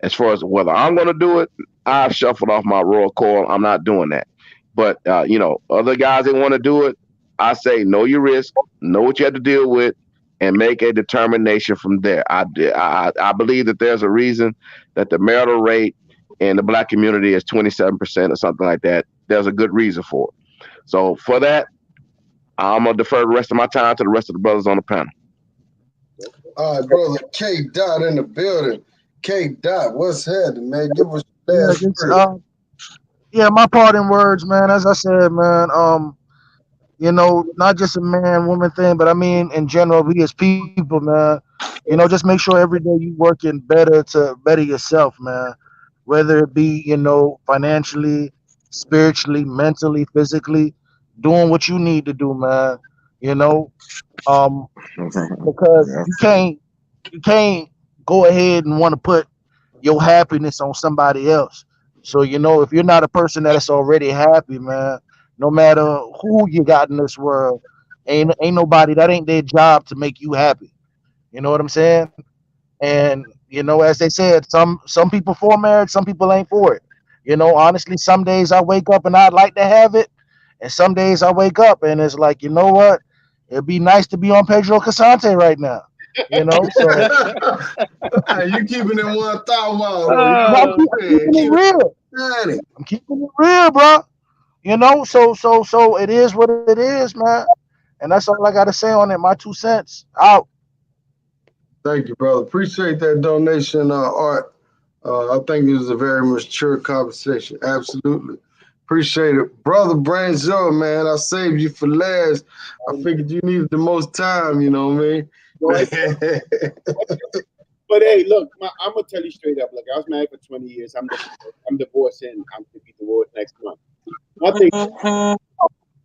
as far as whether I'm going to do it, I've shuffled off my royal coil. I'm not doing that. But other guys that want to do it, I say know your risk, know what you have to deal with, and make a determination from there. I believe that there's a reason that the marital rate in the black community is 27% or something like that. There's a good reason for it. So for that, I'm gonna defer the rest of my time to the rest of the brothers on the panel. All right, brother K Dot in the building. K Dot, what's happening, man? Give us your Yeah, last just word. yeah, my parting words, man. As I said, man, not just a man woman thing, but I mean in general, we as people, man, just make sure every day you working better to better yourself, man. Whether it be, financially, spiritually, mentally, physically, doing what you need to do, man. You know, um, because Yeah. you can't go ahead and want to put your happiness on somebody else. So if you're not a person that is already happy, man, no matter who you got in this world, ain't nobody that ain't their job to make you happy. You know what I'm saying? And as they said, some people for marriage, some people ain't for it. Honestly, some days I wake up and I'd like to have it, and some days I wake up and it's like, you know what? It'd be nice to be on Pedro Casante right now. So Hey, you keeping it 1,000 though. You no, know I'm, Oh, what keep, I'm I'm saying? keeping it Keep it real. 90. I'm keeping it real, bro. So it is what it is, man. And that's all I gotta say on it. My 2 cents out. Thank you, brother. Appreciate that donation, Art. I think it was a very mature conversation. Absolutely. Appreciate it. Brother Branzo, man, I saved you for last. I figured you needed the most time, you know what I No, mean? but hey, look, I'm gonna tell you straight up. Look, I was married for 20 years. I'm divorcing. I'm gonna be divorced next month. My thing,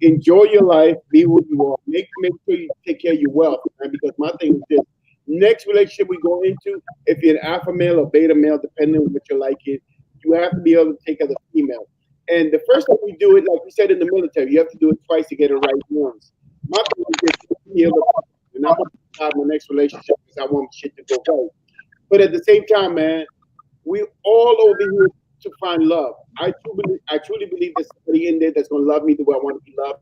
enjoy your life, be who you are. Make sure you take care of your wealth, man. Because my thing is this: next relationship we go into, if you're an alpha male or beta male, depending on what you like it, you have to be able to take care of the female. And the first time we do it, like we said in the military, you have to do it twice to get it right once. My thing is this: heal the person, and I'm gonna start my next relationship because I want shit to go right. But at the same time, man, we all over here to find love. I truly believe there's somebody in there that's gonna love me the way I want to be loved.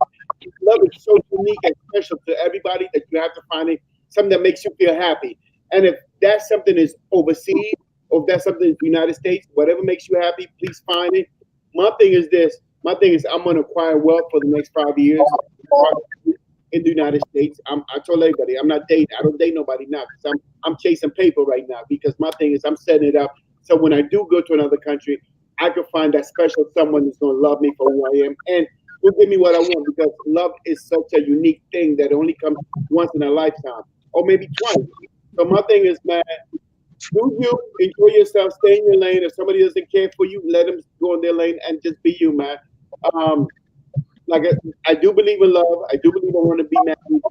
Love is so unique and special to everybody that you have to find it something that makes you feel happy. And if that something is overseas or if that's something in the United States, whatever makes you happy, please find it. My thing is this. My thing is I'm gonna acquire wealth for the next 5 years in the United States. I told everybody I'm not dating. I don't date nobody now because I'm chasing paper right now because my thing is I'm setting it up so when I do go to another country, I can find that special someone who's gonna love me for who I am and will give me what I want because love is such a unique thing that only comes once in a lifetime or maybe twice. So my thing is, man, do you enjoy yourself, stay in your lane. If somebody doesn't care for you, let them go in their lane and just be you, man. Um, like I do believe in love. I do believe I want to be married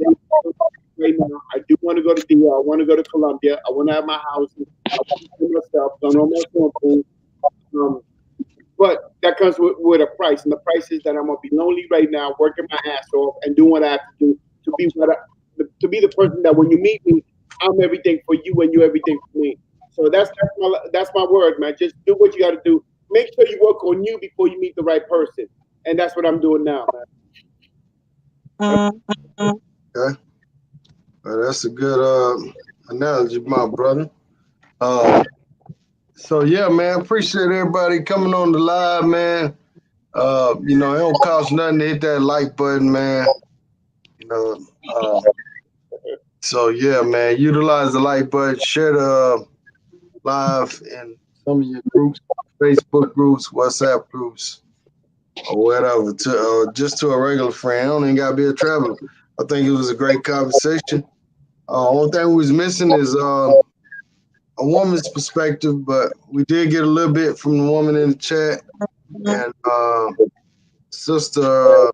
right now. I do want to go to DR. I want to go to Colombia. I want to have my house. I want to do myself. Don't know my phone. Um, but that comes with a price, and the price is that I'm gonna be lonely right now, working my ass off, and doing what I have to do to be to be the person that when you meet me, I'm everything for you, and you everything for me. So that's my word, man. Just do what you got to do. Make sure you work on you before you meet the right person, and that's what I'm doing now, man. Okay. Well, that's a good analogy, my brother. Um, so yeah, man, appreciate everybody coming on the live, man. It don't cost nothing to hit that like button, man. You know, so yeah, man, utilize the like button, share the live in some of your groups, Facebook groups, WhatsApp groups, or whatever, to just to a regular friend. I don't even gotta be a traveler. I think it was a great conversation. One thing we was missing is a woman's perspective, but we did get a little bit from the woman in the chat and sister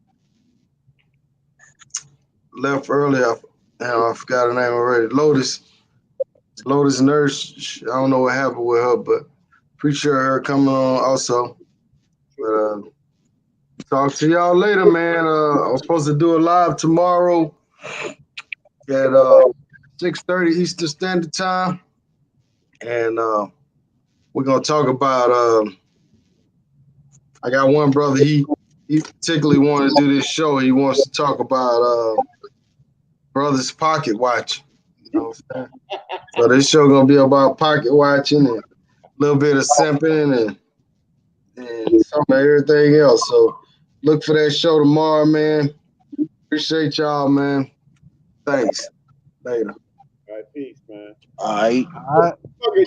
left earlier. I forgot her name already. Lotus Nurse. I don't know what happened with her, but appreciate her coming on also. But talk to y'all later, man. I'm supposed to do a live tomorrow at 6:30 Eastern Standard Time, and we're gonna talk about. I got one brother. He particularly wanted to do this show. He wants to talk about brothers pocket watching. You know what I'm saying? So this show gonna be about pocket watching and a little bit of simping and some of everything else. So look for that show tomorrow, man. Appreciate y'all, man. Thanks. Later. All right, peace, man. All right. All right. Okay,